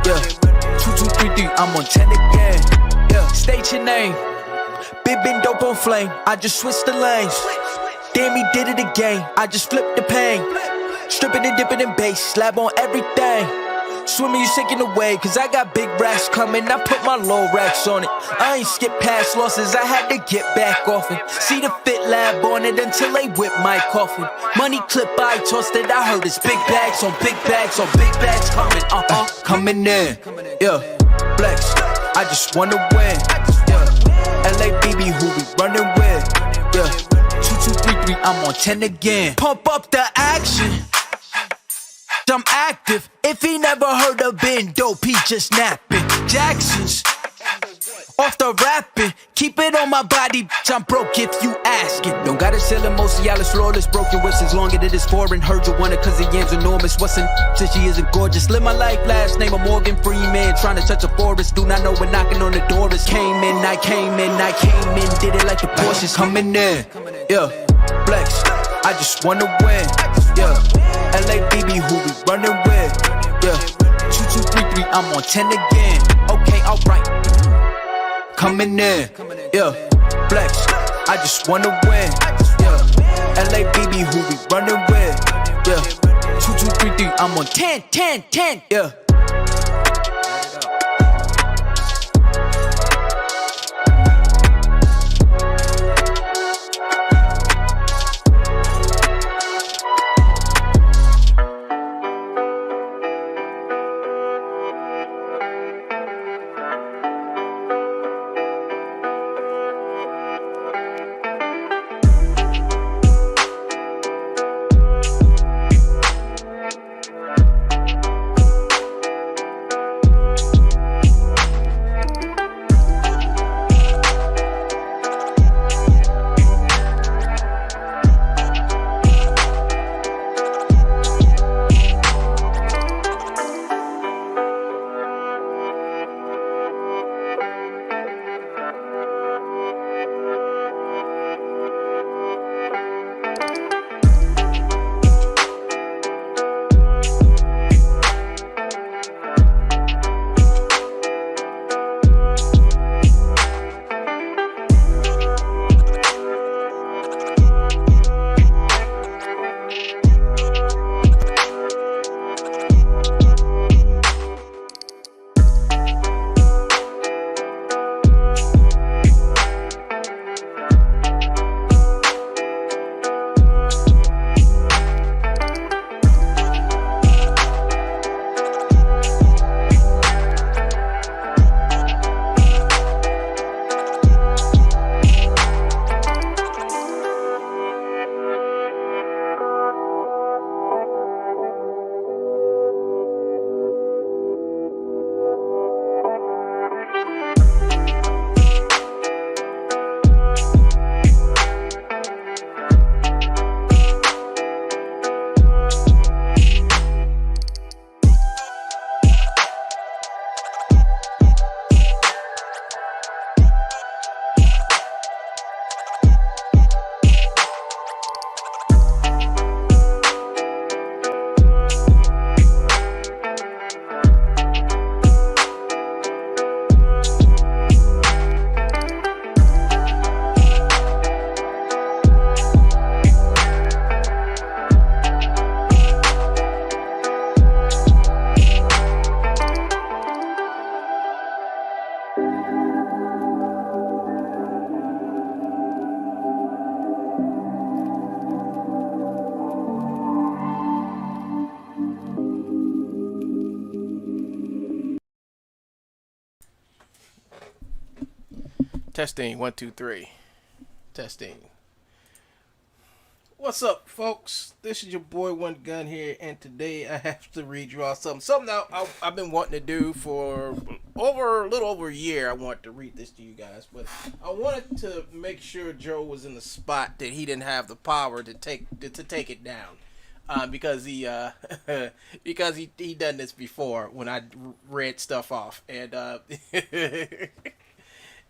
Yeah, 2233, I'm on 10 again. Yeah, state your name. Big been dope on flame. I just switched the lanes. Damn, he did it again. I just flipped the pain. Stripping and dipping in bass, slab on everything. Swimming, you sinking away, cause I got big racks coming. I put my low racks on it. I ain't skip past losses, I had to get back off it. See the fit lab on it until they whip my coffin. Money clip, I tossed it, I heard it's big bags on big bags on big bags coming. Coming in, yeah, flex. I just wanna win, yeah. LABB, who we running with, yeah. 2233, I'm on 10 again. Pump up the action. I'm active. If he never heard of been dope, he just napping. Jackson's off the rapping. Keep it on my body, I'm broke if you asking. Don't gotta sell him, Mosialis, flawless, broken whips as long as it is foreign. Heard you want it cause the yam's enormous. What's in since she isn't gorgeous? Live my life, last name of Morgan Freeman. Trying to touch a forest, do not know when knocking on the door is. Came in, I came in, I came in. Did it like the Porsches coming in. Yeah, flex, I just wanna win. Yeah, LABB, who we running with. Yeah, 2233, I'm on 10 again. Okay, alright. Coming in, yeah, flex, I just wanna win. Yeah, LABB, who we running with. Yeah, 2233, I'm on 10, yeah. Testing 1 2 3. Testing. What's up, folks? This is your boy One Gun here, and today I have to read you all something that I've been wanting to do for a little over a year. I want to read this to you guys, but I wanted to make sure Joe was in the spot that he didn't have the power to take it down, because he because he done this before when I read stuff off, and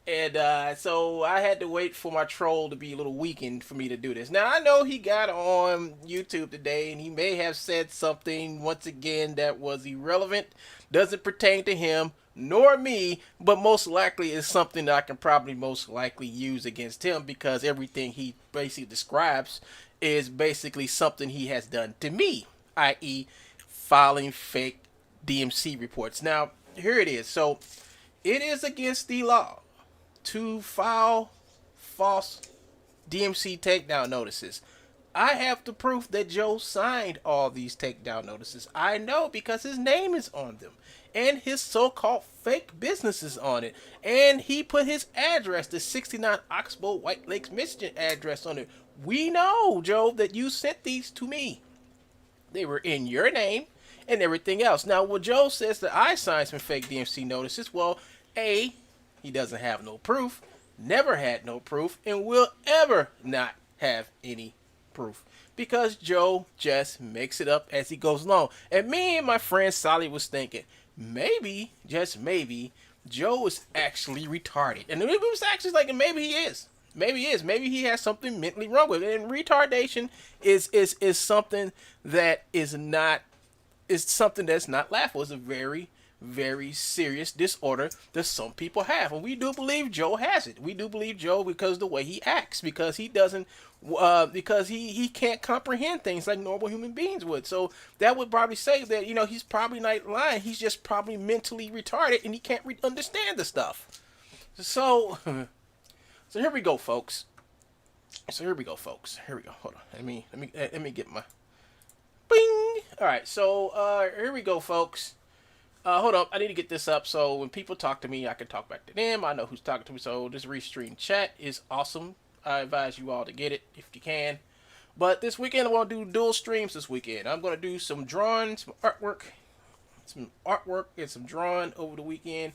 And so I had to wait for my troll to be a little weakened for me to do this. Now, I know he got on YouTube today, and he may have said something, once again, that was irrelevant, doesn't pertain to him, nor me, but most likely is something that I can probably most likely use against him, because everything he basically describes is basically something he has done to me, i.e. filing fake DMC reports. Now, here it is. So, it is against the law to file false DMC takedown notices. I have the proof that Joe signed all these takedown notices. I know, because his name is on them. And his so-called fake business is on it. And he put his address, the 69 Oxbow, White Lakes, Michigan address on it. We know, Joe, that you sent these to me. They were in your name and everything else. Now, when Joe says that I signed some fake DMC notices, well, A, he doesn't have no proof, never had no proof, and will ever not have any proof, because Joe just makes it up as he goes along. And me and my friend Sally was thinking, maybe, just maybe, Joe is actually retarded. And it was actually like, maybe he is. Maybe he is. Maybe he has something mentally wrong with it. And retardation is something that is something that's not laughable. It's a very, very serious disorder that some people have, and we do believe Joe has it. We do believe Joe because of the way he acts, because he doesn't, because he can't comprehend things like normal human beings would. So that would probably say that, he's probably not lying. He's just probably mentally retarded, and he can't understand the stuff. So, so here we go, folks. Here we go. Hold on. Let me get my bing. All right. So here we go, folks. Hold up, I need to get this up so when people talk to me, I can talk back to them. I know who's talking to me, so this restream chat is awesome. I advise you all to get it if you can. But this weekend, I want to do dual streams this weekend. I'm going to do some drawing, some artwork, and some drawing over the weekend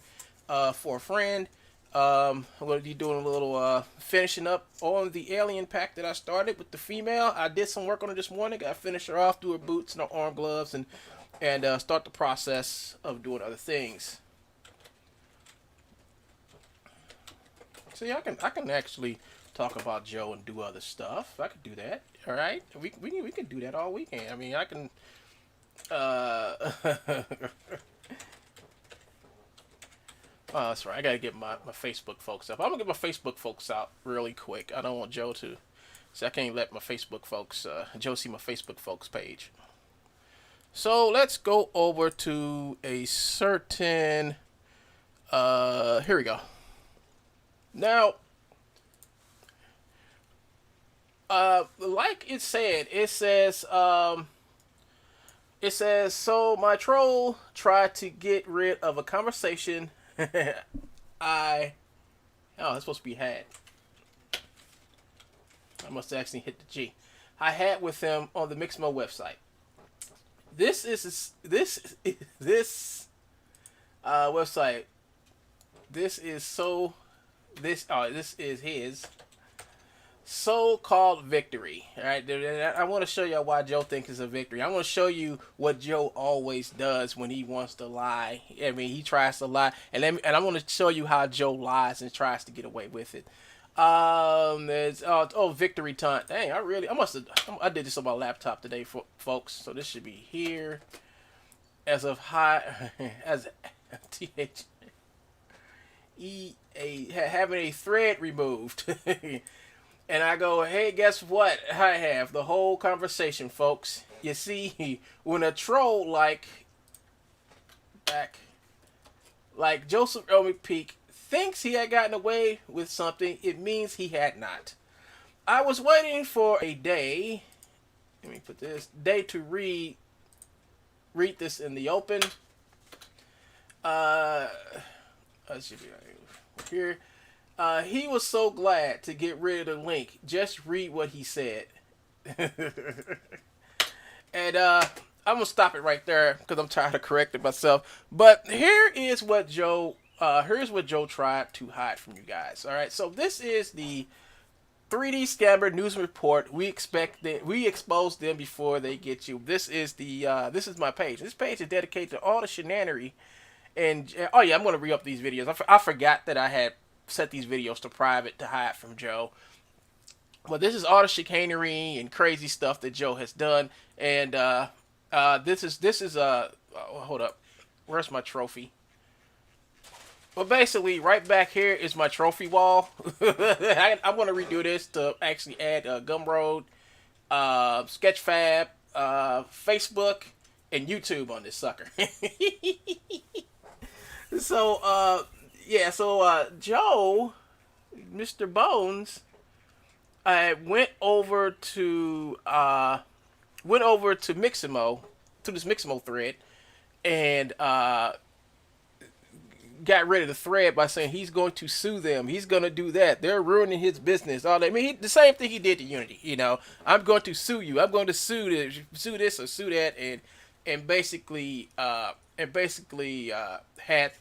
for a friend. I'm going to be doing a little finishing up on the alien pack that I started with the female. I did some work on her this morning. Got to finish her off, do her boots and her arm gloves, and start the process of doing other things. See, I can actually talk about Joe and do other stuff. I could do that. All right, we can do that all weekend. I mean, I can. Oh, that's right. I gotta get my Facebook folks up. I'm gonna get my Facebook folks out really quick. I don't want Joe to. So I can't let my Facebook folks, Joe, see my Facebook folks page. So let's go over to a certain, here we go. Now, like it says, so my troll tried to get rid of a conversation that's supposed to be had. I must have actually hit the G. I had with him on the Mixmo website. This website. This is his so-called victory. All right, I want to show you why Joe thinks it's a victory. I want to show you what Joe always does when he wants to lie. I mean, he tries to lie, and I want to show you how Joe lies and tries to get away with it. There's victory time. Dang, I did this on my laptop today, folks. So this should be here as of having a thread removed. And I go, hey, guess what? I have the whole conversation, folks. You see, when a troll like Joseph Earl McPeak thinks he had gotten away with something, it means he had not. I was waiting for a day. Let me put this day to read this in the open. That should be right here. He was so glad to get rid of the link. Just read what he said. And I'm gonna stop it right there because I'm tired of correcting myself. But here's what Joe tried to hide from you guys. All right, so this is the 3D scammer news report. We expose them before they get you. This is my page. This page is dedicated to all the shenanery. And oh yeah, I'm gonna re-up these videos. I forgot that I had set these videos to private to hide from Joe. But this is all the chicanery and crazy stuff that Joe has done, and this is hold up, where's my trophy? Well, basically, right back here is my trophy wall. I'm going to redo this to actually add Gumroad, Sketchfab, Facebook, and YouTube on this sucker. So, Joe, Mr. Bones, went over to Mixamo, to this Mixamo thread, and got rid of the thread by saying he's going to sue them. He's going to do that. They're ruining his business. All that. I mean, the same thing he did to Unity. You know, I'm going to sue you. I'm going to sue this or sue that, and basically had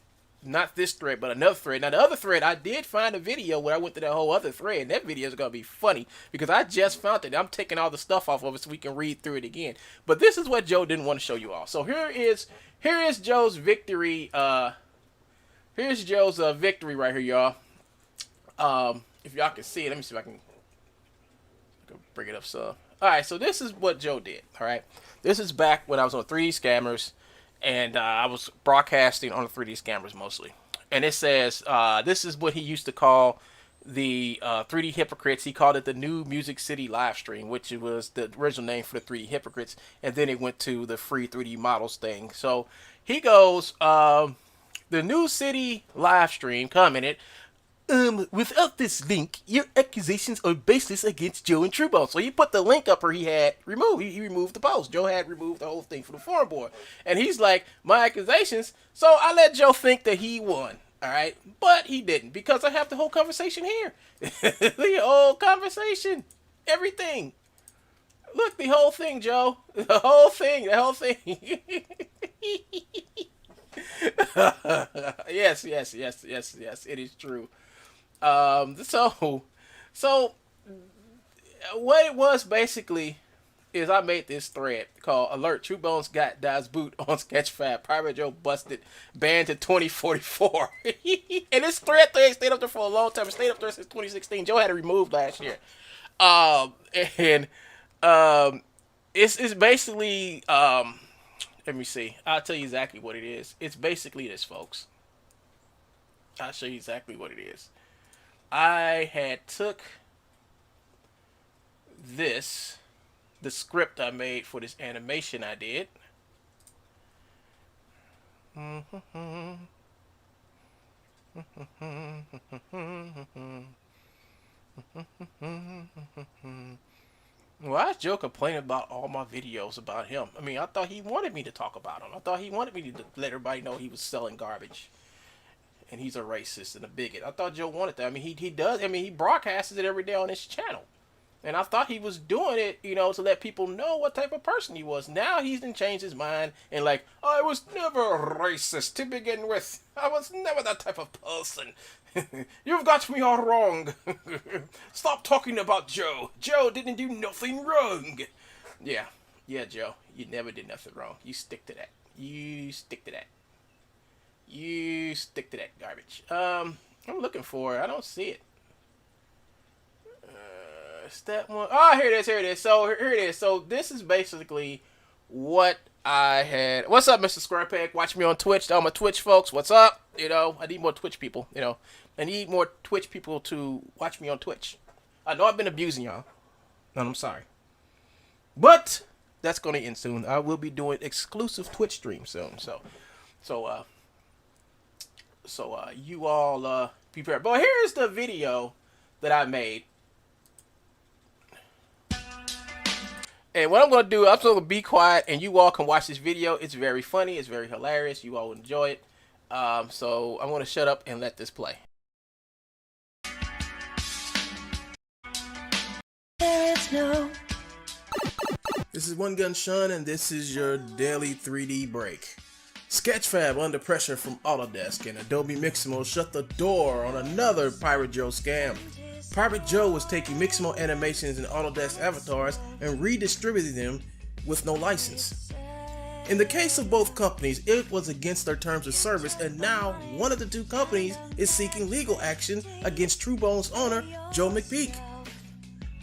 not this thread but another thread. Now the other thread, I did find a video where I went to that whole other thread, and that video is going to be funny because I just found it. I'm taking all the stuff off of it so we can read through it again. But this is what Joe didn't want to show you all. So here is Joe's victory. Here's Joe's victory right here, y'all. If y'all can see it, let me see if I can bring it up some. All right, so this is what Joe did. All right, this is back when I was on 3D Scammers, and I was broadcasting on the 3D Scammers mostly. And it says this is what he used to call the 3D Hypocrites. He called it the New Music City live stream, which was the original name for the 3D Hypocrites, and then it went to the free 3D models thing. So he goes. The New City live stream commented, without this link, your accusations are baseless against Joe and Truebone. So he put the link up where he had removed. He removed the post. Joe had removed the whole thing from the forum board. And he's like, my accusations. So I let Joe think that he won. All right. But he didn't, because I have the whole conversation here. The whole conversation. Everything. Look, the whole thing, Joe. The whole thing. The whole thing. Yes, it is true. So what it was basically is I made this thread called Alert Truebones Got Dies Boot on Sketchfab. Private Joe busted, banned to 2044. And this thread stayed up there for a long time. It stayed up there since 2016. Joe had it removed last year. It's basically let me see. I'll tell you exactly what it is. It's basically this, folks. I'll show you exactly what it is. I had took this, the script I made for this animation I did. Why is Joe complaining about all my videos about him? I mean, I thought he wanted me to talk about him. I thought he wanted me to let everybody know he was selling garbage. And he's a racist and a bigot. I thought Joe wanted that. I mean, he does. I mean, he broadcasts it every day on his channel. And I thought he was doing it, you know, to let people know what type of person he was. Now he's done changed his mind and like, I was never racist to begin with. I was never that type of person. You've got me all wrong. Stop talking about Joe. Joe didn't do nothing wrong. Yeah, Joe. You never did nothing wrong. You stick to that. You stick to that. You stick to that garbage. I'm looking for it. I don't see it. Is that one? Oh, here it is. So here it is. So this is basically what I had. What's up, Mr. Squarepeg? Watch me on Twitch. All my Twitch folks, what's up? You know, I need more Twitch people. You know, I need more Twitch people to watch me on Twitch. I know I've been abusing y'all, and I'm sorry. But that's gonna end soon. I will be doing exclusive Twitch streams soon. So you all be prepared. But here's the video that I made. And what I'm going to do, I'm just going to be quiet and you all can watch this video. It's very funny. It's very hilarious. You all will enjoy it. So I'm going to shut up and let this play. This is One Gun Sean, and this is your daily 3D break. Sketchfab under pressure from Autodesk, and Adobe Mixamo shut the door on another Pirate Joe scam. Pirate Joe was taking Mixamo animations and Autodesk avatars and redistributing them with no license. In the case of both companies, it was against their terms of service, and now one of the two companies is seeking legal action against TrueBone's owner, Joe McPeak.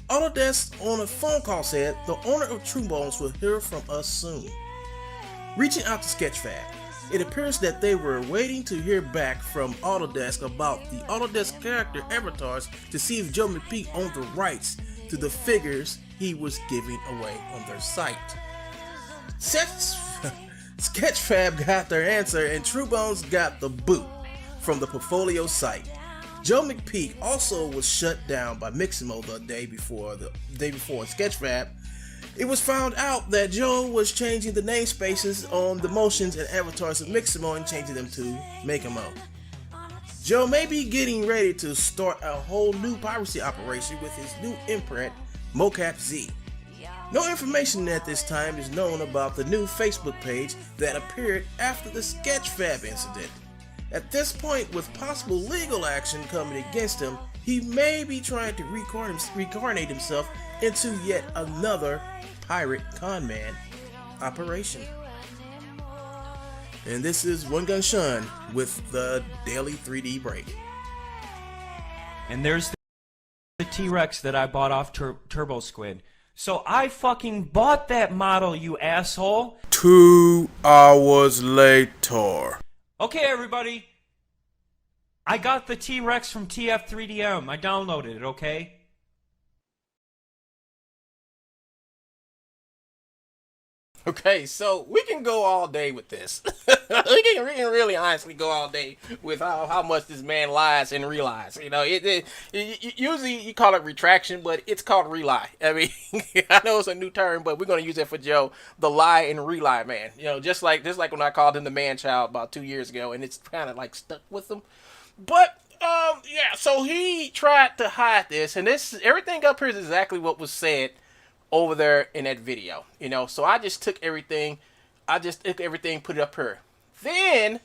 Autodesk on a phone call said the owner of TrueBones will hear from us soon. Reaching out to Sketchfab, it appears that they were waiting to hear back from Autodesk about the Autodesk character avatars to see if Joe McPeak owned the rights to the figures he was giving away on their site. Sketchfab got their answer and TrueBones got the boot from the portfolio site. Joe McPeak also was shut down by Mixamo the day before Sketchfab. It was found out that Joe was changing the namespaces on the motions and avatars of Mixamo and changing them to Makemo. Joe may be getting ready to start a whole new piracy operation with his new imprint, Mocap Z. No information at this time is known about the new Facebook page that appeared after the Sketchfab incident. At this point, with possible legal action coming against him, he may be trying to reincarnate himself into yet another pirate conman operation. And this is One Gun Shun with the Daily 3D Break. And there's the T-Rex that I bought off Turbo Squid. So I fucking bought that model, you asshole. 2 hours later. Okay, everybody. I got the T-Rex from TF3DM. I downloaded it, okay? Okay, so we can go all day with this. we can really honestly go all day with how much this man lies and relies. You know, usually you call it retraction, but it's called relie. I mean, I know it's a new term, but we're gonna use it for Joe, the lie and relie man. You know, just like when I called him the man child about 2 years ago, and it's kind of like stuck with him. But yeah, so he tried to hide this, and everything up here is exactly what was said over there in that video, you know. So I just took everything, put it up here. Then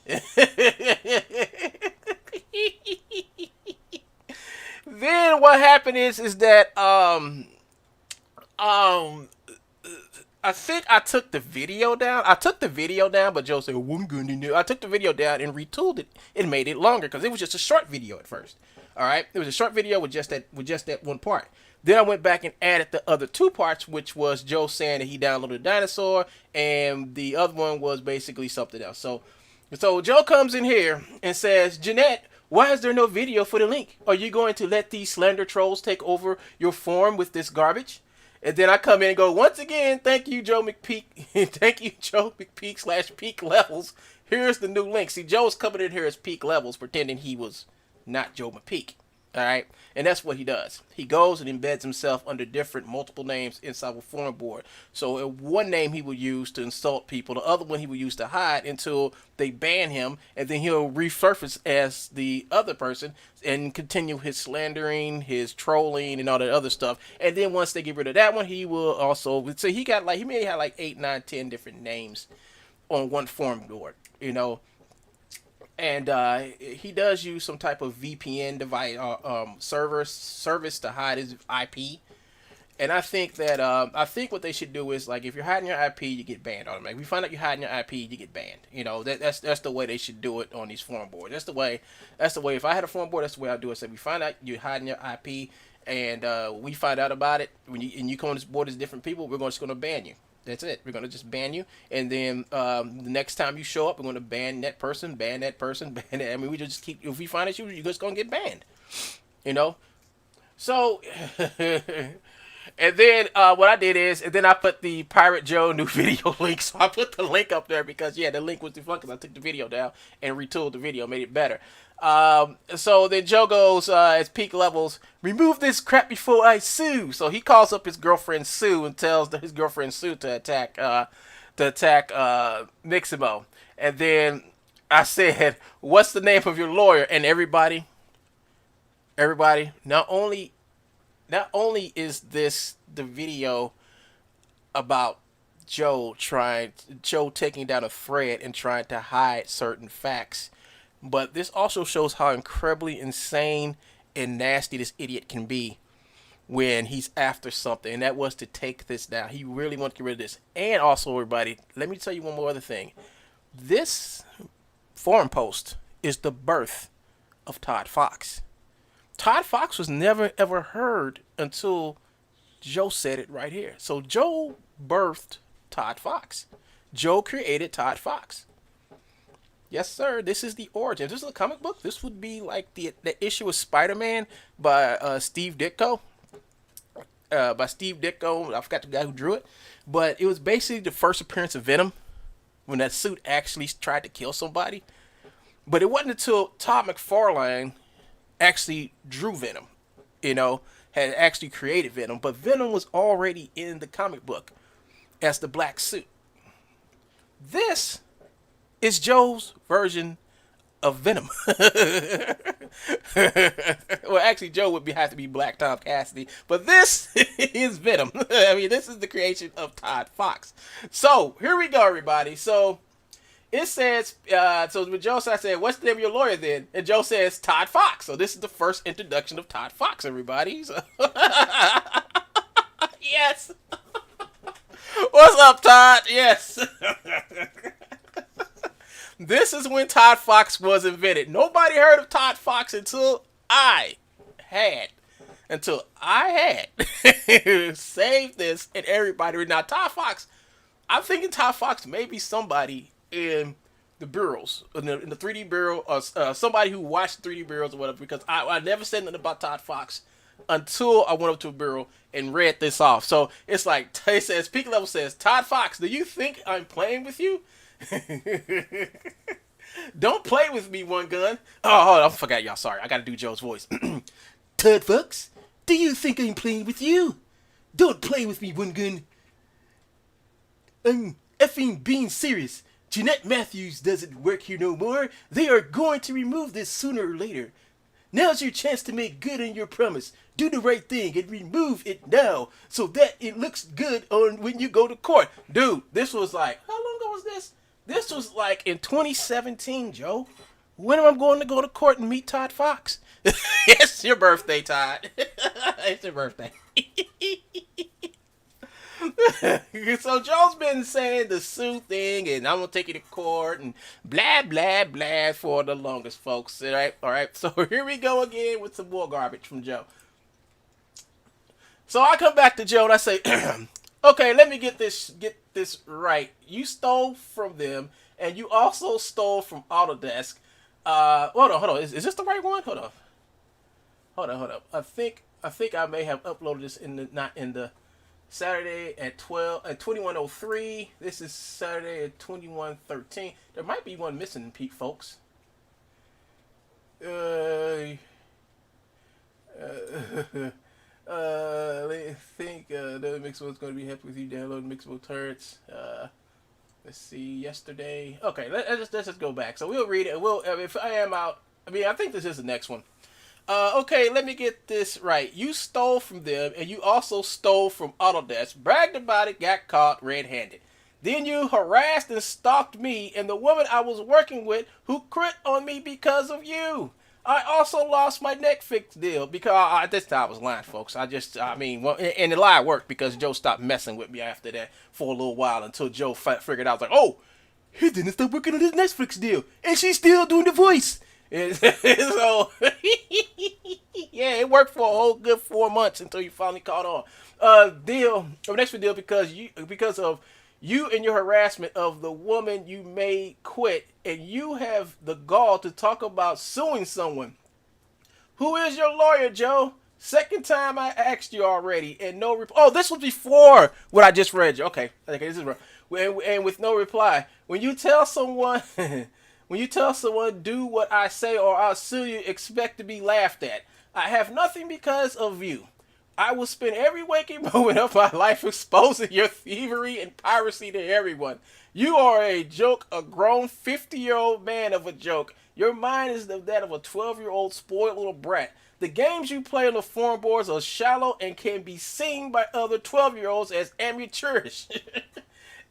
then what happened is that I think I took the video down. But Joe said, "Well, I'm going to do." I took the video down and retooled it and made it longer because it was just a short video at first. All right, it was a short video with just that one part. Then I went back and added the other 2 parts, which was Joe saying that he downloaded a dinosaur, and the other one was basically something else. So Joe comes in here and says, "Jeanette, why is there no video for the link? Are you going to let these slander trolls take over your forum with this garbage?" And then I come in and go, "Once again, thank you, Joe McPeak. Thank you, Joe McPeak / Peak Levels. Here's the new link." See, Joe's coming in here as Peak Levels, pretending he was not Joe McPeak. All right, and that's what he does. He goes and embeds himself under multiple names inside a forum board. So one name he will use to insult people, the other one he will use to hide until they ban him, and then he'll resurface as the other person and continue his slandering, his trolling, and all that other stuff. And then once they get rid of that one, he will also. So he may have like 8, 9, 10 different names on one forum board, you know. And he does use some type of VPN device, service to hide his IP. And I think that what they should do is, like, if you're hiding your IP, you get banned automatically. If you find out you're hiding your IP, you get banned. You know, that's the way they should do it on these forum boards. That's the way. If I had a forum board, that's the way I do it. So if we find out you're hiding your IP, and we find out about it, and you come on this board as different people, we're just going to ban you. That's it. We're going to just ban you. And then the next time you show up, we're going to ban that person, ban that. I mean, we just keep, if we find out you're just going to get banned, you know? So, and then what I did is, and then I put the Pirate Joe new video link. So I put the link up there because, yeah, the link was defunct because I took the video down and retooled the video, made it better. So then Joe goes, as Peak Levels, "Remove this crap before I sue." So he calls up his girlfriend Sue and tells his girlfriend Sue to attack Mixamo. And then I said, "What's the name of your lawyer?" And everybody, not only is this the video about Joe taking down a thread and trying to hide certain facts, but this also shows how incredibly insane and nasty this idiot can be when he's after something, and that was to take this down. He really wanted to get rid of this. And also, everybody, let me tell you one more other thing. This forum post is the birth of Todd Fox. Todd Fox was never ever heard until Joe said it right here. So Joe birthed Todd Fox. Joe created Todd Fox. Yes, sir. This is the origin. If this is a comic book, this would be like the issue of Spider-Man by Steve Ditko. I forgot the guy who drew it. But it was basically the first appearance of Venom when that suit actually tried to kill somebody. But it wasn't until Todd McFarlane actually drew Venom, had actually created Venom. But Venom was already in the comic book as the black suit. This is Joe's version of Venom. Well, actually, Joe would have to be Black Tom Cassidy, but this is Venom. I mean, this is the creation of Todd Fox. So here we go, everybody. So it says, so when Joe said, I said, what's the name of your lawyer then? And Joe says, Todd Fox. So this is the first introduction of Todd Fox, everybody. So yes. What's up, Todd? Yes. This is when Todd Fox was invented. Nobody heard of Todd Fox until I had saved this, and everybody. Now, Todd Fox, I'm thinking Todd Fox may be somebody in the bureaus, in the 3D bureau, or somebody who watched 3D bureaus or whatever, because I never said nothing about Todd Fox until I went up to a bureau and read this off. So it's like, it says, Peak Level says, Todd Fox, do you think I'm playing with you? Don't play with me, One Gun. Oh, hold on, I forgot, y'all. Sorry, I gotta do Joe's voice. Todd Fox, do you think I'm playing with you? Don't play with me, One Gun. I'm effing being serious. Jeanette Matthews doesn't work here no more. They are going to remove this sooner or later. Now's your chance to make good on your promise. Do the right thing and remove it now so that it looks good on when you go to court. Dude, this was like, how long ago was this? This was like in 2017, Joe. When am I going to go to court and meet Todd Fox? It's your birthday, Todd. It's your birthday. So Joe's been saying the Sue thing, and I'm gonna take you to court, and blah blah blah for the longest, folks. All right. So here we go again with some more garbage from Joe. So I come back to Joe and I say, okay, let me get this right. You stole from them, and you also stole from Autodesk. Hold on. Is this the right one? Hold on. I think I may have uploaded this not in the Saturday at 21:03. This is Saturday at 21:13. There might be one missing, Pete, folks. Let me think. The Mixable's going to be happy with you downloading Mixable turrets. Let's see. Yesterday. Okay, let's just go back. So we'll read it. If I am out. I think this is the next one. Okay, let me get this right. You stole from them, and you also stole from Autodesk, bragged about it, got caught red-handed. Then you harassed and stalked me and the woman I was working with who quit on me because of you. I also lost my Netflix deal because this time I was lying, folks. And the lie worked because Joe stopped messing with me after that for a little while until Joe figured out, like, he didn't stop working on his Netflix deal, and she's still doing the voice. And so, yeah, it worked for a whole good 4 months until you finally caught on. Next deal because of you and your harassment of the woman you made quit, and you have the gall to talk about suing someone. Who is your lawyer, Joe? Second time I asked you already, and no this was before what I just read you. Okay, this is right. And with no reply. When you tell someone do what I say or I'll sue you, expect to be laughed at. I have nothing because of you. I will spend every waking moment of my life exposing your thievery and piracy to everyone. You are a joke, a grown 50-year-old man of a joke. Your mind is that of a 12-year-old spoiled little brat. The games you play on the forum boards are shallow and can be seen by other 12-year-olds as amateurish.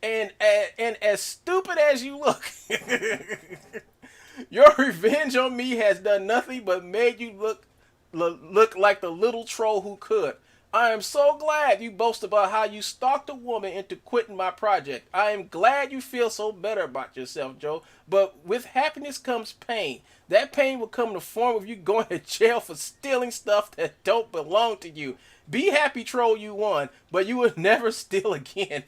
And as stupid as you look, your revenge on me has done nothing but made you look like the little troll who could. I am so glad you boast about how you stalked a woman into quitting my project. I am glad you feel so better about yourself, Joe. But with happiness comes pain. That pain will come in the form of you going to jail for stealing stuff that don't belong to you. Be happy, troll, you won, but you will never steal again.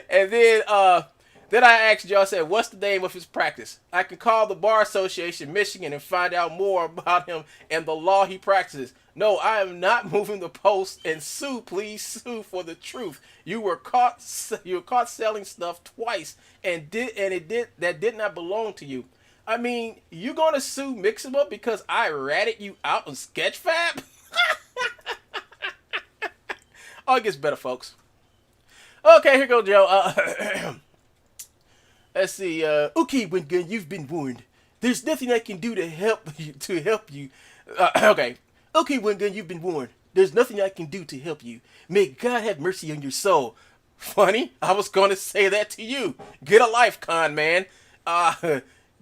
And then I asked Joe, I said, what's the name of his practice? I can call the Bar Association Michigan and find out more about him and the law he practices. No, I am not moving the post and sue, please sue for the truth. You were caught selling stuff twice that did not belong to you. I mean, you gonna sue Miximo because I ratted you out on Sketchfab? Oh, it gets better, folks. Okay, here goes Joe. Let's see. Okay, Winggun, you've been warned. There's nothing I can do to help you. Okay. Okay, Winggun, you've been warned. There's nothing I can do to help you. May God have mercy on your soul. Funny, I was going to say that to you. Get a life, con man.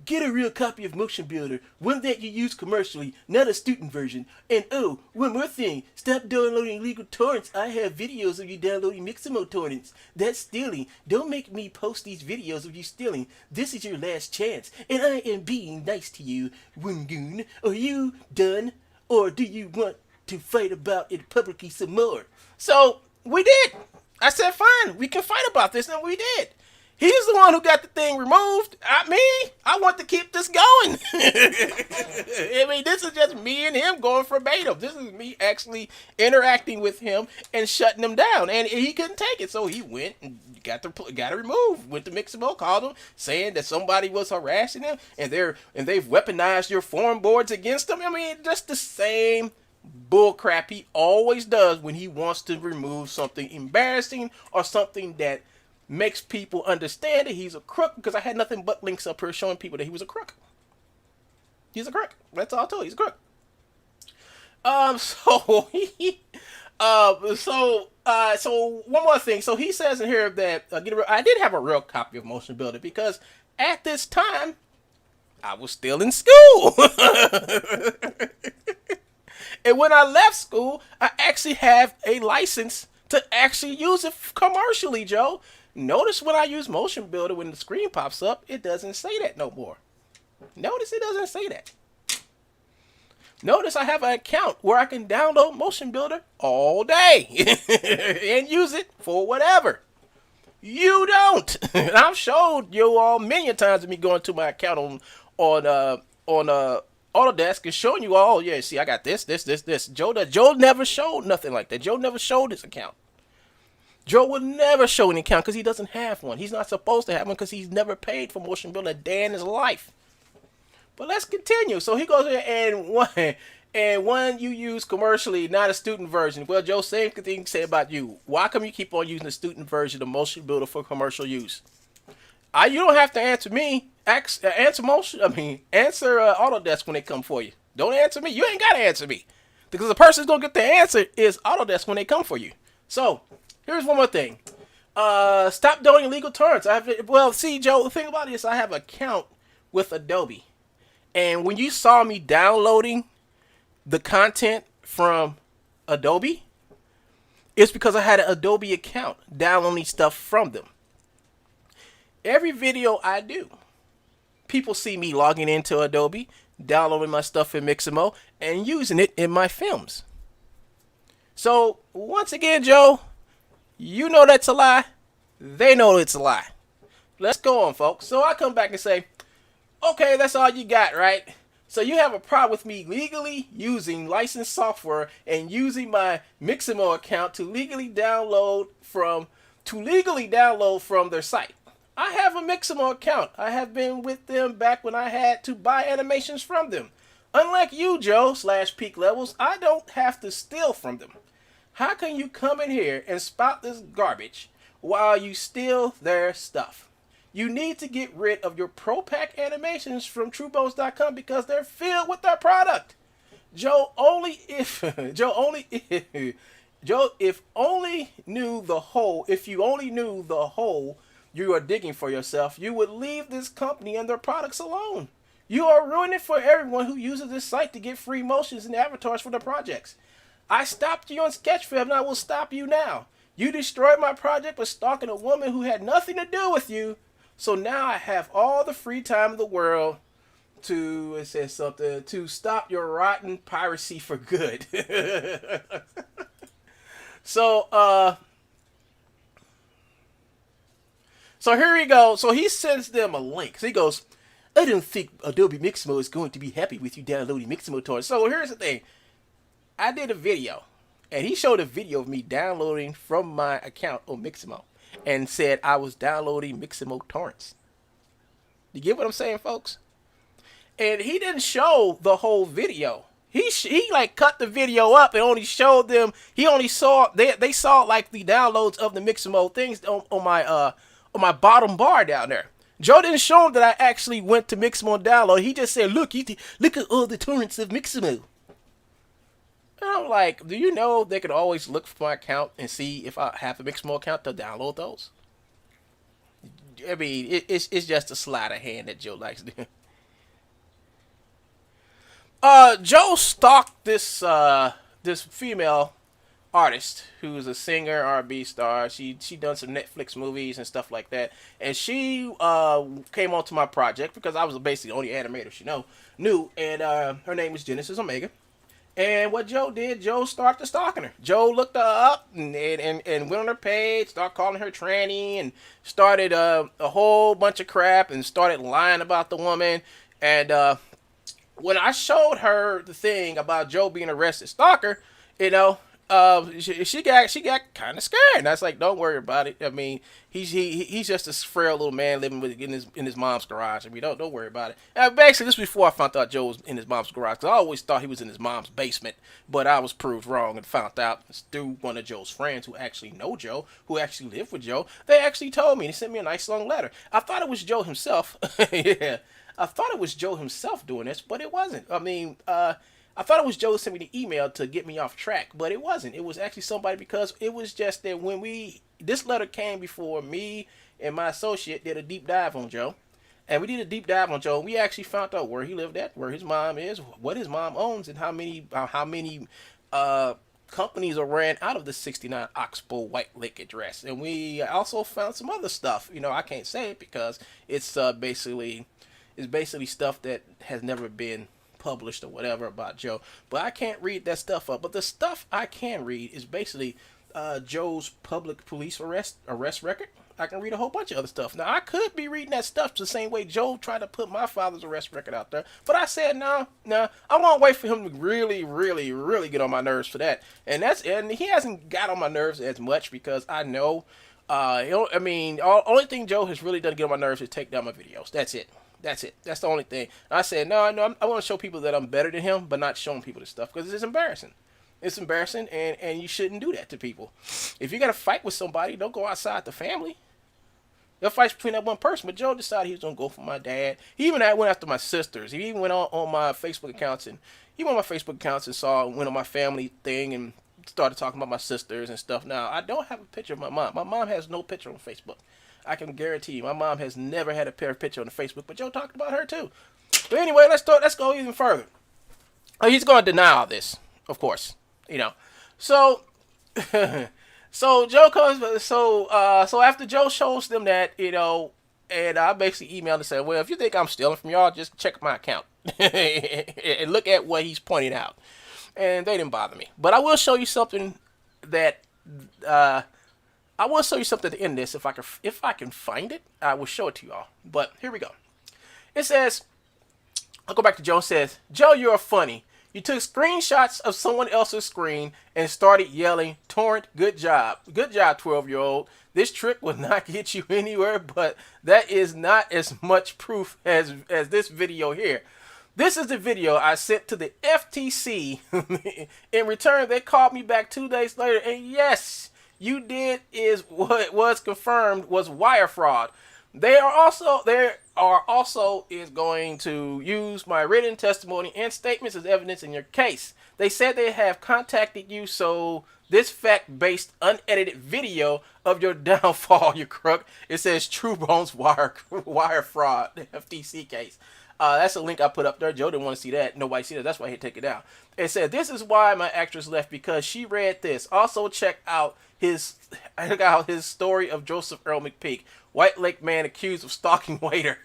Get a real copy of Motion Builder, one that you use commercially, not a student version. And oh, one more thing, stop downloading illegal torrents. I have videos of you downloading Miximo torrents. That's stealing. Don't make me post these videos of you stealing. This is your last chance, and I am being nice to you, Wingoon. Are you done, or do you want to fight about it publicly some more? So, we did. I said, fine, we can fight about this, and we did. He's the one who got the thing removed, not me. I want to keep this going. I mean, this is just me and him going verbatim. This is me actually interacting with him and shutting him down. And he couldn't take it, so he went and got it removed. Went to Miximo, called him, saying that somebody was harassing him, and they've weaponized your forum boards against him. I mean, just the same bullcrap he always does when he wants to remove something embarrassing or something that makes people understand that he's a crook, because I had nothing but links up here showing people that he was a crook. He's a crook. That's all I told you. He's a crook. So one more thing. So he says in here that I did have a real copy of Motion Builder because at this time I was still in school. And when I left school, I actually have a license to actually use it commercially, Joe. Notice when I use Motion Builder, when the screen pops up, it doesn't say that no more. Notice it doesn't say that. Notice I have an account where I can download Motion Builder all day and use it for whatever. You don't. I've showed you all many times of me going to my account on Autodesk and showing you all, yeah, see, I got this. Joe never showed nothing like that. Joe never showed his account. Joe would never show an account because he doesn't have one. He's not supposed to have one because he's never paid for Motion Builder a day in his life. But let's continue. So he goes here and one you use commercially, not a student version. Well, Joe, same thing to say about you. Why come you keep on using the student version of Motion Builder for commercial use? You don't have to answer me. Answer Autodesk when they come for you. Don't answer me. You ain't got to answer me. Because the person's going to get the answer is Autodesk when they come for you. So, here's one more thing. Stop doing illegal torrents. See, Joe, the thing about it is I have an account with Adobe. And when you saw me downloading the content from Adobe, it's because I had an Adobe account downloading stuff from them. Every video I do, people see me logging into Adobe, downloading my stuff in Miximo, and using it in my films. So, once again, Joe, you know that's a lie. They know it's a lie. Let's go on, folks. So I come back and say, okay, that's all you got, right? So you have a problem with me legally using licensed software and using my Miximo account to legally download from their site. I have a Miximo account. I have been with them back when I had to buy animations from them. Unlike you, Joe /Peak Levels, I don't have to steal from them. How can you come in here and spout this garbage while you steal their stuff? You need to get rid of your ProPack animations from TrueBones.com because they're filled with their product. If you only knew the hole you are digging for yourself, you would leave this company and their products alone. You are ruining it for everyone who uses this site to get free motions and avatars for their projects. I stopped you on Sketchfab, and I will stop you now. You destroyed my project by stalking a woman who had nothing to do with you. So now I have all the free time in the world to, it says something, to stop your rotten piracy for good. So here we go. So he sends them a link. So he goes, I don't think Adobe Mixamo is going to be happy with you downloading Mixamo torrents. So here's the thing. I did a video, and he showed a video of me downloading from my account on Mixamo, and said I was downloading Mixamo torrents. You get what I'm saying, folks? And he didn't show the whole video. He like cut the video up and only showed them. He only saw they saw like the downloads of the Mixamo things on my bottom bar down there. Joe didn't show him that I actually went to Mixamo and download. He just said, look at all the torrents of Mixamo. And I'm like, do you know they could always look for my account and see if I have a Mixamo account to download those? I mean, it's just a sleight of hand that Joe likes to do. Joe stalked this female artist who's a singer, R&B star. She done some Netflix movies and stuff like that. And she came onto my project because I was basically the only animator she knew. And her name was Genesis Omega. And what Joe did, Joe started stalking her. Joe looked her up and went on her page, started calling her tranny, and started a whole bunch of crap and started lying about the woman. And when I showed her the thing about Joe being arrested stalker, she got kind of scared. And I was like, don't worry about it. I mean, he's just a frail little man living in his mom's garage. I mean, don't worry about it. And basically, this was before I found out Joe was in his mom's garage, because I always thought he was in his mom's basement, but I was proved wrong and found out through one of Joe's friends who actually know Joe, who actually lived with Joe. They actually told me. They sent me a nice long letter. I thought it was Joe himself. Yeah, I thought it was Joe himself doing this, but it wasn't. I mean, I thought it was Joe sent me the email to get me off track, but it wasn't. It was actually somebody, because it was just that when this letter came before me and my associate did a deep dive on Joe. And we did a deep dive on Joe. And we actually found out where he lived at, where his mom is, what his mom owns, and how many companies are ran out of the 69 Oxbow White Lake address. And we also found some other stuff. You know, I can't say it because it's basically stuff that has never been published or whatever about Joe, but I can't read that stuff up. But the stuff I can read is basically Joe's public police arrest record. I can read a whole bunch of other stuff. Now, I could be reading that stuff the same way Joe tried to put my father's arrest record out there, but I said no, I'm gonna wait for him to really, really, really get on my nerves for that. And he hasn't got on my nerves as much, because I know only thing Joe has really done to get on my nerves is take down my videos. That's it. That's the only thing. I said, no, I want to show people that I'm better than him, but not showing people this stuff, because it's embarrassing. It's embarrassing, and you shouldn't do that to people. If you got to fight with somebody, don't go outside the family. The fight's between that one person, but Joe decided he was going to go for my dad. He even went after my sisters. He even went on my Facebook accounts, and went on my family thing and started talking about my sisters and stuff. Now, I don't have a picture of my mom. My mom has no picture on Facebook. I can guarantee you, my mom has never had a picture on the Facebook, but Joe talked about her too. But anyway, let's go even further. He's going to deny all this, of course, So, so Joe comes. So after Joe shows them that, and I basically emailed and said, well, if you think I'm stealing from y'all, just check my account and look at what he's pointing out. And they didn't bother me, but I will show you something that. I will show you something at the end of this. If I can find it, I will show it to y'all. But here we go. It says, I'll go back to Joe. It says, Joe, you're funny. You took screenshots of someone else's screen and started yelling, torrent, good job. Good job, 12-year-old. This trick will not get you anywhere, but that is not as much proof as this video here. This is the video I sent to the FTC. In return, they called me back 2 days later, and yes, you did is what was confirmed was wire fraud. They are also is going to use my written testimony and statements as evidence in your case. They said they have contacted you, so this fact-based unedited video of your downfall, you crook. It says True Bones wire fraud, the FTC case. That's a link I put up there. Joe didn't want to see that. Nobody see that. That's why he take it down. It said, "This is why my actress left, because she read this. Also check out his story of Joseph Earl McPeak, White Lake man accused of stalking waiter."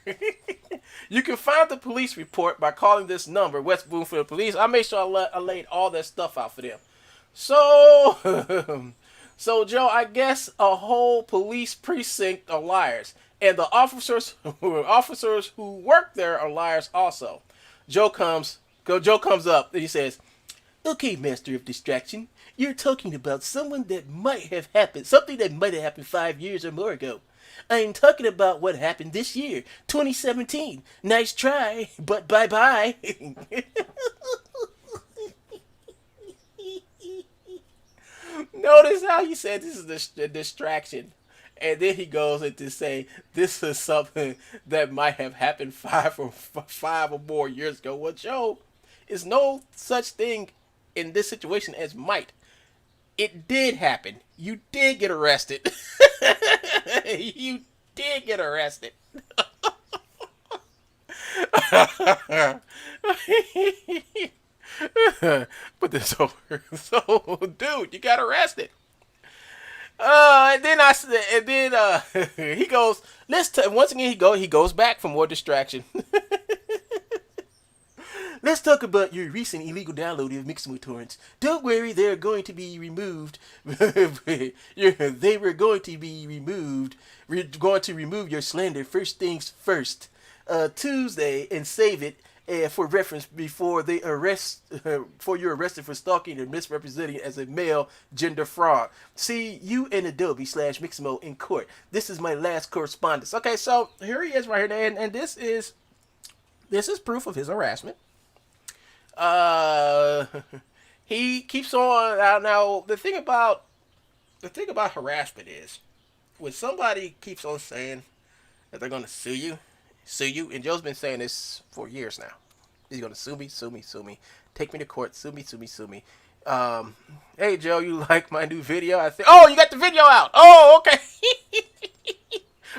You can find the police report by calling this number, West Bloomfield Police. I made sure I laid all that stuff out for them. So, so Joe, I guess a whole police precinct are liars, and the officers who work there are liars also. Joe comes up and he says, "Okay, master of distraction, you're talking about something that might have happened 5 years or more ago. I'm talking about what happened this year, 2017. Nice try, but bye-bye." Notice how he said this is a distraction. And then he goes into say this is something that might have happened five or more years ago. Well, Joe, is no such thing in this situation as might. It did happen. You did get arrested. You did get arrested. Put this over. So, dude, you got arrested. And then he goes. Once again, he goes back for more distraction. "Let's talk about your recent illegal download of Mixamo torrents. Don't worry, they're going to be removed. They were going to be removed. We're going to remove your slander first things first, Tuesday, and save it for reference before they before you're arrested for stalking and misrepresenting as a male gender fraud. See you in Adobe/Mixamo in court. This is my last correspondence." Okay, so here he is right here, and this is proof of his harassment. He keeps on. Now the thing about harassment is, when somebody keeps on saying that they're going to sue you, and Joe's been saying this for years now. He's going to sue me, take me to court, sue me. Hey Joe, you like my new video? I think. Oh, you got the video out. Oh, okay.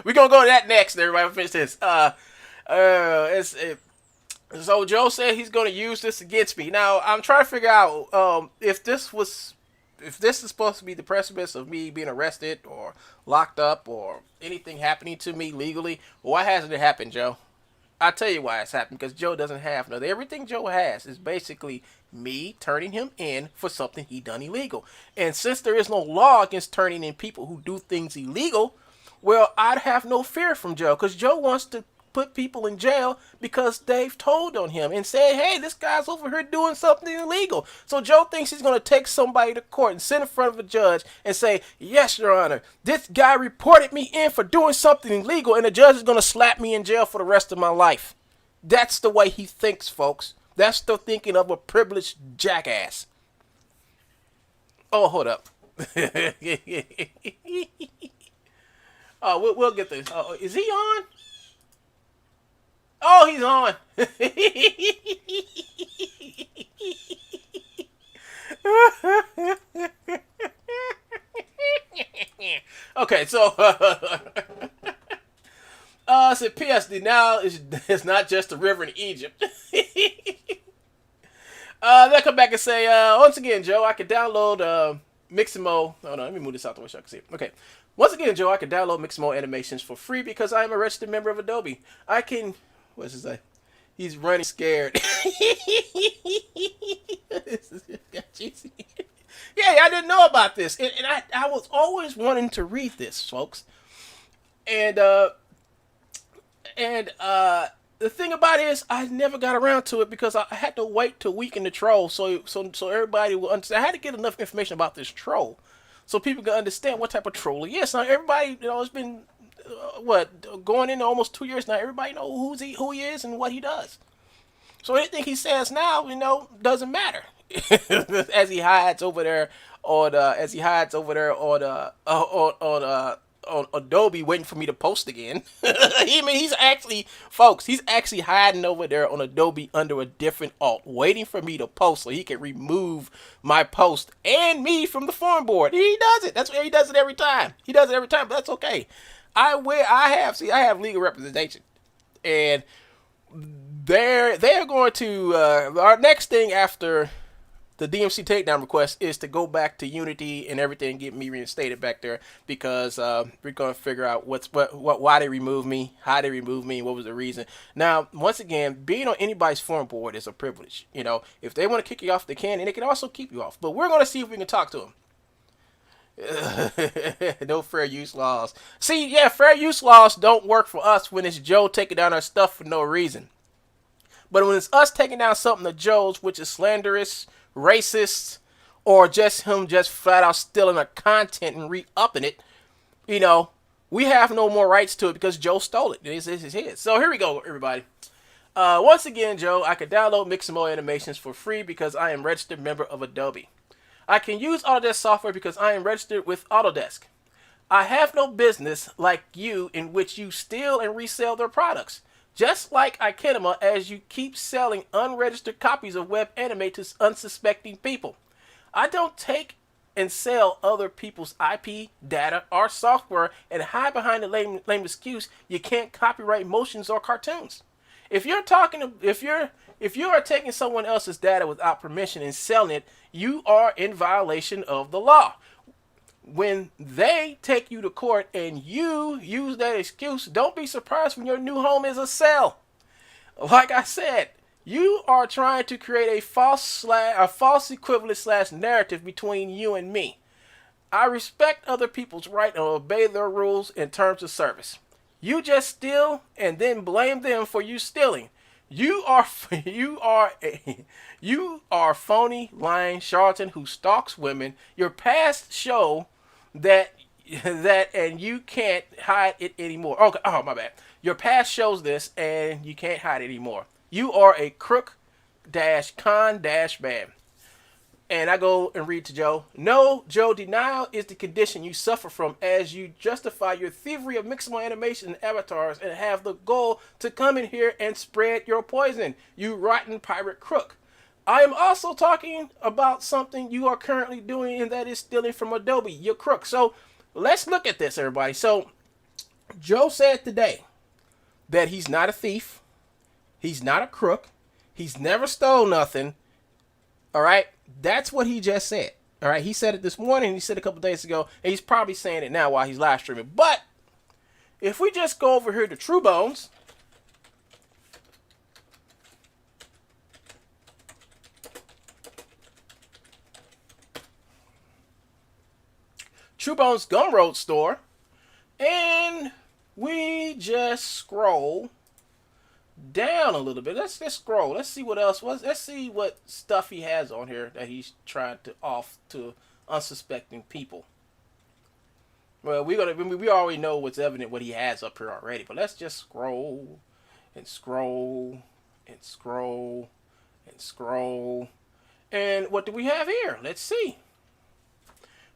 We're gonna go to that next. Everybody, finish this. So Joe said he's going to use this against me. Now I'm trying to figure out if this is supposed to be the precipice of me being arrested or locked up or anything happening to me legally. Why hasn't it happened, Joe? I'll tell you why it's happened. Because Joe doesn't have no. Everything Joe has is basically me turning him in for something he done illegal. And since there is no law against turning in people who do things illegal, well, I'd have no fear from Joe, because Joe wants to put people in jail because they've told on him and said, "Hey, this guy's over here doing something illegal." So Joe thinks he's going to take somebody to court and sit in front of a judge and say, "Yes, Your Honor, this guy reported me in for doing something illegal," and the judge is going to slap me in jail for the rest of my life. That's the way he thinks, folks. That's the thinking of a privileged jackass. Oh, hold up. We'll get this. Is he on? Oh, he's on. Okay, so said P.S. the Nile is not just a river in Egypt. They'll come back and say, once again, Joe, I can download Mixamo. Oh no, let me move this out the way so I can see it. Okay. Once again, Joe, I can download Mixamo animations for free because I am a registered member of Adobe. I can. What's it say? He's running scared. Yeah, I didn't know about this, and I was always wanting to read this, folks. And the thing about it is, I never got around to it because I had to wait till Week in the Troll, so everybody will understand. I had to get enough information about this troll, so people can understand what type of troll he is. Now everybody, it's been going into almost 2 years now. Everybody knows who he is and what he does. So anything he says now, doesn't matter. As he hides over there on Adobe, waiting for me to post again. He's actually hiding over there on Adobe under a different alt, waiting for me to post so he can remove my post and me from the forum board. He does it. That's why he does it every time. But that's okay. I have legal representation, and they're going to our next thing after the DMC takedown request is to go back to Unity and everything, get me reinstated back there, because we're gonna figure out why they removed me, how they removed me, and what was the reason. Now, once again, being on anybody's forum board is a privilege. You know, if they want to kick you off, they can, and they can also keep you off. But we're gonna see if we can talk to them. No fair use laws. See, yeah, fair use laws don't work for us when it's Joe taking down our stuff for no reason. But when it's us taking down something of Joe's, which is slanderous, racist, or just him just flat out stealing our content and re-upping it, you know, we have no more rights to it because Joe stole it. It's his. So here we go, everybody. Once again, Joe, I can download Mixamo animations for free because I am a registered member of Adobe. I can use Autodesk software because I am registered with Autodesk. I have no business like you in which you steal and resell their products. Just like Ikenema, as you keep selling unregistered copies of web anime to unsuspecting people. I don't take and sell other people's IP, data, or software and hide behind the lame excuse you can't copyright motions or cartoons. If you are taking someone else's data without permission and selling it, you are in violation of the law. When they take you to court and you use that excuse, don't be surprised when your new home is a cell. Like I said, you are trying to create a false equivalent / narrative between you and me. I respect other people's right to obey their rules and terms of service. You just steal and then blame them for you stealing. You are phony, lying charlatan who stalks women. Your past show that and you can't hide it anymore. Okay, oh my bad. Your past shows this and you can't hide it anymore. You are a crook-con-man. And I go and read to Joe. No, Joe, denial is the condition you suffer from as you justify your thievery of Mixamo animation and avatars and have the goal to come in here and spread your poison, you rotten pirate crook. I am also talking about something you are currently doing, and that is stealing from Adobe, you crook. So let's look at this, everybody. So Joe said today that he's not a thief. He's not a crook. He's never stole nothing. All right. That's what he just said. All right. He said it this morning. He said it a couple days ago. And he's probably saying it now while he's live streaming. But if we just go over here to True Bones. True Bones Gumroad store. And we just scroll down a little bit. Let's scroll. Let's see what else was. Let's see what stuff he has on here that he's trying to off to unsuspecting people. Well, we already know what's evident what he has up here already, but let's just scroll and scroll and scroll and scroll. And what do we have here? Let's see.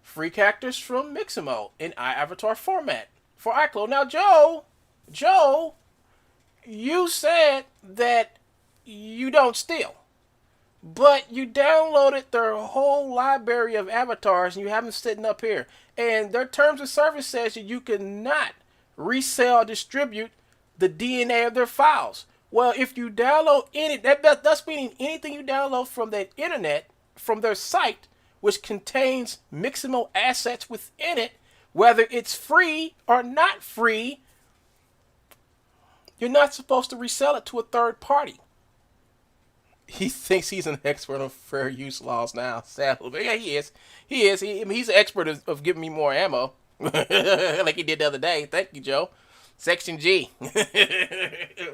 Free characters from Mixamo in iAvatar format for iCloud. Now, Joe, you said that you don't steal, but you downloaded their whole library of avatars and you have them sitting up here. And their terms of service says that you cannot resell or distribute the DNA of their files. Well, if you download that's meaning anything you download from the internet, from their site, which contains Mixamo assets within it, whether it's free or not free, you're not supposed to resell it to a third party. He thinks he's an expert on fair use laws now, sadly. But yeah, he is. He's an expert of giving me more ammo, like he did the other day. Thank you, Joe. Section G.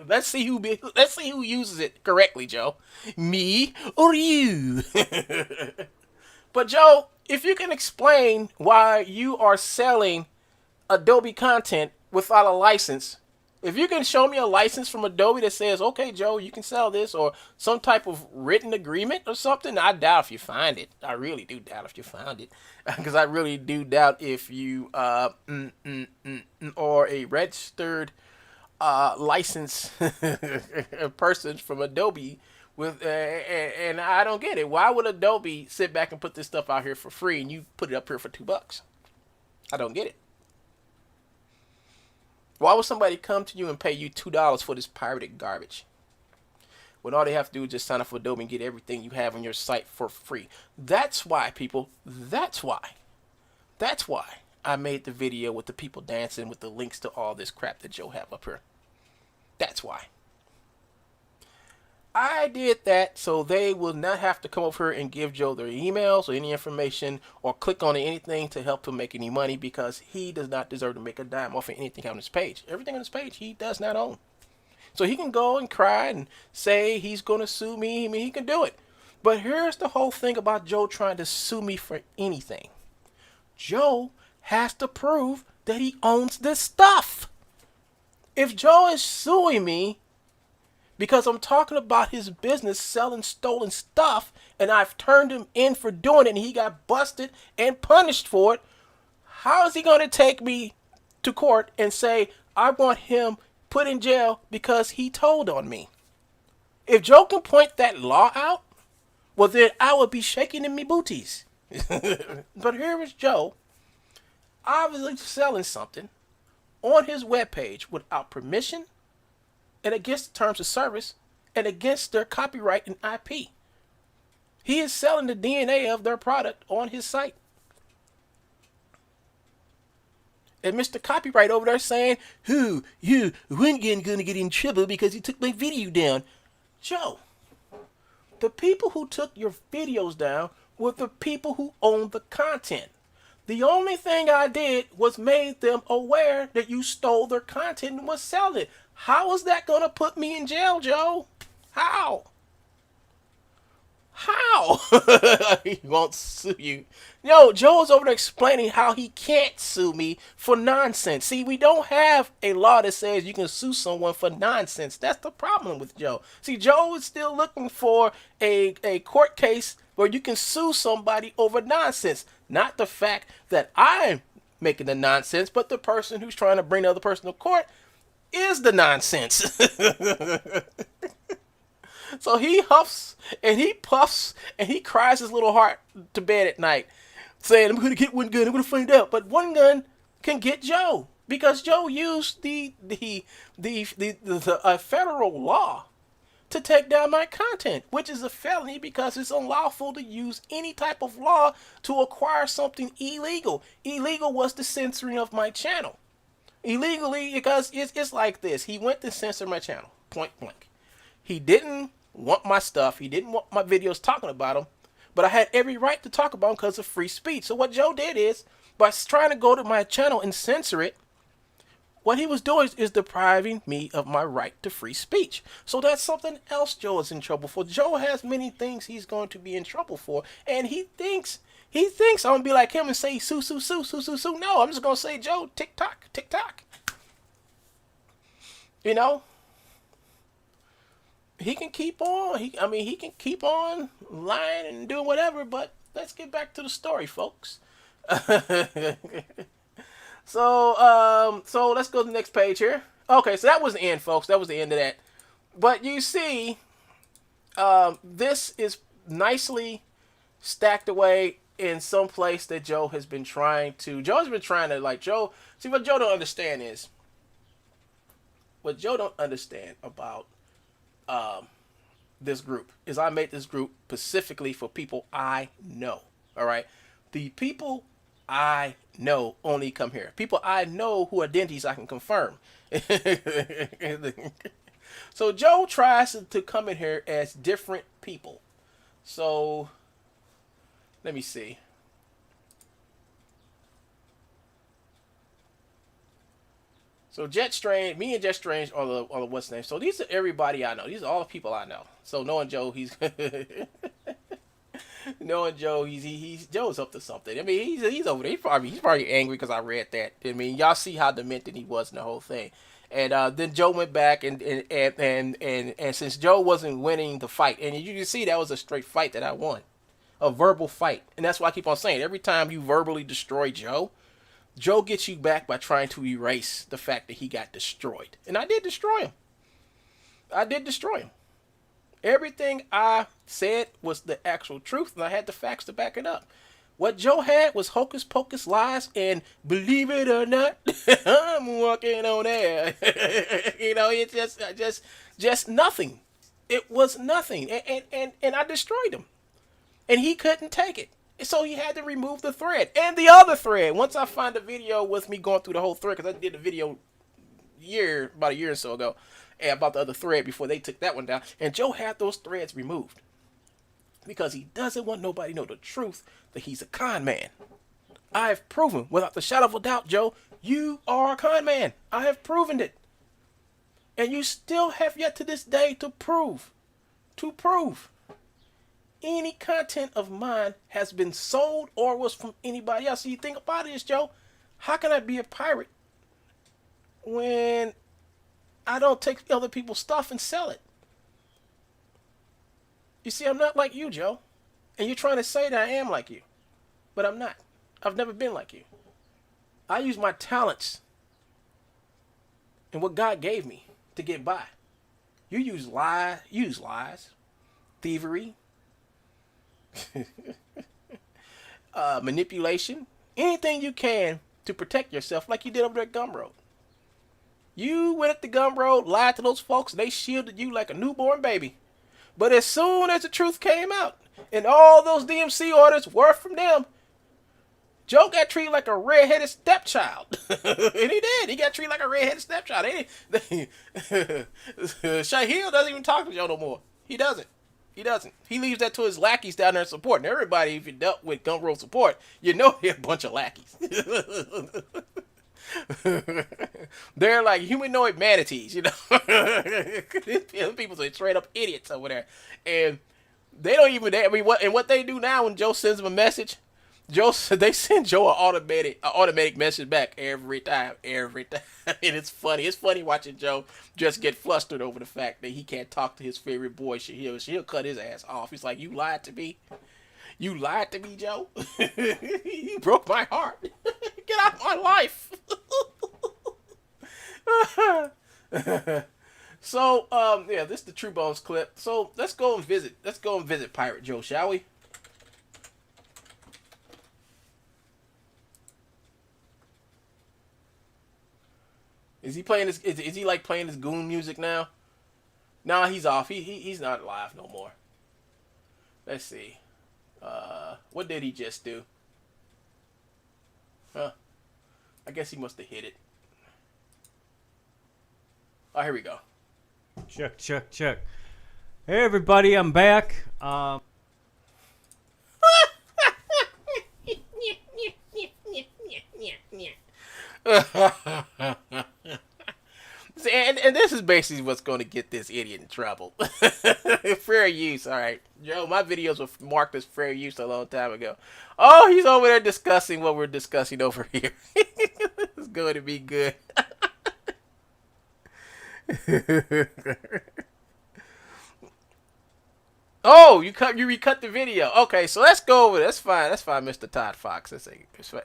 Let's see who uses it correctly, Joe. Me or you? But Joe, if you can explain why you are selling Adobe content without a license. If you can show me a license from Adobe that says, okay, Joe, you can sell this, or some type of written agreement or something, I doubt if you find it. I really do doubt if you found it. Because I really do doubt if you or a registered licensed person from Adobe with, and I don't get it. Why would Adobe sit back and put this stuff out here for free and you put it up here for $2? I don't get it. Why would somebody come to you and pay you $2 for this pirated garbage? when all they have to do is just sign up for Adobe and get everything you have on your site for free. That's why, people. That's why I made the video with the people dancing with the links to all this crap that Joe have up here. That's why. I did that so they will not have to come over here and give Joe their emails or any information or click on anything to help him make any money, because he does not deserve to make a dime off of anything on his page. Everything on his page he does not own. So he can go and cry and say he's going to sue me. I mean, he can do it. But here's the whole thing about Joe trying to sue me for anything. Joe has to prove that he owns this stuff. If Joe is suing me because I'm talking about his business selling stolen stuff, and I've turned him in for doing it, and he got busted and punished for it, how is he going to take me to court and say I want him put in jail because he told on me? If Joe can point that law out, well, then I would be shaking in me booties. But here is Joe obviously selling something on his webpage without permission and against the terms of service and against their copyright and IP. He is selling the DNA of their product on his site. And Mr. Copyright over there saying, you weren't going to get in trouble because you took my video down. Joe, the people who took your videos down were the people who own the content. The only thing I did was made them aware that you stole their content and was selling it. How is that going to put me in jail, Joe? How? He won't sue you. No, Joe's over there explaining how he can't sue me for nonsense. See, we don't have a law that says you can sue someone for nonsense. That's the problem with Joe. See, Joe is still looking for a court case where you can sue somebody over nonsense. Not the fact that I'm making the nonsense, but the person who's trying to bring the other person to court is the nonsense. So he huffs and he puffs and he cries his little heart to bed at night, saying, I'm going to get one gun, I'm going to find out. But one gun can get Joe because Joe used the federal law to take down my content, which is a felony because it's unlawful to use any type of law to acquire something illegal. Illegal was the censoring of my channel. Illegally, because it's like this. He went to censor my channel, point blank. He didn't want my stuff. He didn't want my videos talking about him. But I had every right to talk about him because of free speech. So what Joe did is, by trying to go to my channel and censor it, what he was doing is depriving me of my right to free speech. So that's something else Joe is in trouble for. Joe has many things he's going to be in trouble for. And he thinks I'm going to be like him and say, sue. No, I'm just going to say, Joe, tick-tock. You know? He can keep on. He can keep on lying and doing whatever, but let's get back to the story, folks. So let's go to the next page here. Okay, so that was the end, folks. That was the end of that. But you see, this is nicely stacked away in some place that Joe has been trying to. Joe's been trying to, like, Joe. See, what Joe don't understand is, what Joe don't understand about this group is I made this group specifically for people I know. All right, the people I know only come here. People I know who identities I can confirm. So Joe tries to come in here as different people. So let me see. So Jet Strange, me and Jet Strange are the what's name. So these are everybody I know. These are all the people I know. So knowing Joe, he's Joe's up to something. I mean, he's over there. He's probably angry because I read that. I mean, y'all see how demented he was in the whole thing. And then Joe went back and since Joe wasn't winning the fight, and you can see that was a straight fight that I won, a verbal fight, and that's why I keep on saying every time you verbally destroy Joe gets you back by trying to erase the fact that he got destroyed. And I did destroy him. Everything I said was the actual truth, and I had the facts to back it up. What Joe had was hocus pocus lies, and believe it or not, I'm walking on air. You know, it's just nothing. It was nothing, and I destroyed him, and he couldn't take it. So he had to remove the thread and the other thread. Once I find a video with me going through the whole thread, because I did a video about a year or so ago, and about the other thread before they took that one down, and Joe had those threads removed because he doesn't want nobody to know the truth that he's a con man. I have proven without the shadow of a doubt, Joe, you are a con man. I have proven it, and you still have yet to this day to prove any content of mine has been sold or was from anybody else. So you think about this, Joe. How can I be a pirate when I don't take other people's stuff and sell it? You see, I'm not like you, Joe. And you're trying to say that I am like you. But I'm not. I've never been like you. I use my talents and what God gave me to get by. You use lies, thievery, manipulation, anything you can to protect yourself, like you did over there at Gumroad. You went at the Gumroad, lied to those folks, and they shielded you like a newborn baby. But as soon as the truth came out, and all those DMC orders were from them, Joe got treated like a redheaded stepchild. And he did. He got treated like a redheaded stepchild. Shahil doesn't even talk to Joe no more. He doesn't. He leaves that to his lackeys down there supporting. Everybody, if you dealt with Gumroad support, you know they're a bunch of lackeys. They're like humanoid manatees, you know. People are straight up idiots over there. And they don't even, what they do now when Joe sends them a message, they send Joe an automatic message back every time. And it's funny. It's funny watching Joe just get flustered over the fact that he can't talk to his favorite boy. She'll cut his ass off. He's like, you lied to me. You lied to me, Joe. You broke my heart. Get out of my life. So, yeah, this is the True Bones clip. So let's go and visit Pirate Joe, shall we? Is he playing this? Is he like playing his goon music now? Nah, he's off. He's not live no more. Let's see. What did he just do? Huh? I guess he must have hit it. Oh, here we go. Check. Hey, everybody, I'm back. And this is basically what's going to get this idiot in trouble. Fair use, all right. Joe, my videos were marked as fair use a long time ago. Oh, he's over there discussing what we're discussing over here. It's going to be good. Oh, you recut the video. Okay, so let's go over. That's fine, Mr. Todd Fox. Let's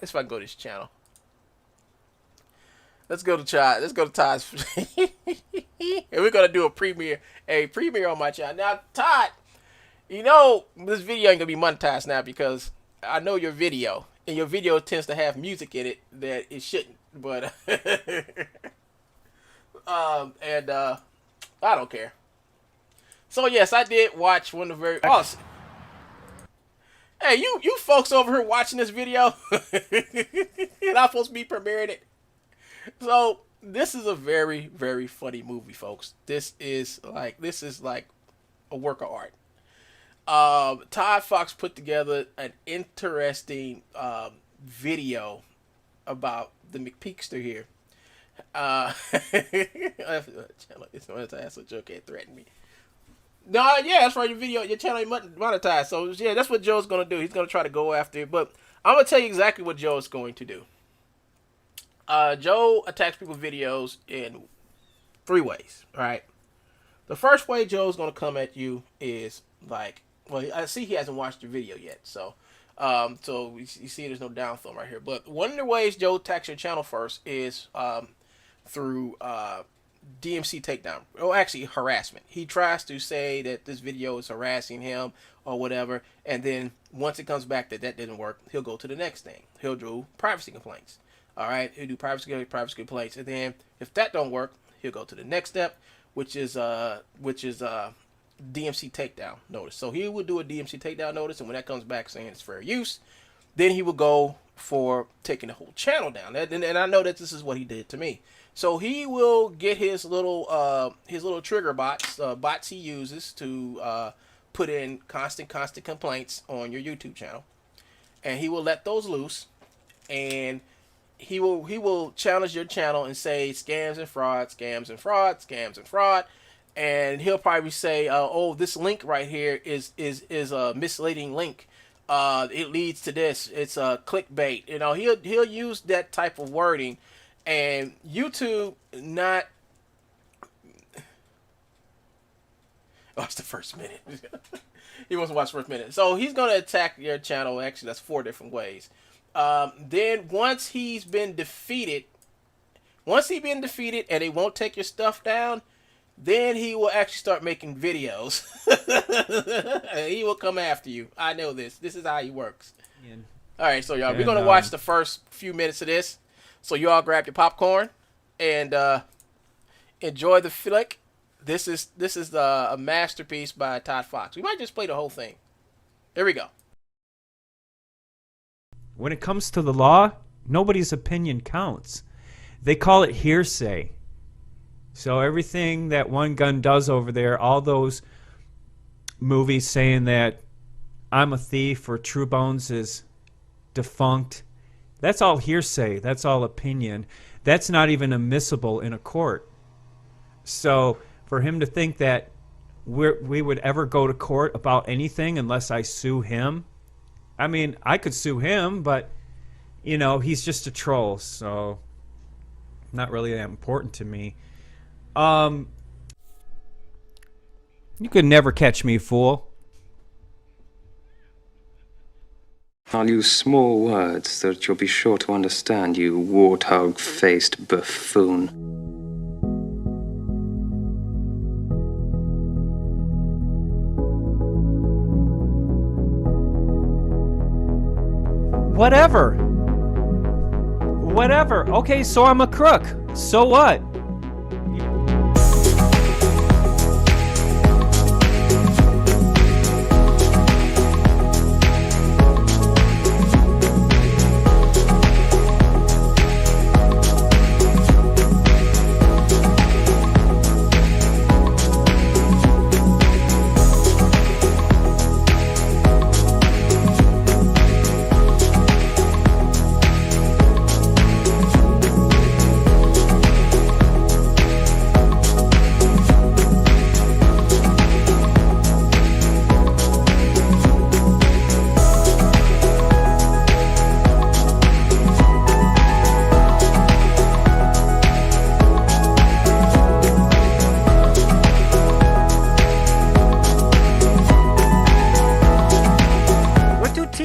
if I go to this channel. Let's go to Todd's. And we're gonna do a premiere on my channel. Now, Todd, you know this video ain't gonna be monetized now because I know your video, and your video tends to have music in it that it shouldn't. But I don't care. So yes, I did watch one of the very awesome. Hey, you folks over here watching this video, and I'm supposed to be premiering it. So this is a very, very funny movie, folks. This is like a work of art. Todd Fox put together an interesting video about the McPeakster here. So Joe can't threaten me. No, yeah, that's right. Your channel ain't monetized. So yeah, that's what Joe's gonna do. He's gonna try to go after it. But I'm gonna tell you exactly what Joe is going to do. Joe attacks people's videos in 3 ways. Right. The first way Joe's gonna come at you is like, well, I see he hasn't watched your video yet. So you see there's no down thumb right here. But one of the ways Joe attacks your channel first is through DMC takedown. Oh, actually harassment. He tries to say that this video is harassing him or whatever, and then once it comes back that didn't work, he'll go to the next thing. He'll do privacy complaints. All right, he'll do privacy complaints, and then if that don't work, he'll go to the next step, which is DMC takedown notice. So he will do a DMC takedown notice, and when that comes back saying it's fair use, then he will go for taking the whole channel down. And I know that this is what he did to me. So he will get his little trigger bots he uses to put in constant complaints on your YouTube channel, and he will let those loose, and he will challenge your channel and say scams and fraud, scams and fraud, scams and fraud, and he'll probably say, oh, this link right here is a misleading link. It leads to this. It's a clickbait. You know, he'll use that type of wording, and YouTube not. Oh, it's the first minute. He wants to watch the first minute. So he's going to attack your channel. Actually, that's 4 different ways. Then once he's been defeated, and they won't take your stuff down, then he will actually start making videos. He will come after you. I know this. This is how he works. Yeah. All right, so y'all, we're going to watch the first few minutes of this. So you all grab your popcorn and enjoy the flick. This is a masterpiece by Todd Fox. We might just play the whole thing. Here we go. When it comes to the law, nobody's opinion counts. They call it hearsay. So everything that One Gun does over there, all those movies saying that I'm a thief or True Bones is defunct, that's all hearsay. That's all opinion. That's not even admissible in a court. So for him to think that we would ever go to court about anything unless I sue him, I mean, I could sue him, but, you know, he's just a troll, so not really that important to me. You could never catch me, fool. I'll use small words so that you'll be sure to understand, you warthog-faced buffoon. Whatever. Okay, so I'm a crook. So what?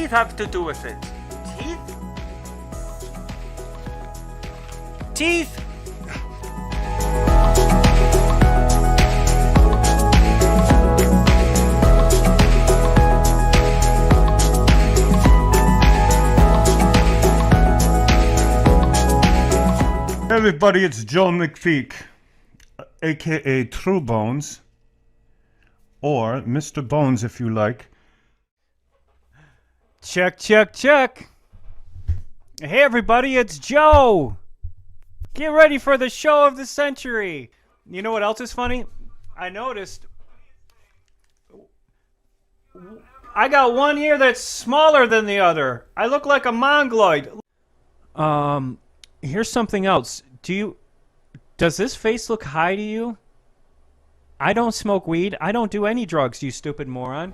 Have to do with it? Teeth? Hey everybody, it's Joe McPeak, aka True Bones, or Mr. Bones if you like. Check. Hey everybody, it's Joe. Get ready for the show of the century. You know what else is funny? I noticed I got one ear that's smaller than the other. I look like a mongoloid. Here's something else. Does this face look high to you? I don't smoke weed. I don't do any drugs, you stupid moron.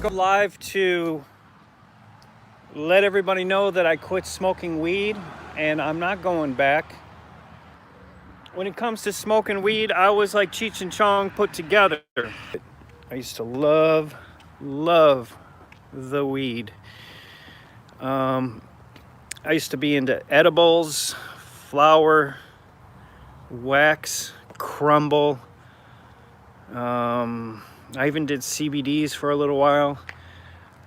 Go live to let everybody know that I quit smoking weed and I'm not going back. When it comes to smoking weed, I was like Cheech and Chong put together. I used to love the weed. I used to be into edibles, flour, wax, crumble. I even did CBDs for a little while.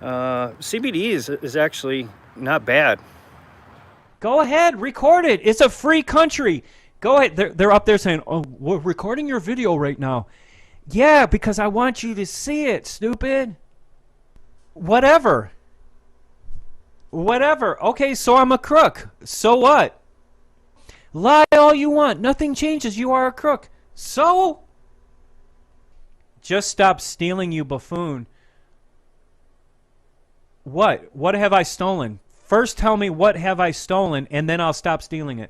CBD is actually not bad. Go ahead, record it. It's a free country. Go ahead. They're up there saying, "Oh, we're recording your video right now." Yeah, because I want you to see it, stupid. Whatever. Okay, so I'm a crook. So what? Lie all you want. Nothing changes. You are a crook. So? Just stop stealing, you buffoon. What? What have I stolen? First tell me what have I stolen, and then I'll stop stealing it.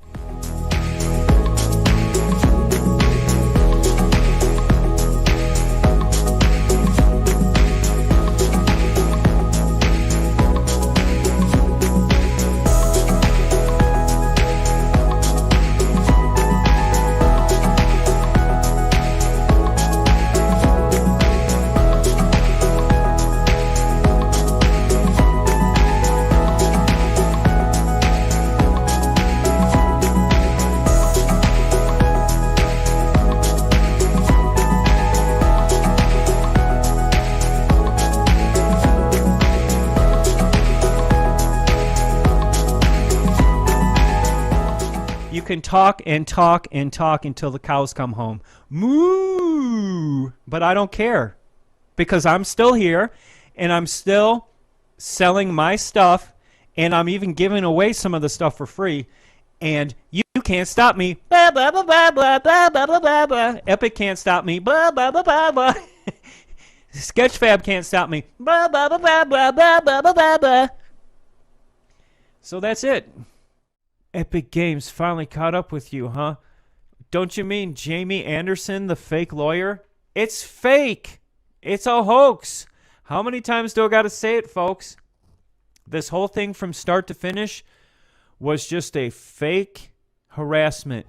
You can talk and talk and talk until the cows come home. Moo! But I don't care because I'm still here and I'm still selling my stuff and I'm even giving away some of the stuff for free and you can't stop me. Blah, blah, blah, blah, blah, blah, blah, blah, blah, blah. Epic can't stop me. Blah, blah, blah, blah, blah. Sketchfab can't stop me. Blah, blah, blah, blah, blah, blah, blah, blah, blah, blah. So that's it. Epic Games finally caught up with you, huh? Don't you mean Jamie Anderson, the fake lawyer? It's fake. It's a hoax. How many times do I got to say it, folks? This whole thing from start to finish was just a fake harassment.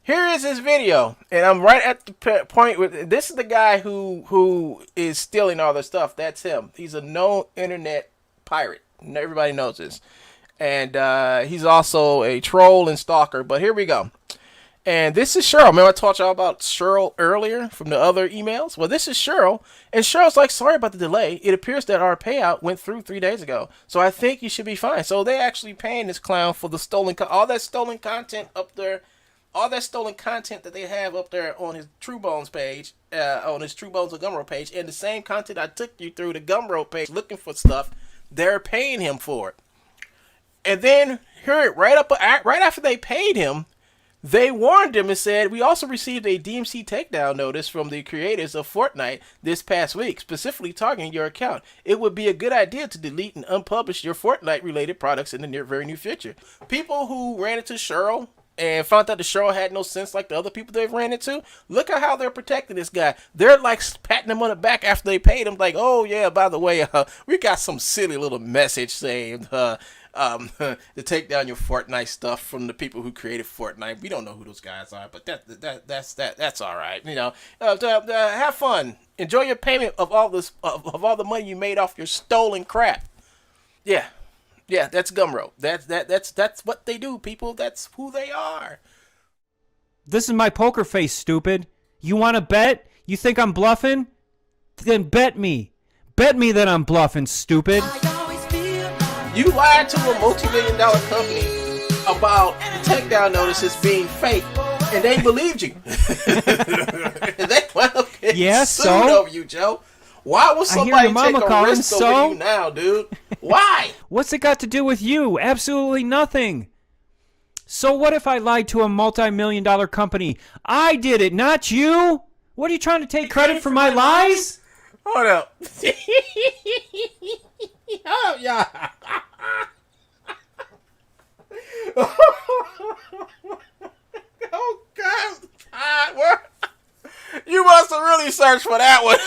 Here is his video, and I'm right at the point where this is the guy who is stealing all the stuff. That's him. He's a known internet pirate. Everybody knows this, and he's also a troll and stalker. But here we go. And this is Cheryl. Remember I told y'all about Cheryl earlier from the other emails? Well, this is Cheryl. And Cheryl's like, sorry about the delay. It appears that our payout went through 3 days ago. So I think you should be fine. So they actually paying this clown for the stolen, all that stolen content up there. All that stolen content that they have up there on his True Bones page, on his True Bones of Gumroad page. And the same content I took you through the Gumroad page looking for stuff, they're paying him for it. And then here, right after they paid him, they warned him and said, we also received a DMC takedown notice from the creators of Fortnite this past week, specifically targeting your account. It would be a good idea to delete and unpublish your Fortnite-related products in the very near future. People who ran into Cheryl and found out that Cheryl had no sense like the other people they've ran into, look at how they're protecting this guy. They're like patting him on the back after they paid him, like, oh yeah, by the way, we got some silly little message saying, to take down your Fortnite stuff from the people who created Fortnite. We don't know who those guys are, but that's all right. You know, have fun, enjoy your payment of all this of all the money you made off your stolen crap. Yeah, that's Gumroad. That's what they do, people. That's who they are. This is my poker face, stupid. You want to bet? You think I'm bluffing? Then bet me. Bet me that I'm bluffing, stupid. You lied to a multi-million-dollar company about the takedown notices being fake, and they believed you. They wound up getting sued over you, Joe. Why would somebody take a risk over you now, dude? Why? What's it got to do with you? Absolutely nothing. So what if I lied to a multi-million-dollar company? I did it, not you. What are you trying to take credit for my lies? Hold up. Oh, yeah. Oh God! Where? You must have really searched for that one.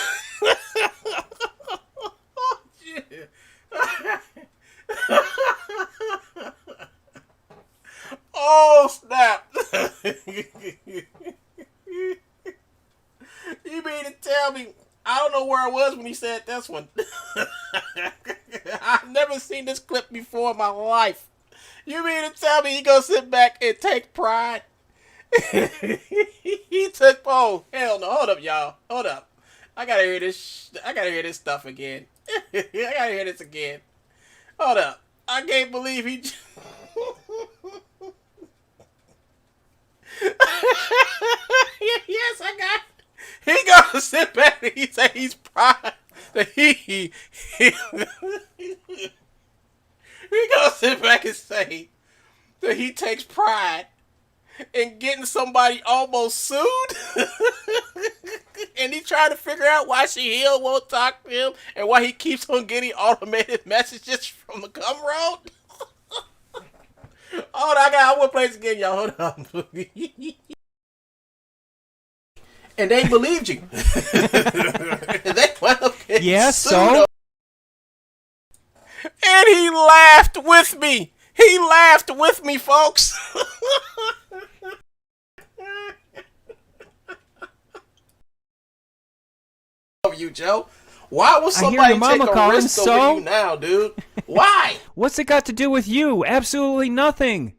Oh, shit. Oh snap! You mean to tell me? I don't know where I was when he said this one. I've never seen this clip before in my life. You mean to tell me he gonna sit back and take pride? He took. Oh hell no! Hold up, y'all. Hold up. I gotta hear this. I gotta hear this stuff again. I gotta hear this again. Hold up. I can't believe he. Yes, I got. He gonna sit back and he say he's proud that he gonna sit back and say that he takes pride in getting somebody almost sued, and he trying to figure out why Shahil won't talk to him and why he keeps on getting automated messages from the Gumroad. Hold on, I want to play this again, y'all. Hold on. And they believed you. They went up and so? and he laughed with me. He laughed with me, folks. You, Joe. Why was somebody take a risk over you now, dude? Why? What's it got to do with you? Absolutely nothing.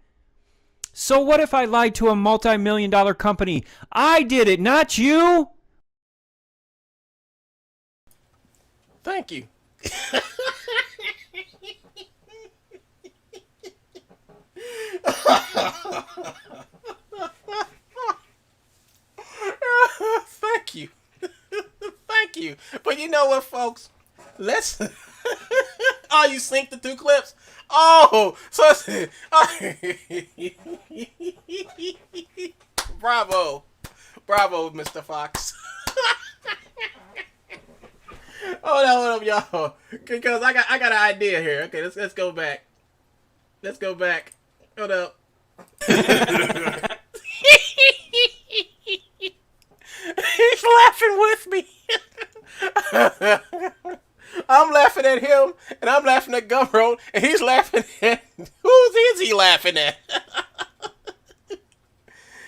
So what if I lied to a multi-million-dollar company? I did it, not you. Thank you. Thank you. Thank you. But you know what, folks? Let's... Oh, you synced the two clips? Oh, so... Bravo. Bravo, Mr. Fox. Hold up, y'all. Because I got an idea here. Okay, let's go back. Let's go back. Hold up. He's laughing with me. I'm laughing at him, and I'm laughing at Gumroad, and he's laughing at... Who is he laughing at?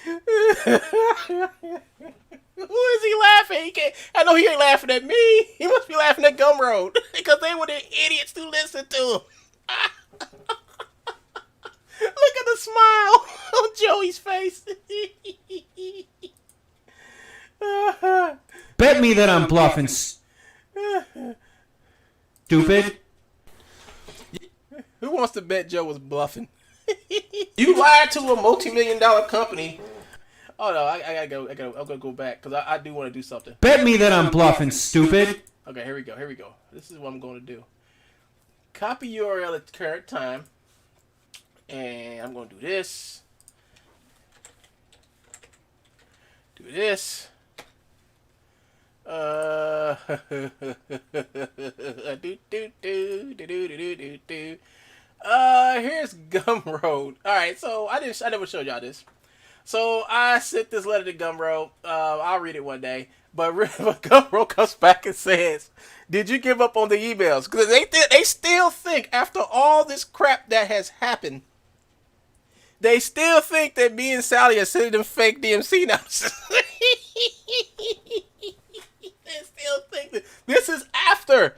Who is he laughing? He can't... I know he ain't laughing at me. He must be laughing at Gumroad, because they were the idiots who listened to him. Look at the smile on Joey's face. Bet me that I'm bluffing, stupid. Who wants to bet Joe was bluffing? You lied to a multi-million-dollar company. Oh no, I gotta go. I'm gonna go back because I do want to do something. Bet me that I'm bluffing, stupid. Okay, here we go. This is what I'm going to do. Copy URL at current time, and I'm going to do this. Do this. Here's Gumroad. Alright, so I never showed y'all this. So I sent this letter to Gumroad. I'll read it one day. But Gumroad comes back and says, "Did you give up on the emails?" Because they still think, after all this crap that has happened, they still think that me and Sally are sending them fake DMC notices. They still think that this is after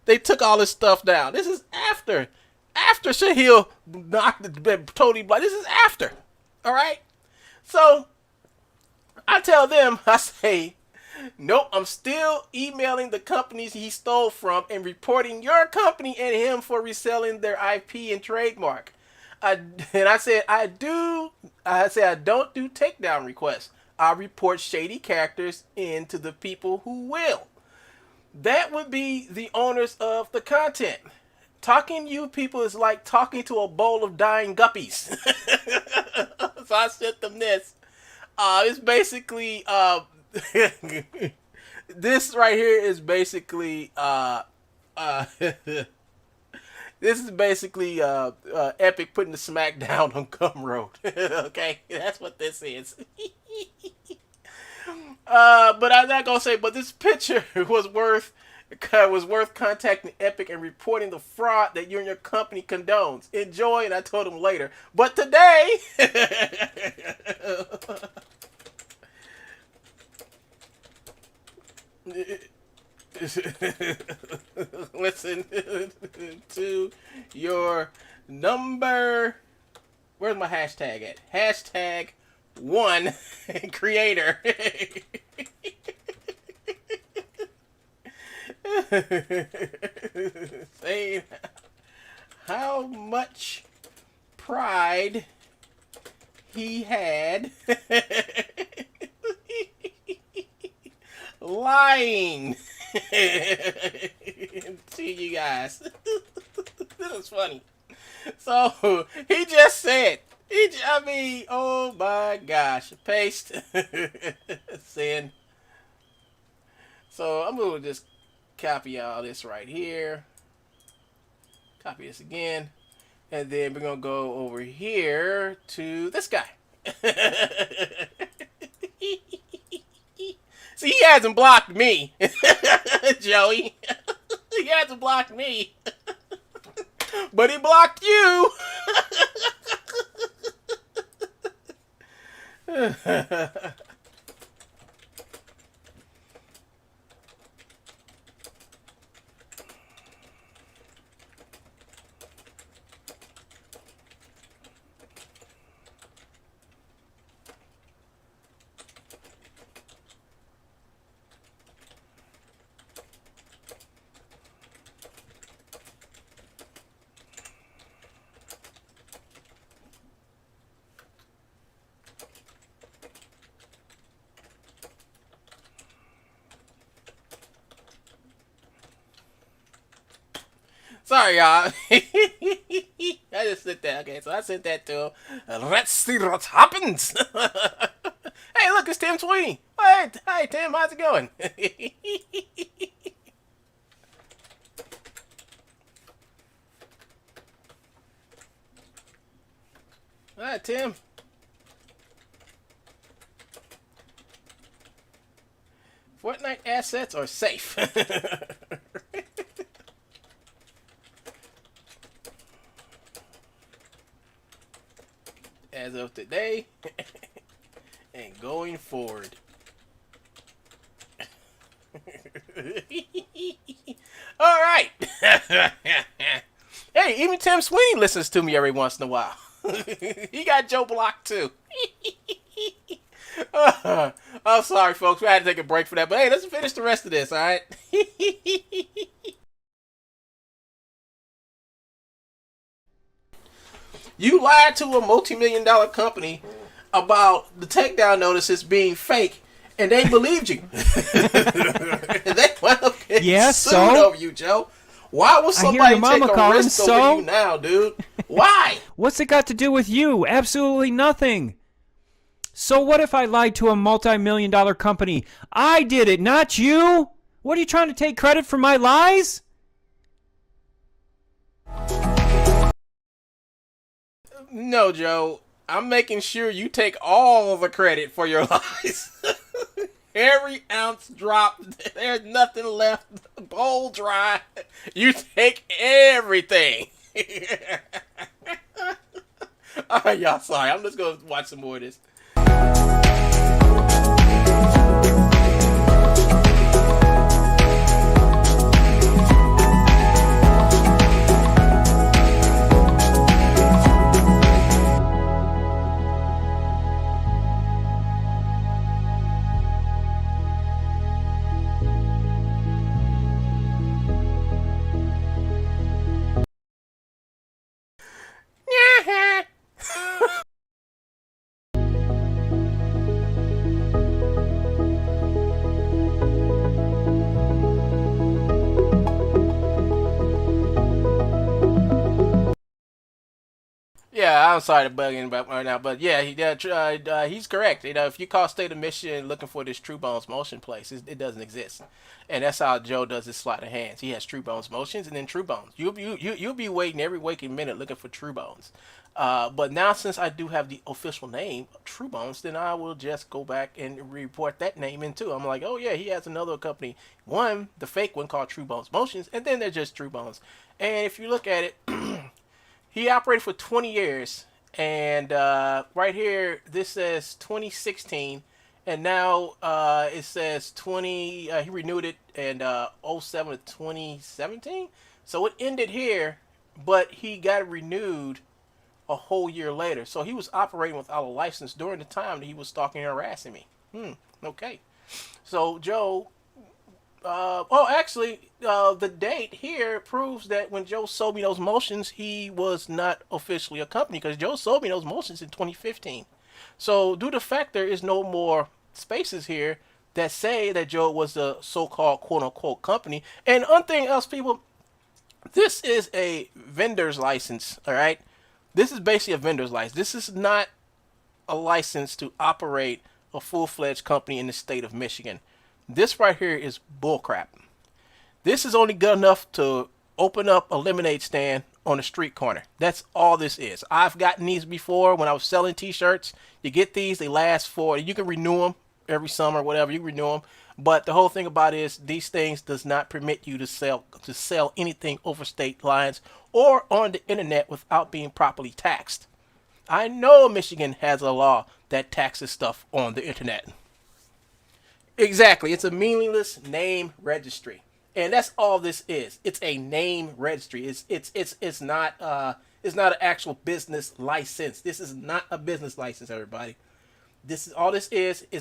they took all this stuff down. This is after Shahil knocked the totally blind. This is after. All right. So I tell them, I say, nope, I'm still emailing the companies he stole from and reporting your company and him for reselling their IP and trademark. I said I don't do takedown requests. I report shady characters into the people who will. That would be the owners of the content. Talking to you people is like talking to a bowl of dying guppies. So I sent them this. It's basically this right here is basically This is basically Epic putting the smack down on Gumroad. Okay, that's what this is. But I'm not gonna say. But this picture was worth contacting Epic and reporting the fraud that you and your company condones. Enjoy, and I told him later. But today, listen to your number. Where's my hashtag at? Hashtag one creator. Saying how much pride he had lying to you guys. This is funny. So he just said, oh my gosh, paste, send. So I'm gonna just copy all this right here. Copy this again, and then we're gonna go over here to this guy. See, he hasn't blocked me, Joey. He hasn't blocked me, but he blocked you. Sorry, y'all. I just sent that. Okay, so I sent that to him. Let's see what happens. Hey, look, it's Tim Sweeney. Hi, Tim. How's it going? Hi, Tim. Fortnite assets are safe. As of today and going forward. All right. Hey, even Tim Sweeney listens to me every once in a while. He got Joe blocked too. I'm sorry, folks. We had to take a break for that. But hey, let's finish the rest of this, all right? You lied to a multi-million-dollar company about the takedown notices being fake, and they believed you. They wound up getting sued over you, Joe. Why would somebody take a risk over you now, dude? Why? What's it got to do with you? Absolutely nothing. So what if I lied to a multi-million-dollar company? I did it, not you. What are you trying to take credit for my lies? No, Joe. I'm making sure you take all the credit for your lies. Every ounce dropped. There's nothing left. Bowl dry. You take everything. Alright, y'all. Sorry. I'm just going to watch some more of this. Yeah, I'm sorry to bug in about right now, but yeah, he's correct. If you call State of Michigan looking for this True Bones Motion place, it doesn't exist, and that's how Joe does his sleight of hands. He has True Bones Motions and then True Bones. You'll be waiting every waking minute looking for True Bones. But now since I do have the official name True Bones, then I will just go back and report that name in too. I'm like, oh yeah, he has another company, the fake one called True Bones Motions, and then they're just True Bones. And if you look at it. He operated for 20 years, and right here, this says 2016, and now it says 20, he renewed it in 07 to 2017, so it ended here, but he got renewed a whole year later, so he was operating without a license during the time that he was stalking and harassing me. Okay. So, Joe... the date here proves that when Joe sold me those motions, he was not officially a company because Joe sold me those motions in 2015. So, due to the fact there is no more spaces here that say that Joe was the so-called quote-unquote company. And one thing else, people, this is a vendor's license, all right? This is basically a vendor's license. This is not a license to operate a full-fledged company in the state of Michigan. This right here is bullcrap. This is only good enough to open up a lemonade stand on a street corner. That's all this is. I've gotten these before when I was selling t-shirts. You get these, they last for, you can renew them every summer, whatever, you can renew them. But the whole thing about it is these things does not permit you to sell anything over state lines or on the internet without being properly taxed. I know Michigan has a law that taxes stuff on the internet. Exactly. It's a meaningless name registry. And that's all this is. It's a name registry. It's not an actual business license. This is not a business license, everybody. This is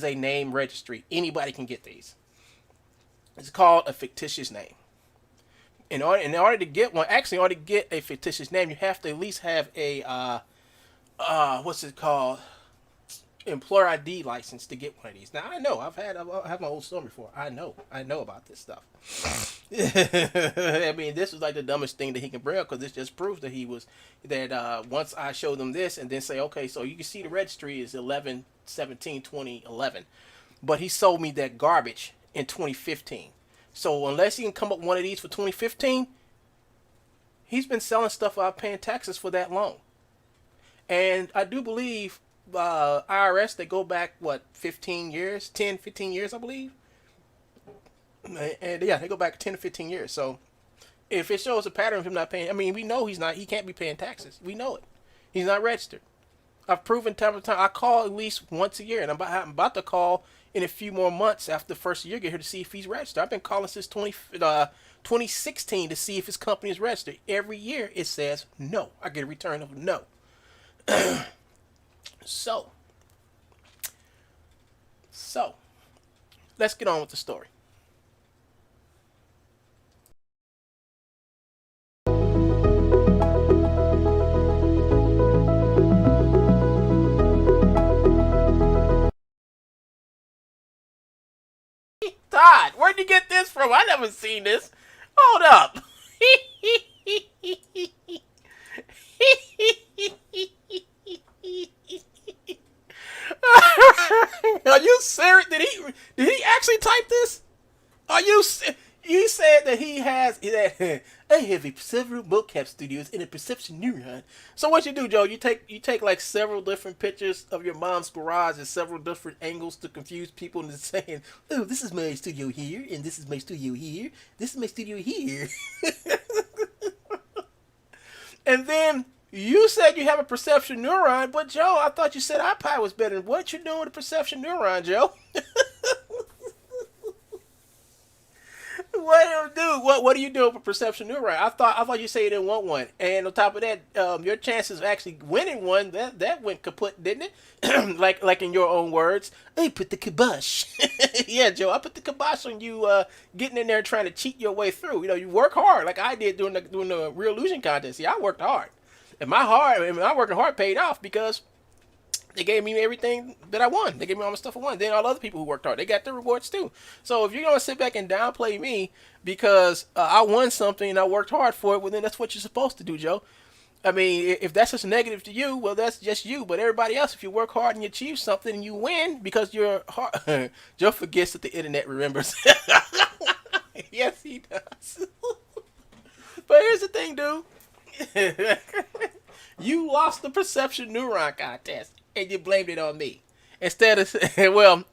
a name registry. Anybody can get these. It's called a fictitious name. In order to get one, actually in order to get a fictitious name, you have to at least have a what's it called? Employer ID license to get one of these. Now I know I've had my old store before. I know about this stuff. I mean, this was like the dumbest thing that he can bring up because this just proves that once I show them this and then say, okay, so you can see the registry is 11/17/2011, but he sold me that garbage in 2015. So unless he can come up with one of these for 2015, he's been selling stuff without paying taxes for that long. And I do believe IRS, they go back 15 years, I believe. And yeah, they go back 10 to 15 years. So if it shows a pattern of him not paying, I mean, we know he can't be paying taxes. We know it. He's not registered. I've proven time to time. I call at least once a year, and I'm about to call in a few more months after the first year get here to see if he's registered. I've been calling since 2016 to see if his company is registered. Every year it says no. I get a return of no. So, let's get on with the story. Todd, where'd you get this from? I never seen this. Hold up. Are you serious? Did he actually type this? Are you? You said that he has that. I have several mocap studios and a perception neuron. So what you do, Joe? You take like several different pictures of your mom's garage and several different angles to confuse people into saying, "Oh, this is my studio here, and this is my studio here. This is my studio here." And then you said you have a perception neuron, but Joe, I thought you said iPod was better. What you doing with a perception neuron, Joe? What do you do with a perception neuron? I thought you said you didn't want one. And on top of that, your chances of actually winning one that went kaput, didn't it? like in your own words, I put the kibosh. Yeah, Joe, I put the kibosh on you getting in there trying to cheat your way through. You work hard like I did during the Real Illusion contest. Yeah, I worked hard. And my working hard paid off because they gave me everything that I won. They gave me all my stuff I won. Then all the other people who worked hard, they got their rewards too. So if you're going to sit back and downplay me because I won something and I worked hard for it, well, then that's what you're supposed to do, Joe. I mean, if that's just negative to you, well, that's just you. But everybody else, if you work hard and you achieve something and you win because you're hard, Joe forgets that the internet remembers. Yes, he does. But here's the thing, dude. You lost the perception neuron contest and you blamed it on me. Instead of, well,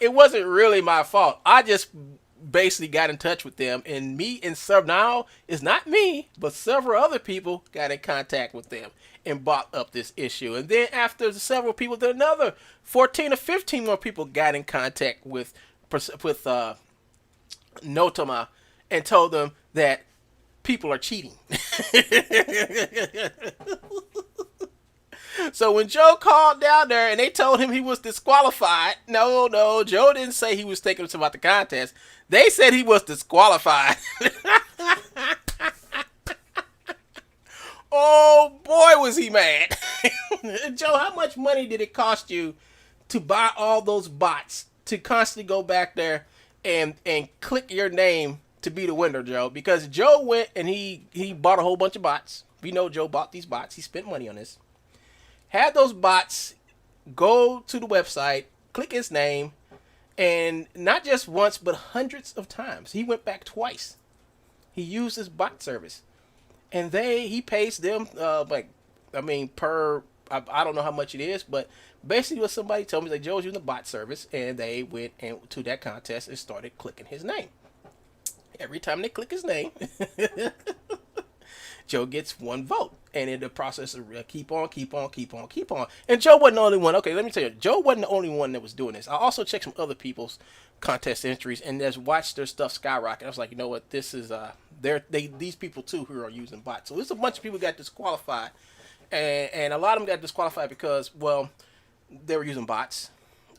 it wasn't really my fault. I just basically got in touch with them, and me and Supp now, it's not me, but several other people got in contact with them and brought up this issue. And then after several people, then another 14 or 15 more people got in contact with Notoma and told them that people are cheating. So when Joe called down there and they told him he was disqualified, no, Joe didn't say he was taking us about the contest. They said he was disqualified. Oh boy, was he mad. Joe, how much money did it cost you to buy all those bots to constantly go back there and click your name to be the winner, Joe? Because Joe went and he bought a whole bunch of bots. We know Joe bought these bots. He spent money on this. Had those bots go to the website, click his name, and not just once, but hundreds of times. He went back twice. He used this bot service. And he pays them, per, I don't know how much it is, but basically what somebody told me, that Joe was using the bot service, and they went to that contest and started clicking his name. Every time they click his name, Joe gets one vote. And in the process of keep on. And Joe wasn't the only one. Okay, let me tell you, Joe wasn't the only one that was doing this. I also checked some other people's contest entries and just watched their stuff skyrocket. I was like, you know what, this is these people too who are using bots. So there's a bunch of people got disqualified, and a lot of them got disqualified because, well, they were using bots.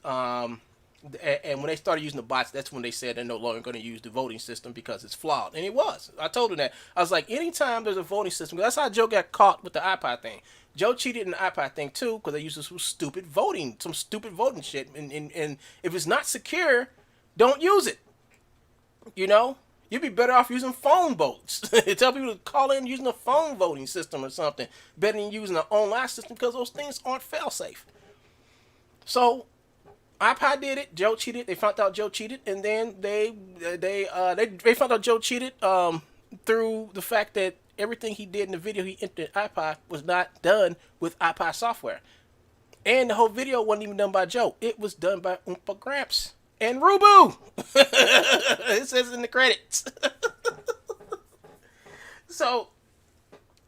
And when they started using the bots, that's when they said they're no longer going to use the voting system because it's flawed. And it was. I told him that. I was like, anytime there's a voting system, that's how Joe got caught with the iPod thing. Joe cheated in the iPod thing too because they used some stupid voting shit. And if it's not secure, don't use it. You know? You'd be better off using phone votes. Tell people to call in using a phone voting system or something. Better than using an online system because those things aren't fail-safe. So iPod did it. Joe cheated. They found out Joe cheated, and then they found out Joe cheated through the fact that everything he did in the video he entered iPod was not done with iPod software, and the whole video wasn't even done by Joe. It was done by Oompa Gramps and Rubu. It says in the credits. So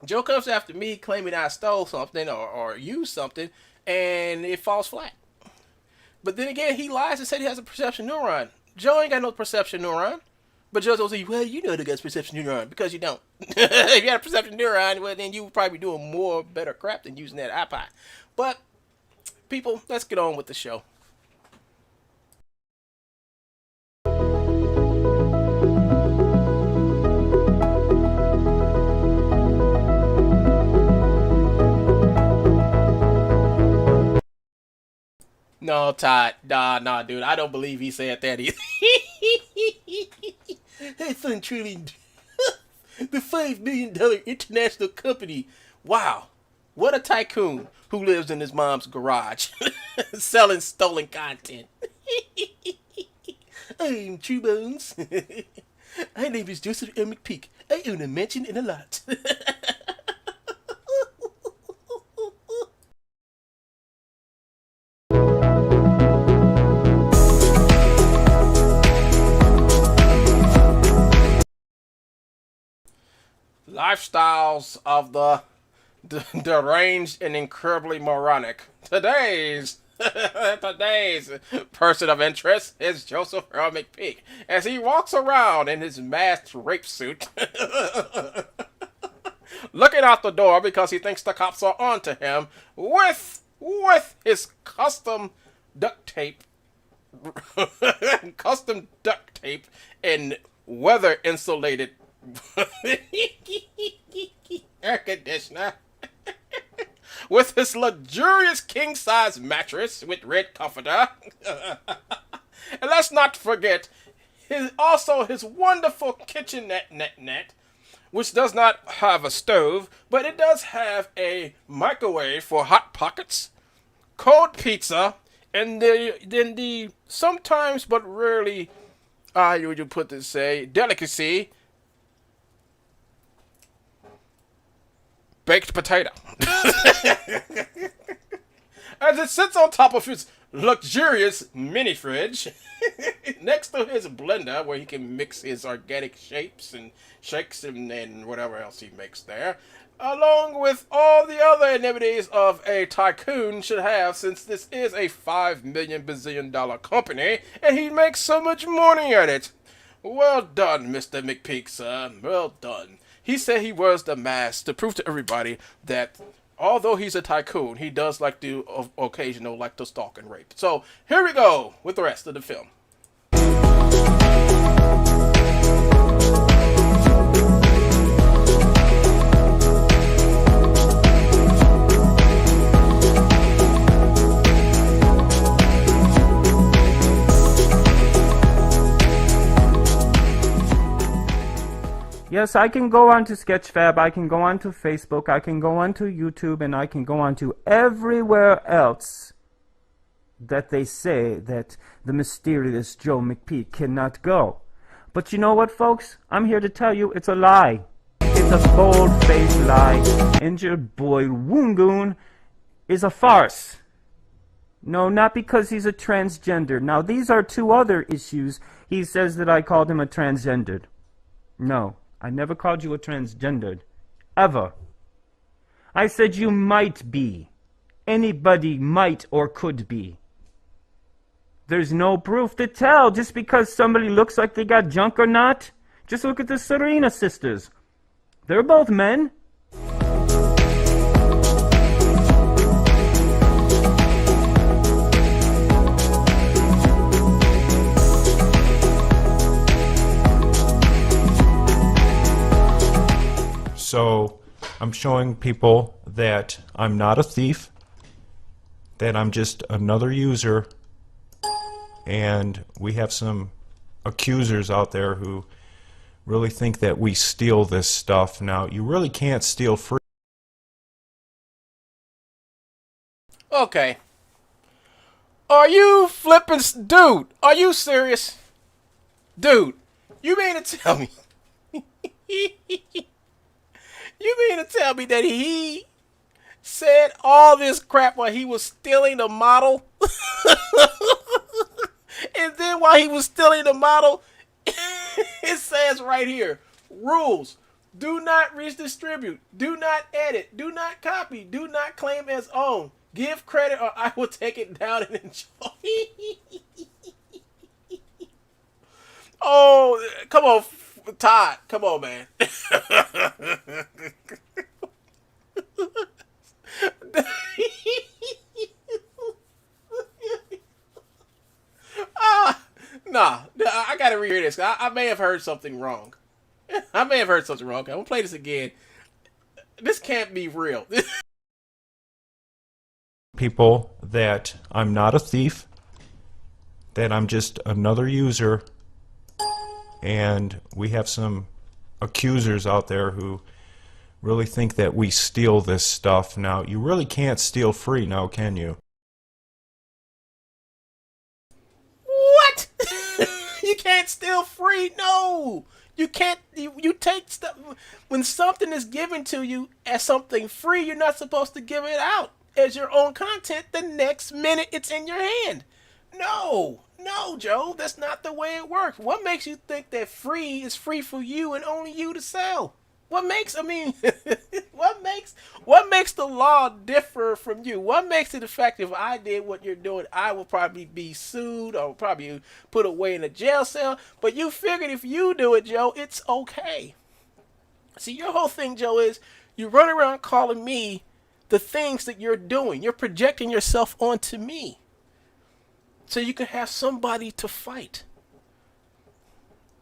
Joe comes after me claiming I stole something or used something, and it falls flat. But then again, he lies and said he has a perception neuron. Joe ain't got no perception neuron. But Joe's gonna say, well, you know they got a perception neuron, because you don't. If you had a perception neuron, well, then you would probably be doing more better crap than using that iPod. But, people, let's get on with the show. No, Todd. Nah, dude. I don't believe he said that either. That's untruly. The $5 million international company. Wow. What a tycoon who lives in his mom's garage selling stolen content. I'm True Bones. My name is Joseph L. McPeak. I own a mansion and a lot. Lifestyles of the deranged and incurably moronic. Today's person of interest is Joseph Earl McPeak as he walks around in his masked rape suit, looking out the door because he thinks the cops are onto him with his custom duct tape and weather insulated air conditioner, with his luxurious king-size mattress with red comforter, and let's not forget his wonderful kitchenette net which does not have a stove, but it does have a microwave for hot pockets, cold pizza, and then the sometimes but rarely, would you put this say, delicacy, baked potato. As it sits on top of his luxurious mini fridge next to his blender where he can mix his organic shapes and shakes and whatever else he makes there, along with all the other amenities of a tycoon should have, since this is a $5 million bazillion company and he makes so much money at it. Well done, Mr. McPeak, sir. Well done. He said he wears the mask to prove to everybody that although he's a tycoon, he does like to occasional like to stalk and rape. So here we go with the rest of the film. Yes, I can go on to Sketchfab, I can go on to Facebook, I can go on to YouTube, and I can go on to everywhere else that they say that the mysterious Joe McPeak cannot go. But you know what, folks? I'm here to tell you it's a lie. It's a bold-faced lie. And your boy Woongoon is a farce. No, not because he's a transgender. Now, these are two other issues. He says that I called him a transgendered. No. I never called you a transgendered. Ever. I said you might be. Anybody might or could be. There's no proof to tell just because somebody looks like they got junk or not. Just look at the Serena sisters. They're both men. So I'm showing people that I'm not a thief, that I'm just another user, and we have some accusers out there who really think that we steal this stuff. Now, you really can't steal free. Okay. Are you flipping... Dude, are you serious? Dude, you mean to tell me... You mean to tell me that he said all this crap while he was stealing the model? And then while he was stealing the model, it says right here, rules. Do not redistribute. Do not edit. Do not copy. Do not claim as own. Give credit or I will take it down and enjoy. Oh, come on, Todd. Come on, man. Nah, I gotta rehear this. I may have heard something wrong. I may have heard something wrong. I'm gonna play this again. This can't be real. People that I'm not a thief, that I'm just another user, and we have some accusers out there who really think that we steal this stuff. Now, you really can't steal free now, can you? What? You can't steal free? No. You can't. You take stuff. When something is given to you as something free, you're not supposed to give it out as your own content the next minute it's in your hand. No, Joe, that's not the way it works. What makes you think that free is free for you and only you to sell? What makes what makes the law differ from you? What makes it effective? If I did what you're doing, I will probably be sued or probably put away in a jail cell. But you figured if you do it, Joe, it's okay. See, your whole thing, Joe, is you run around calling me the things that you're doing. You're projecting yourself onto me so you can have somebody to fight.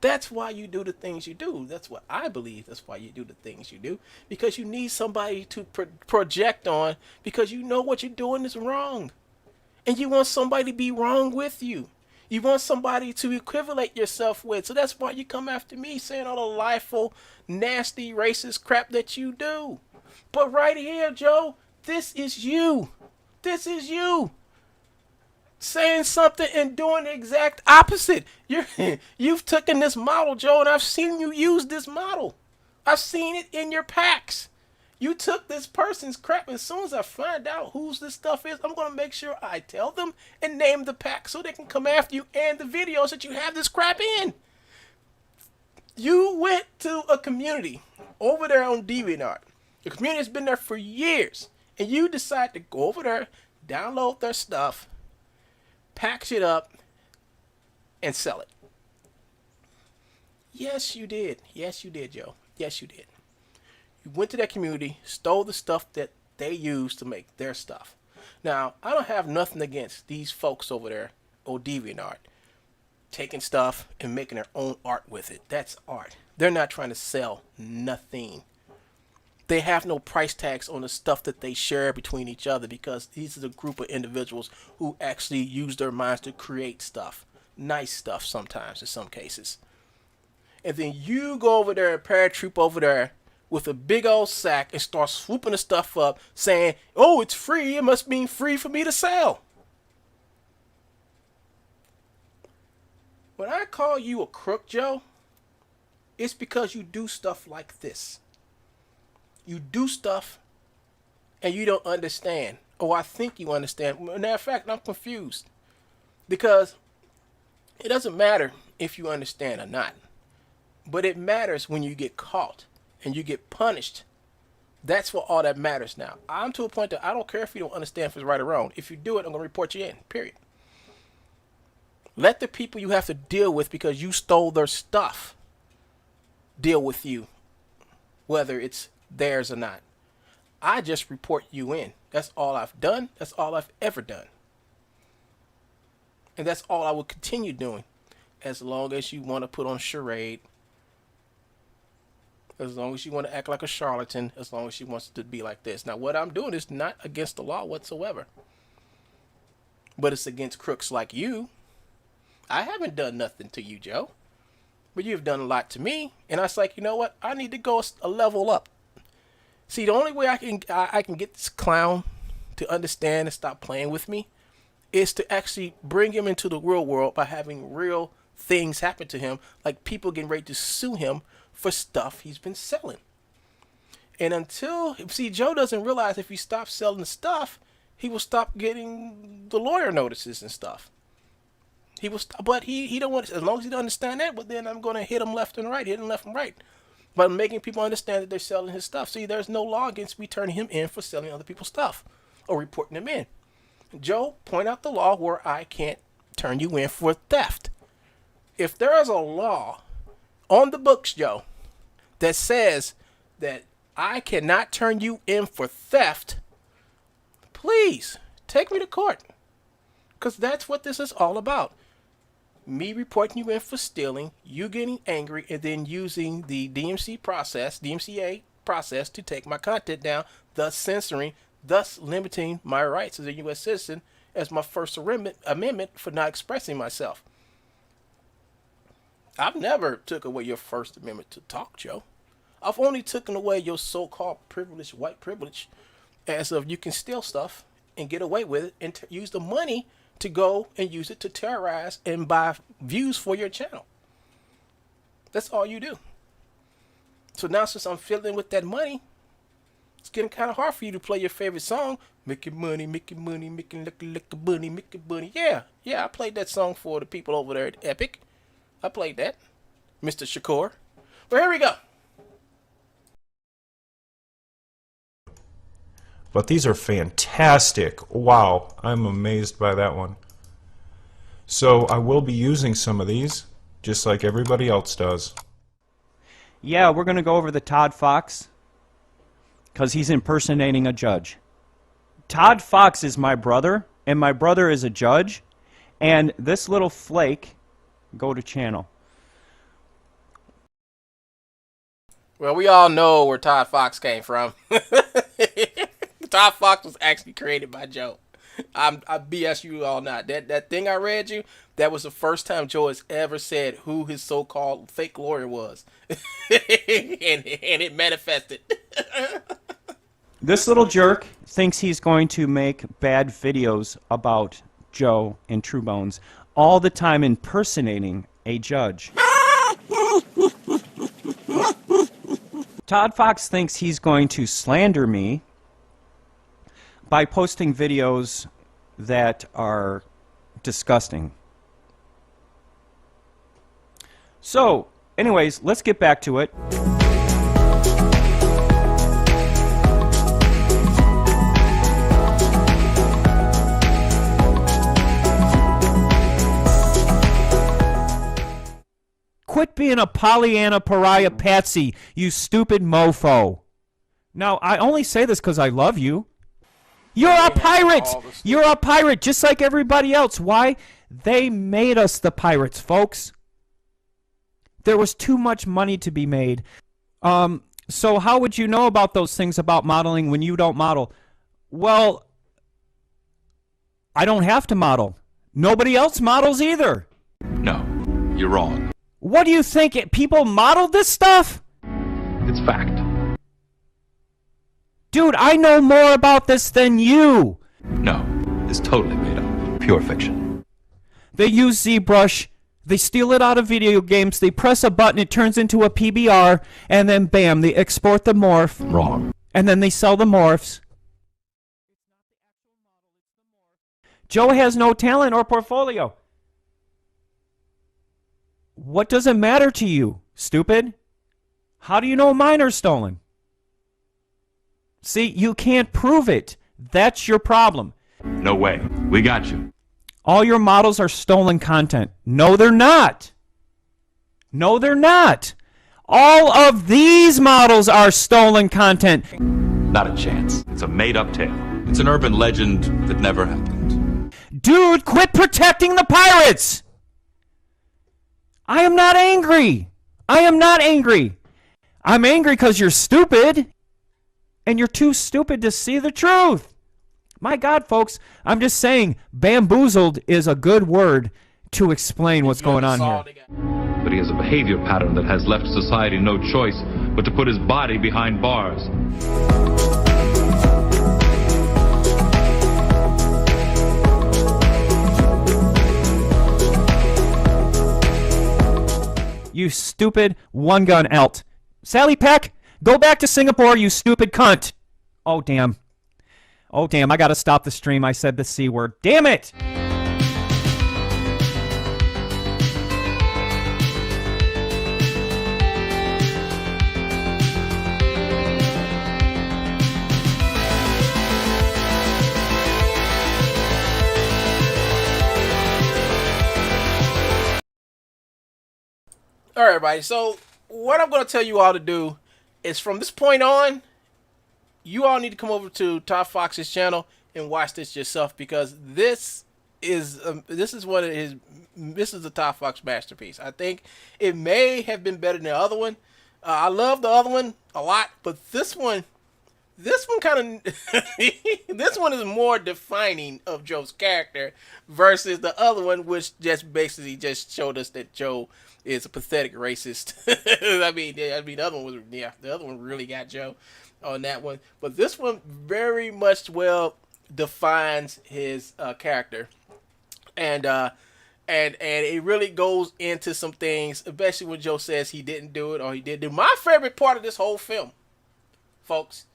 That's why you do the things you do. That's what I believe. That's why you do the things you do. Because you need somebody to project on, because you know what you're doing is wrong. And you want somebody to be wrong with you. You want somebody to equivalent yourself with. So that's why you come after me saying all the lieful, nasty, racist crap that you do. But right here, Joe, this is you. This is you. Saying something and doing the exact opposite. You've taken this model, Joe, and I've seen you use this model. I've seen it in your packs. You took this person's crap. As soon as I find out whose this stuff is, I'm going to make sure I tell them and name the pack so they can come after you and the videos that you have this crap in. You went to a community over there on DeviantArt. The community has been there for years. And you decide to go over there, download their stuff, package it up, and sell it. Yes, you did. Yes, you did, Joe. Yes, you did. You went to that community, stole the stuff that they used to make their stuff. Now, I don't have nothing against these folks over there on DeviantArt taking stuff and making their own art with it. That's art. They're not trying to sell nothing. They have no price tags on the stuff that they share between each other because these are the group of individuals who actually use their minds to create stuff. Nice stuff sometimes in some cases. And then you go over there and paratroop over there with a big old sack and start swooping the stuff up saying, oh, it's free. It must mean free for me to sell. When I call you a crook, Joe, it's because you do stuff like this. You do stuff and you don't understand. Oh, I think you understand. Matter of fact, I'm confused. Because it doesn't matter if you understand or not. But it matters when you get caught and you get punished. That's what all that matters now. I'm to a point that I don't care if you don't understand if it's right or wrong. If you do it, I'm going to report you in. Period. Let the people you have to deal with because you stole their stuff deal with you, whether it's theirs or not. I just report you in. That's all I've done. That's all I've ever done. And that's all I will continue doing as long as you want to put on charade, as long as you want to act like a charlatan, as long as she wants to be like this. Now, what I'm doing is not against the law whatsoever. But it's against crooks like you. I haven't done nothing to you, Joe. But you've done a lot to me. And I was like, you know what? I need to go a level up. See, the only way I can get this clown to understand and stop playing with me is to actually bring him into the real world by having real things happen to him, like people getting ready to sue him for stuff he's been selling. And Joe doesn't realize if he stops selling the stuff, he will stop getting the lawyer notices and stuff. But he don't want, as long as he don't understand that, but then I'm going to hit him left and right, but making people understand that they're selling his stuff. See, there's no law against me turning him in for selling other people's stuff or reporting them in. Joe, point out the law where I can't turn you in for theft. If there is a law on the books, Joe, that says that I cannot turn you in for theft, please take me to court. Because that's what this is all about. Me reporting you in for stealing, you getting angry, and then using the DMCA process to take my content down, thus censoring, thus limiting my rights as a U.S. citizen as my First Amendment for not expressing myself. I've never took away your First Amendment to talk, Joe. I've only taken away your so-called privilege, white privilege, as of you can steal stuff and get away with it and use the money to go and use it to terrorize and buy views for your channel. That's all you do. So now since I'm filling with that money, it's getting kind of hard for you to play your favorite song. Making money, making money, making lick a bunny, making bunny. Yeah, I played that song for the people over there at Epic. I played that, Mr. Shakur. But here we go. But these are fantastic. Wow, I'm amazed by that one. So I will be using some of these, just like everybody else does. Yeah, we're going to go over the Todd Fox, because he's impersonating a judge. Todd Fox is my brother, and my brother is a judge, and this little flake, go to channel. Well, we all know where Todd Fox came from. Todd Fox was actually created by Joe. I BS you all not. That thing I read you, that was the first time Joe has ever said who his so-called fake lawyer was, and it manifested. This little jerk thinks he's going to make bad videos about Joe and True Bones, all the time impersonating a judge. Todd Fox thinks he's going to slander me by posting videos that are disgusting. So, anyways, let's get back to it. Quit being a Pollyanna pariah patsy, you stupid mofo. Now, I only say this because I love you. You're a pirate! You're a pirate just like everybody else. Why? They made us the pirates, folks. There was too much money to be made. So how would you know about those things about modeling when you don't model? Well, I don't have to model. Nobody else models either. No, you're wrong. What do you think? People modeled this stuff? It's fact. Dude, I know more about this than you. No, it's totally made up. Pure fiction. They use ZBrush, they steal it out of video games, they press a button, it turns into a PBR, and then bam, they export the morph. Wrong. And then they sell the morphs. Joe has no talent or portfolio. What does it matter to you, stupid? How do you know mine are stolen? See, you can't prove it. That's your problem. No way. We got you. All your models are stolen content. No, they're not. No, they're not. All of these models are stolen content. Not a chance. It's a made-up tale. It's an urban legend that never happened. Dude, quit protecting the pirates! I am not angry. I am not angry. I'm angry because you're stupid. And you're too stupid to see the truth. My God, folks, I'm just saying, bamboozled is a good word to explain what's going on here. But he has a behavior pattern that has left society no choice but to put his body behind bars. You stupid one-gun alt. Sally Peck, go back to Singapore, you stupid cunt. Oh, damn. Oh, damn, I gotta stop the stream. I said the C word. Damn it! All right, everybody. So what I'm going to tell you all to do is from this point on, you all need to come over to Todd Fox's channel and watch this yourself, because this is one of his. This is the Todd Fox masterpiece. I think it may have been better than the other one. I love the other one a lot, but this one kind of this one is more defining of Joe's character versus the other one, which just basically just showed us that Joe is a pathetic racist. I mean, the other one was, the other one really got Joe on that one, but this one very much well defines his character, and it really goes into some things, especially when Joe says he didn't do it or he did do. My favorite part of this whole film, folks,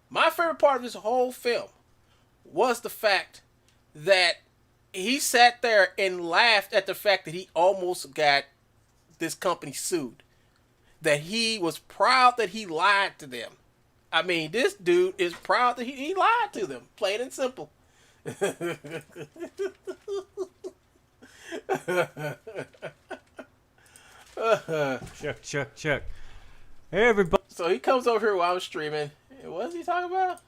my favorite part of this whole film was the fact that he sat there and laughed at the fact that he almost got this company sued. That he was proud that he lied to them. I mean, this dude is proud that he lied to them, plain and simple. Check. Hey, everybody. So he comes over here while I'm streaming. What is he talking about?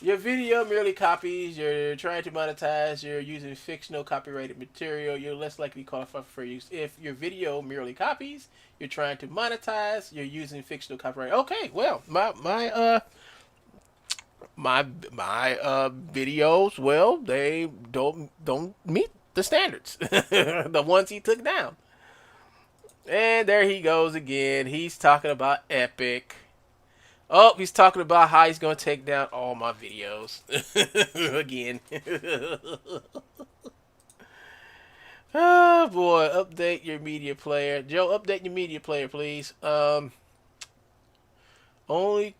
Your video merely copies. You're trying to monetize. You're using fictional copyrighted material. You're less likely to qualify for use. If your video merely copies, you're trying to monetize. You're using fictional copyright. Okay, well, my videos, well, they don't meet the standards, the ones he took down. And there he goes again. He's talking about Epic. Oh, he's talking about how he's gonna take down all my videos again. Oh boy, update your media player, Joe. Update your media player, please. Only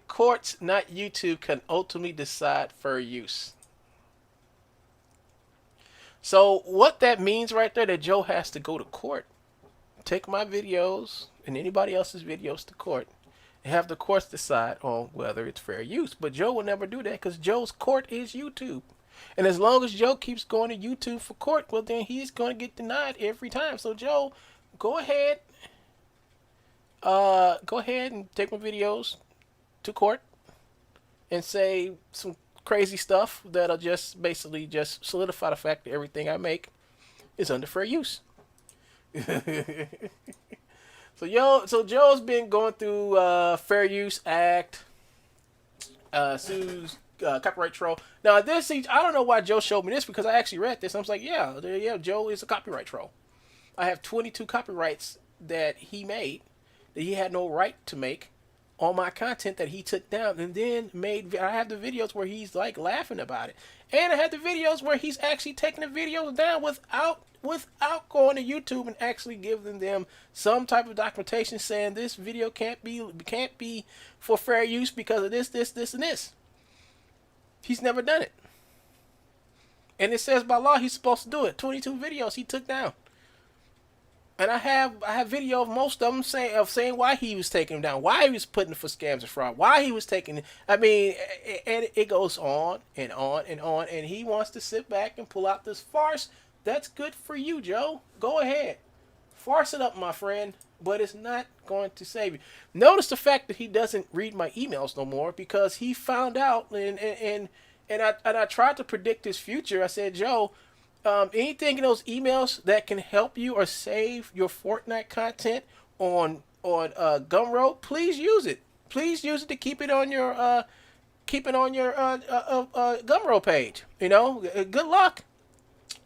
courts, not YouTube, can ultimately decide fair use. So what that means right there, that Joe has to go to court, take my videos and anybody else's videos to court, and have the courts decide on whether it's fair use. But Joe will never do that because Joe's court is YouTube. And as long as Joe keeps going to YouTube for court, well, then he's going to get denied every time. So Joe, go ahead and take my videos to court and say some crazy stuff that'll just basically just solidify the fact that everything I make is under fair use. So Joe's been going through Fair Use Act, sues copyright troll. Now I don't know why Joe showed me this, because I actually read this. I was like, yeah, Joe is a copyright troll. I have 22 copyrights that he made that he had no right to make on my content that he took down, and then I have the videos where he's like laughing about it, and I have the videos where he's actually taking the videos down without going to YouTube and actually giving them some type of documentation saying this video can't be for fair use because of this, and this. He's never done it, and it says by law he's supposed to do it. 22 videos he took down. And I have video of most of them saying why he was taking them down, why he was putting for scams and fraud, why he was taking. I mean, and it goes on and on and on. And he wants to sit back and pull out this farce. That's good for you, Joe. Go ahead, farce it up, my friend. But it's not going to save you. Notice the fact that he doesn't read my emails no more, because he found out, and I tried to predict his future. I said, Joe, anything in those emails that can help you or save your Fortnite content on Gumroad, please use it. Please use it to keep it on your Gumroad page. You know, good luck.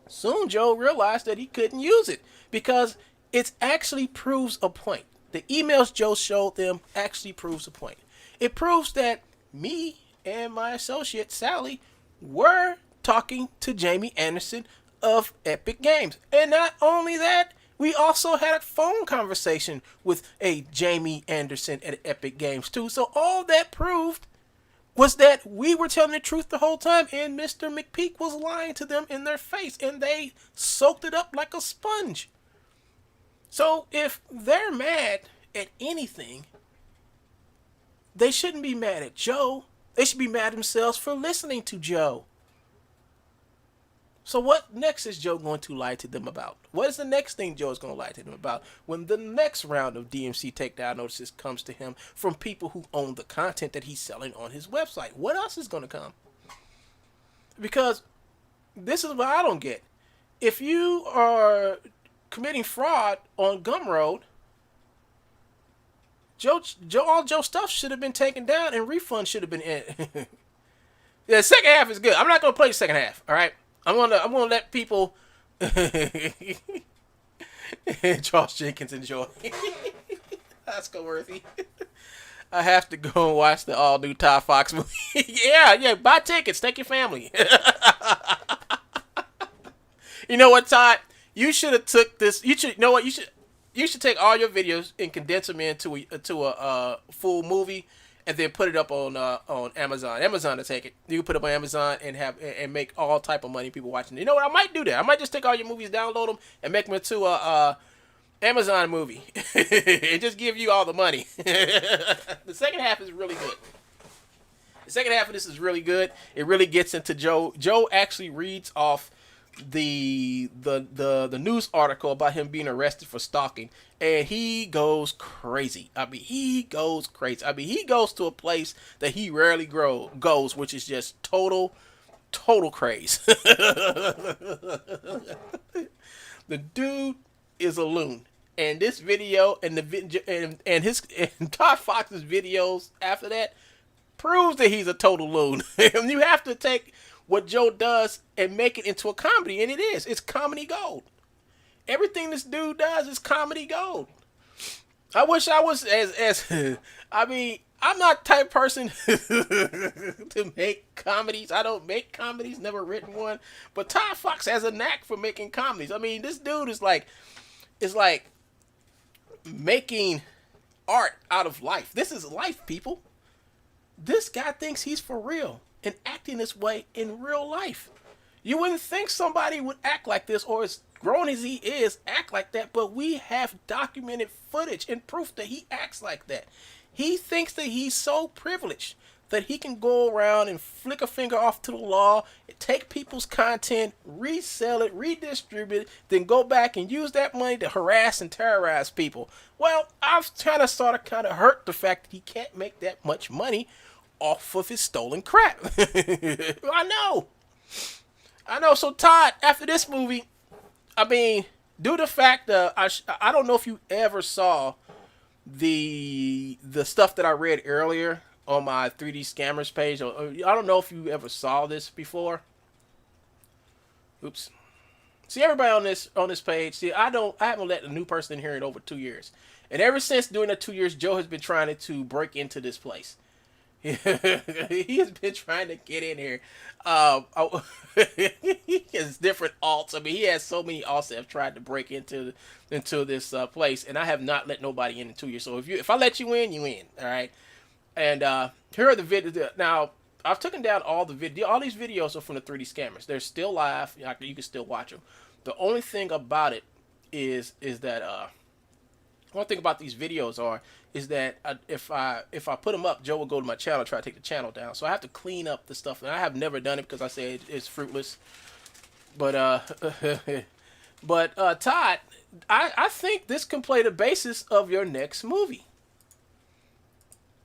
Soon Joe realized that he couldn't use it because it actually proves a point. The emails Joe showed them actually proves a point. It proves that me and my associate Sally were talking to Jamie Anderson of Epic Games. And not only that, we also had a phone conversation with a Jamie Anderson at Epic Games too. So all that proved was that we were telling the truth the whole time, and Mr. McPeak was lying to them in their face, and they soaked it up like a sponge. So if they're mad at anything, they shouldn't be mad at Joe. They should be mad at themselves for listening to Joe. So what next is Joe going to lie to them about? What is the next thing Joe is going to lie to them about when the next round of DMC takedown notices comes to him from people who own the content that he's selling on his website? What else is going to come? Because this is what I don't get. If you are committing fraud on Gumroad, all Joe's stuff should have been taken down and refunds should have been in. Yeah, the second half is good. I'm not going to play the second half, all right? I'm gonna let people Charles Jenkins enjoy. Oscar worthy. I have to go and watch the all new Todd Fox movie. yeah, buy tickets, take your family. You know what, Todd? You should have took this. You know what? You should take all your videos and condense them into a full movie, and then put it up on Amazon. Amazon to take it. You can put it up on Amazon and make all type of money. People watching it. You know what? I might do that. I might just take all your movies, download them, and make them into a Amazon movie, and just give you all the money. The second half is really good. The second half of this is really good. It really gets into Joe. Joe actually reads off the news article about him being arrested for stalking, and he goes crazy. He goes to a place that he rarely goes, which is just total craze. The dude is a loon, and this video and Todd Fox's videos after that proves that he's a total loon. You have to take what Joe does and make it into a comedy, and it is. It's comedy gold. Everything this dude does is comedy gold. I wish I was as I mean, I'm not the type of person to make comedies. I don't make comedies, never written one. But Todd Fox has a knack for making comedies. I mean, this dude is like making art out of life. This is life, people. This guy thinks he's for real and acting this way in real life. You wouldn't think somebody would act like this, or as grown as he is, act like that, but we have documented footage and proof that he acts like that. He thinks that he's so privileged that he can go around and flick a finger off to the law, take people's content, resell it, redistribute it, then go back and use that money to harass and terrorize people. Well, I've kind of hurt the fact that he can't make that much money off of his stolen crap. I know. So Todd, after this movie, I mean, due to the fact that I don't know if you ever saw the stuff that I read earlier on my 3D Scammers page. Or I don't know if you ever saw this before. Oops. See, everybody on this page. See, I haven't let a new person in here in over 2 years, and ever since during the 2 years, Joe has been trying to break into this place. He has been trying to get in here. He has different alts. I mean, he has so many alts that have tried to break into this place, and I have not let nobody in 2 years. So if I let you in, you in. All right. And here are the videos. Now, I've taken down all the video. All these videos are from the 3D Scammers. They're still live. You can still watch them. The only thing about it is that one thing about these videos is that if I put them up, Joe will go to my channel and try to take the channel down. So I have to clean up the stuff, and I have never done it because I say it's fruitless. But Todd, I think this can play the basis of your next movie.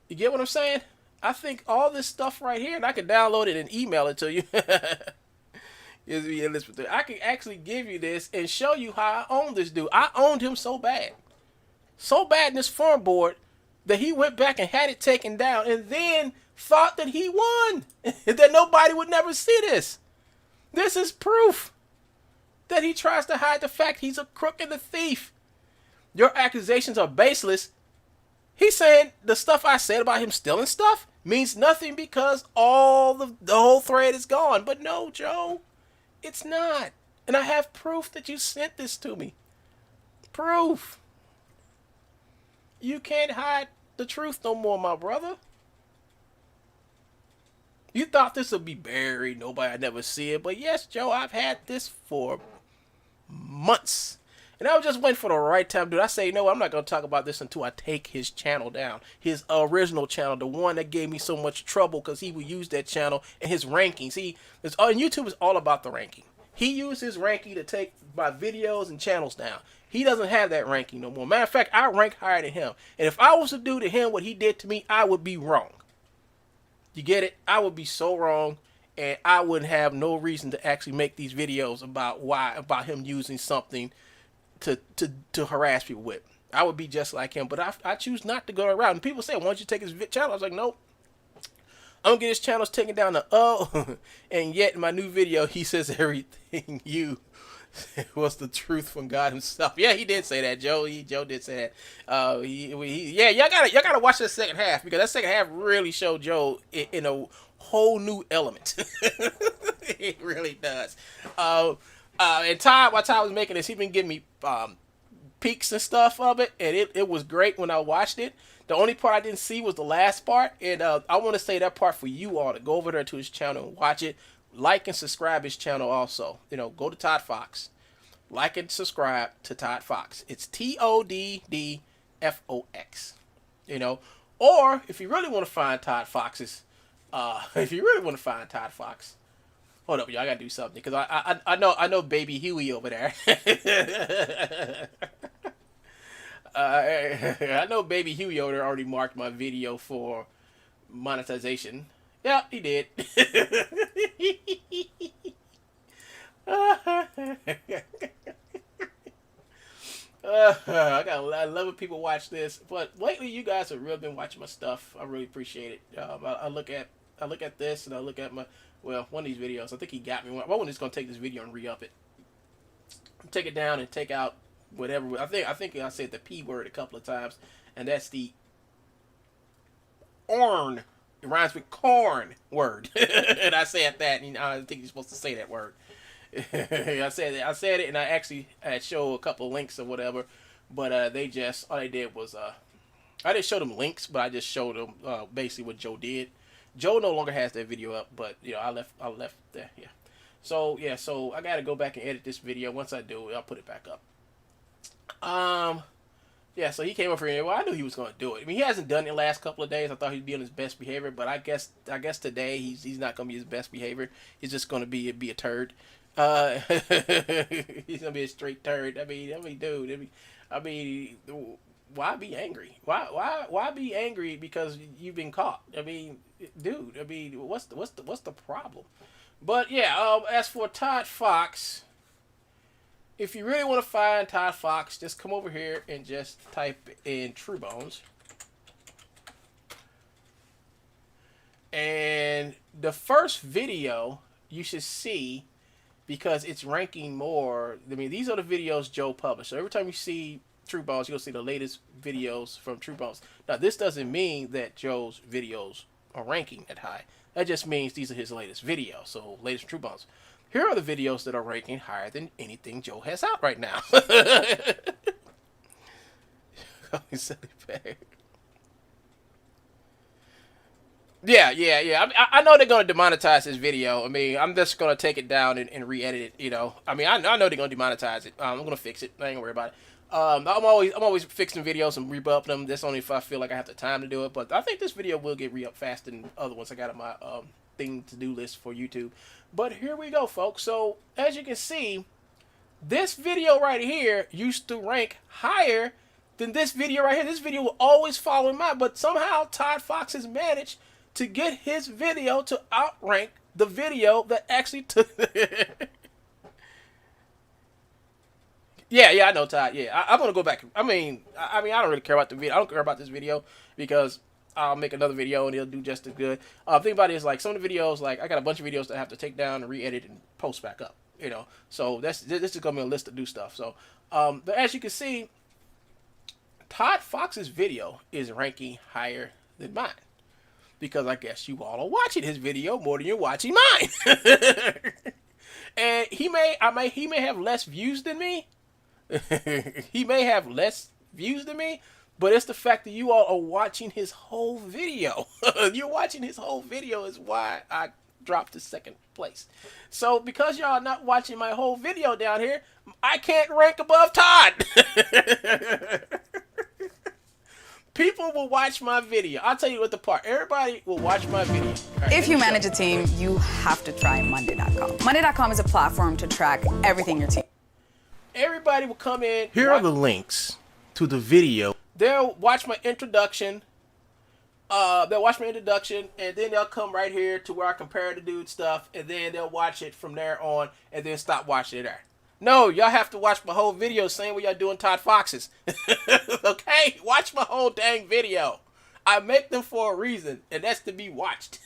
You get what I'm saying? I think all this stuff right here, and I can download it and email it to you. I can actually give you this and show you how I own this dude. I owned him so bad in this forum board that he went back and had it taken down and then thought that he won, that nobody would never see this. This is proof that he tries to hide the fact he's a crook and a thief. Your accusations are baseless. He's saying the stuff I said about him stealing stuff means nothing because the whole thread is gone. But no, Joe, it's not. And I have proof that you sent this to me. Proof. You can't hide the truth no more, my brother. You thought this would be buried, nobody would never see it. But yes, Joe, I've had this for months. And I was just waiting for the right time, dude. I say, no, I'm not going to talk about this until I take his channel down. His original channel, the one that gave me so much trouble because he would use that channel and his ranking. See, YouTube is all about the ranking. He used his ranking to take my videos and channels down. He doesn't have that ranking no more. Matter of fact, I rank higher than him. And if I was to do to him what he did to me, I would be wrong. You get it? I would be so wrong. And I wouldn't have no reason to actually make these videos about him using something to harass people with. I would be just like him, but I choose not to go around. And people say, why don't you take his channel? I was like, nope. I'm gonna get his channels taken down to and yet in my new video he says everything you was the truth from God himself. Yeah, he did say that, Joe. Joe did say that. Yeah, y'all gotta watch that second half because that second half really showed Joe in a whole new element. It really does. And Todd, while Todd was making this, he been giving me peeks and stuff of it, and it was great when I watched it. The only part I didn't see was the last part, and I want to say that part for you all to go over there to his channel and watch it. Like and subscribe his channel also. Go to Todd Fox. Like and subscribe to Todd Fox. It's TODDFOX. Or if you really want to find Todd Fox's, hold up, y'all. I gotta do something because I know Baby Huey over there. I know Baby Huey over there already marked my video for monetization. Yeah, he did. I love when people watch this, but lately you guys have really been watching my stuff. I really appreciate it. I look at this and I look at my one of these videos. I think he got me one. I'm just gonna take this video and re-up it, take it down and take out whatever. I think I said the P word a couple of times, and that's the orn. It rhymes with corn word, and I said that. And I think you're supposed to say that word. I said it, and I actually had show a couple of links or whatever, but they just all they did was I didn't show them links, but I just showed them basically what Joe did. Joe no longer has that video up, but I left there. Yeah, so I gotta go back and edit this video. Once I do, I'll put it back up. Yeah, so he came over here. Well, I knew he was gonna do it. I mean, he hasn't done it the last couple of days. I thought he'd be on his best behavior, but I guess today he's not gonna be his best behavior. He's just gonna be a turd. He's gonna be a straight turd. I mean, dude. Why be angry? Why be angry because you've been caught? I mean, dude. I mean, what's the problem? But yeah, as for Todd Fox, if you really want to find Todd Fox, just come over here and just type in True Bones, and the first video you should see, because it's ranking more. I mean, these are the videos Joe published. So every time you see True Bones, you'll see the latest videos from True Bones. Now, this doesn't mean that Joe's videos are ranking that high. That just means these are his latest videos. So, latest True Bones. Here are the videos that are ranking higher than anything Joe has out right now. Yeah. I know they're going to demonetize this video. I mean, I'm just going to take it down and re-edit it, you know. I mean, I know they're going to demonetize it. I'm going to fix it. I ain't going to worry about it. I'm always fixing videos and re-upping them. That's only if I feel like I have the time to do it. But I think this video will get re-upped faster than other ones I got on my thing to-do list for YouTube. But here we go, folks. So, as you can see, this video right here used to rank higher than this video right here. This video will always follow mine. But somehow, Todd Fox has managed to get his video to outrank the video that actually took. Yeah, I know, Todd. Yeah, I'm gonna go back. I mean, I don't really care about the video. I don't care about this video because I'll make another video and it'll do just as good. Thing about it is, like, some of the videos, like, I got a bunch of videos that I have to take down and re-edit and post back up. You know, so this is gonna be a list to do stuff. So, but as you can see, Todd Fox's video is ranking higher than mine. Because I guess you all are watching his video more than you're watching mine. And he may have less views than me. He may have less views than me, but it's the fact that you all are watching his whole video. You're watching his whole video is why I dropped to second place. So because y'all are not watching my whole video down here, I can't rank above Todd. People will watch my video. I'll tell you what the part. Everybody will watch my video. Right, if you manage a team, you have to try Monday.com. Monday.com is a platform to track everything your team. Everybody will come in. Here are the links to the video. They'll watch my introduction. And then they'll come right here to where I compare the dude stuff, and then they'll watch it from there on, and then stop watching it there. No, y'all have to watch my whole video, same way y'all doing Todd Fox's. Okay? Watch my whole dang video. I make them for a reason, and that's to be watched.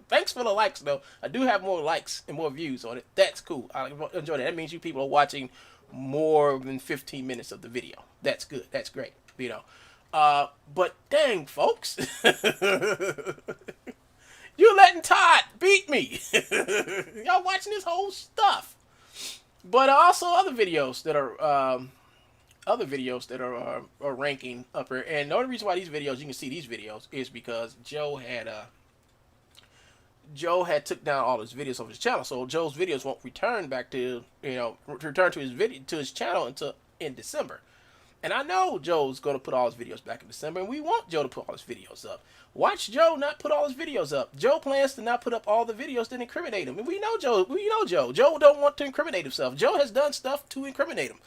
Thanks for the likes, though. I do have more likes and more views on it. That's cool. I enjoy that. That means you people are watching more than 15 minutes of the video. That's good. That's great. You know. But dang, folks. You're letting Todd beat me. Y'all watching this whole stuff. But also other videos that are ranking up here. And the only reason why these videos, you can see these videos, is because Joe had took down all his videos off his channel. So Joe's videos won't return back to, return to his channel until in December. And I know Joe's going to put all his videos back in December, and we want Joe to put all his videos up. Watch Joe not put all his videos up. Joe plans to not put up all the videos that incriminate him. And we know Joe. Joe don't want to incriminate himself. Joe has done stuff to incriminate him.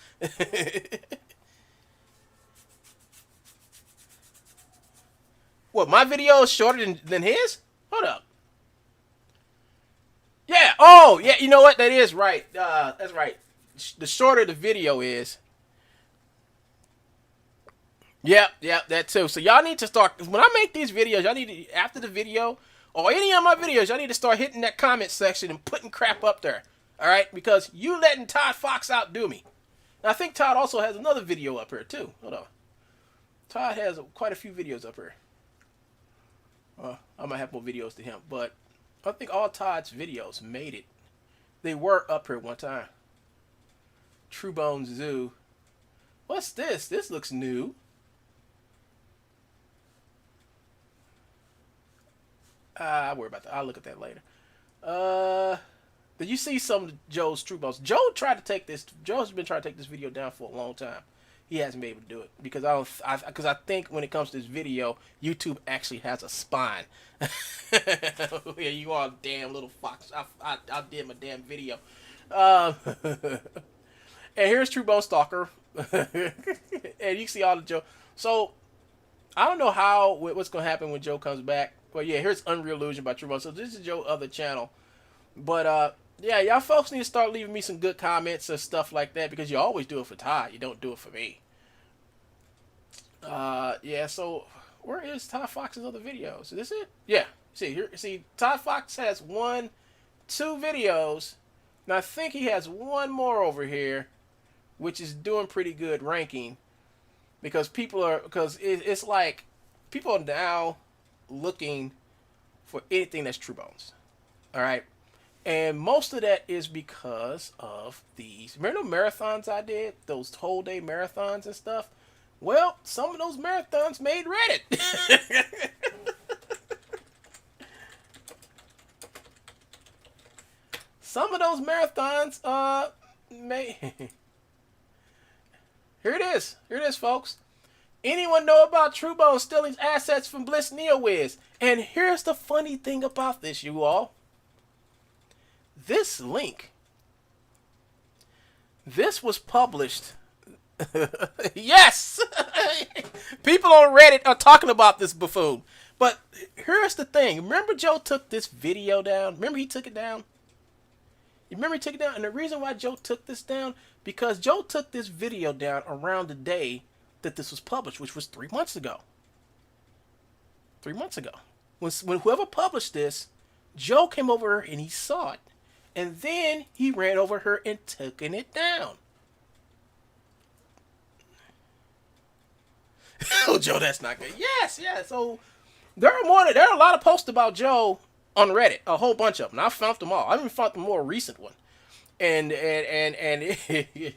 What, my video is shorter than his? Hold up. Yeah. Oh, yeah. You know what? That is right. That's right. The shorter the video is, Yep, that too. So y'all need to start, when I make these videos, y'all need to, after the video, or any of my videos, y'all need to start hitting that comment section and putting crap up there. Alright? Because you letting Todd Fox outdo me. And I think Todd also has another video up here too. Hold on. Todd has quite a few videos up here. I might have more videos to him, but I think all Todd's videos made it. They were up here one time. True Bones Zoo. What's this? This looks new. I'll worry about that. I'll look at that later. Did you see some of Joe's True Bones? Joe tried to take this. Joe's been trying to take this video down for a long time. He hasn't been able to do it because I think when it comes to this video, YouTube actually has a spine. Yeah, you all damn little fox. I did my damn video. And here's True Bone Stalker. And you see all the Joe. So I don't know what's gonna happen when Joe comes back. But yeah, here's Unreal Illusion by True Bone. So this is Joe's other channel. But yeah, y'all folks need to start leaving me some good comments and stuff like that, because you always do it for Todd. You don't do it for me. Yeah, so where is Todd Fox's other videos? Is this it? Yeah. See, Todd Fox has 2 videos. Now I think he has one more over here, which is doing pretty good ranking, because it's like people are now looking for anything that's True Bones. All right. And most of that is because of these. Remember the marathons I did? Those whole day marathons and stuff? Well, some of those marathons made Reddit. Some of those marathons made... Here it is. Here it is, folks. Anyone know about True Bones stealing assets from Bliss NeoWiz? And here's the funny thing about this, you all. This link, this was published. Yes! People on Reddit are talking about this buffoon. But here's the thing. Remember Joe took this video down? Remember he took it down? You remember he took it down? And the reason why Joe took this down, because Joe took this video down around the day that this was published, which was 3 months ago. 3 months ago. When whoever published this, Joe came over and he saw it. And then he ran over her and took it down. Oh, Joe, that's not good. Yes, yeah. So there are a lot of posts about Joe on Reddit. A whole bunch of them. I found them all. I even found the more recent one. And it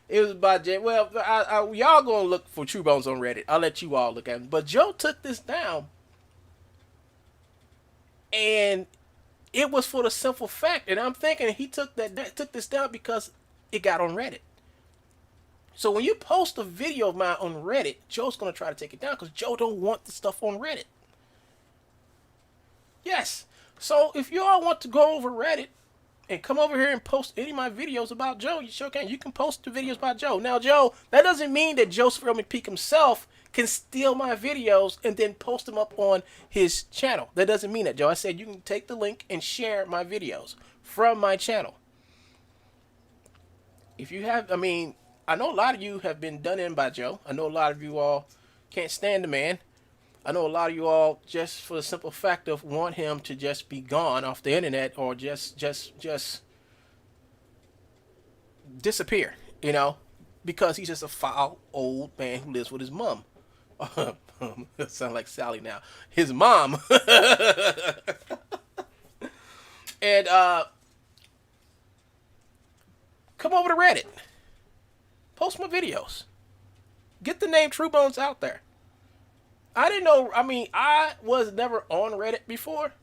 was about Jay. Well, y'all gonna look for True Bones on Reddit. I'll let you all look at them. But Joe took this down, and it was for the simple fact, and I'm thinking he took this down because it got on Reddit. So when you post a video of mine on Reddit, Joe's gonna try to take it down because Joe don't want the stuff on Reddit. Yes. So if you all want to go over Reddit and come over here and post any of my videos about Joe, you sure can. You can post the videos about Joe. Now, Joe, that doesn't mean that Joe Film Peak himself can steal my videos and then post them up on his channel. That doesn't mean that, Joe. I said you can take the link and share my videos from my channel. If you have, I mean, I know a lot of you have been done in by Joe. I know a lot of you all can't stand the man. I know a lot of you all, just for the simple fact of want him to just be gone off the internet, or just disappear, you know, because he's just a foul old man who lives with his mom. Sound like Sally now. His mom. And come over to Reddit. Post my videos. Get the name True Bones out there. I didn't know, I mean, I was never on Reddit before.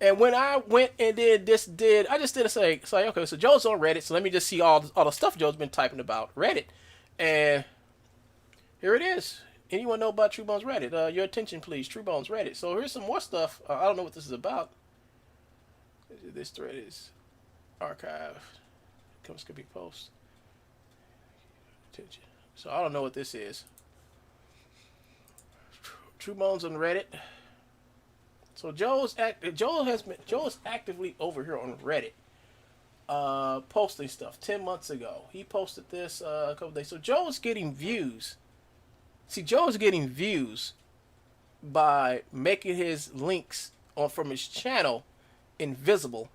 And when I went and I just did a say, okay, so Joe's on Reddit, so let me just see all the stuff Joe's been typing about Reddit. And here it is. Anyone know about True Bones Reddit? Your attention, please. True Bones Reddit. So here's some more stuff. I don't know what this is about. This thread is archived. Could be post. Attention. So I don't know what this is. True Bones on Reddit. So Joe is actively over here on Reddit, posting stuff. 10 months ago, he posted this a couple days. So Joe is getting views See, Joe is getting views by making his links from his channel invisible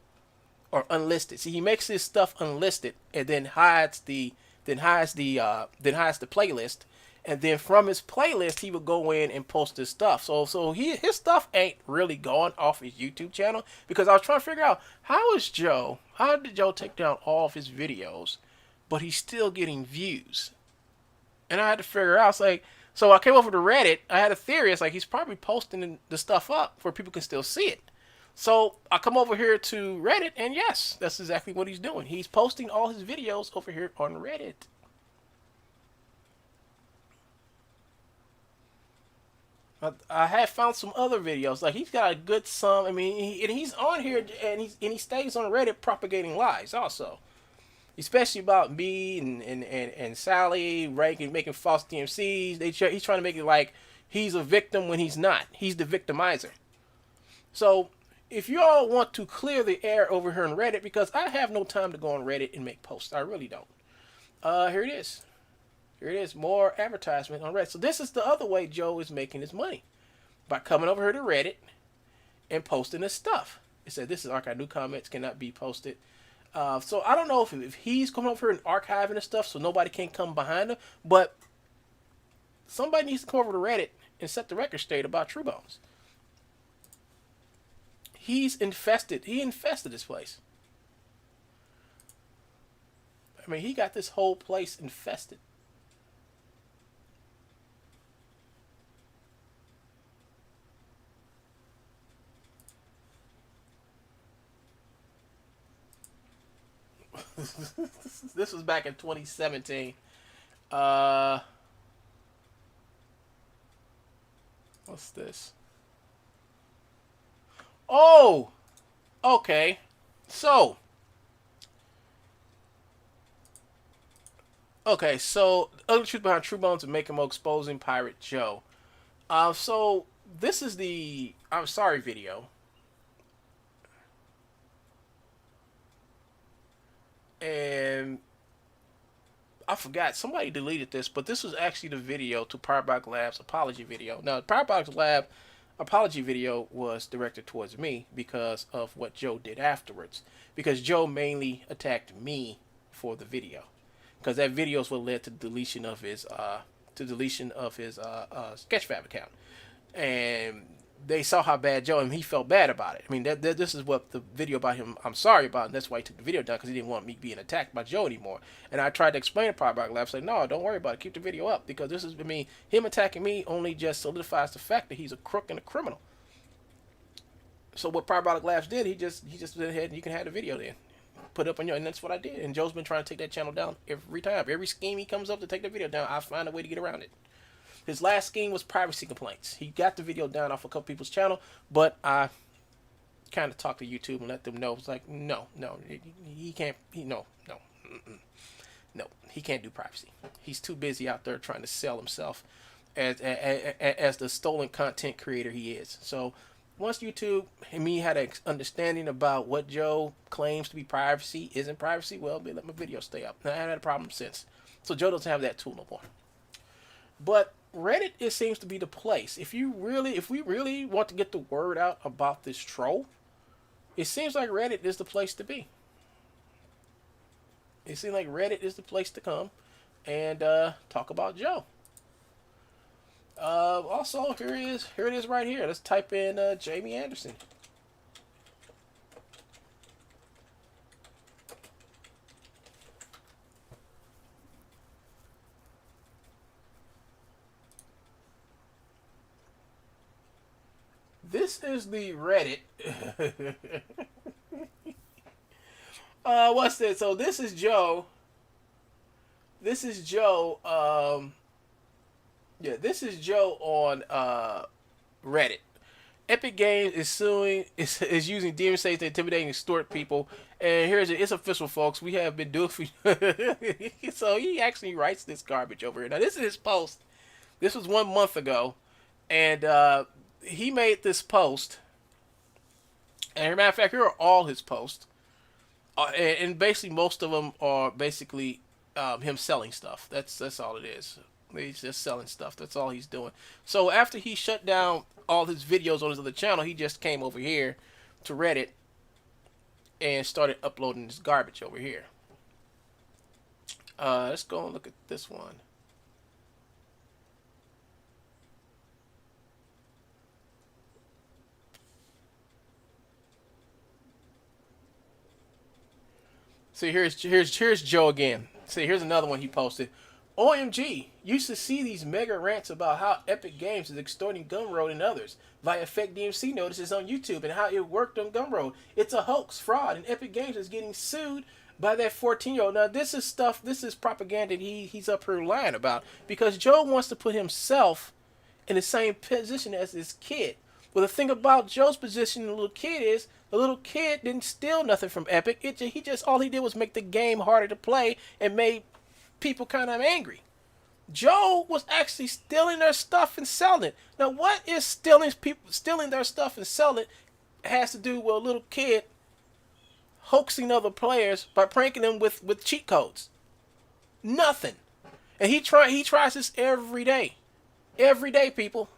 or unlisted. See, he makes his stuff unlisted and then hides the playlist, and then from his playlist he would go in and post his stuff. So his stuff ain't really going off his YouTube channel, because I was trying to figure out how did Joe take down all of his videos, but he's still getting views. And I had to figure out, so I came over to Reddit. I had a theory. It's like he's probably posting the stuff up where people can still see it. So I come over here to Reddit, and yes, that's exactly what he's doing. He's posting all his videos over here on Reddit. I have found some other videos. Like, he's got a good sum. I mean, he's on here, and he stays on Reddit propagating lies also. Especially about me and Sally, ranking, making false DMCs. He's trying to make it like he's a victim when he's not. He's the victimizer. So if you all want to clear the air over here on Reddit, because I have no time to go on Reddit and make posts. I really don't. Here it is. Here it is. More advertisement on Reddit. So this is the other way Joe is making his money. By coming over here to Reddit and posting his stuff. It said, this is archived. New comments cannot be posted. So I don't know if he's coming over here and archiving and stuff so nobody can come behind him, but somebody needs to come over to Reddit and set the record straight about True Bones. He infested this place. I mean, he got this whole place infested. This was back in 2017. What's this? Oh, okay. So other truth behind True Bones and Make 'em exposing Pirate Joe. So this is the I'm sorry video. And I forgot, somebody deleted this, but this was actually the video to Parabolic Lab's apology video. Now, Parabolic Lab apology video was directed towards me because of what Joe did afterwards. Because Joe mainly attacked me for the video, because that video is what led to deletion of his Sketchfab account, and they saw how bad Joe, and he felt bad about it. I mean, this is what the video about him, I'm sorry about, and that's why he took the video down, because he didn't want me being attacked by Joe anymore. And I tried to explain to Parabolic Lab, say, no, don't worry about it, keep the video up, because this is, I mean, him attacking me only just solidifies the fact that he's a crook and a criminal. So what Parabolic Labs did, he just went ahead and you can have the video then. Put up on your, and that's what I did. And Joe's been trying to take that channel down every time. Every scheme he comes up to take the video down, I find a way to get around it. His last scheme was privacy complaints. He got the video down off a couple people's channel, but I kind of talked to YouTube and let them know. It's like, no, he can't. No, he can't do privacy. He's too busy out there trying to sell himself as the stolen content creator he is. So once YouTube and me had an understanding about what Joe claims to be privacy isn't privacy, well, they let my video stay up. And I haven't had a problem since. So Joe doesn't have that tool no more. But Reddit, it seems to be the place. If we really want to get the word out about this troll, it seems like Reddit is the place to be. It seems like Reddit is the place to come and talk about Joe. Also, here it is right here. Let's type in Jamie Anderson. This is the Reddit. What's this? So this is Joe. This is Joe. Yeah, this is Joe on Reddit. Epic Games is using demon sage to intimidate and extort people. And here's it's official, folks. We have been doing for so he actually writes this garbage over here. Now this is his post. This was 1 month ago, and he made this post. And as a matter of fact, here are all his posts. And basically most of them are basically him selling stuff. That's all it is. He's just selling stuff. That's all he's doing. So after he shut down all his videos on his other channel, he just came over here to Reddit and started uploading this garbage over here. Let's go and look at this one. See, here's Joe again. See, here's another one he posted. OMG, used to see these mega rants about how Epic Games is extorting Gumroad and others via fake DMC notices on YouTube and how it worked on Gumroad. It's a hoax, fraud, and Epic Games is getting sued by that 14-year-old. Now, this is propaganda he's up here lying about, because Joe wants to put himself in the same position as this kid. Well, the thing about Joe's position in the little kid is, the little kid didn't steal nothing from Epic. All he did was make the game harder to play and made people kind of angry. Joe was actually stealing their stuff and selling it. Now, what is stealing their stuff and selling it has to do with a little kid hoaxing other players by pranking them with cheat codes? Nothing. And he tries this every day. Every day, people.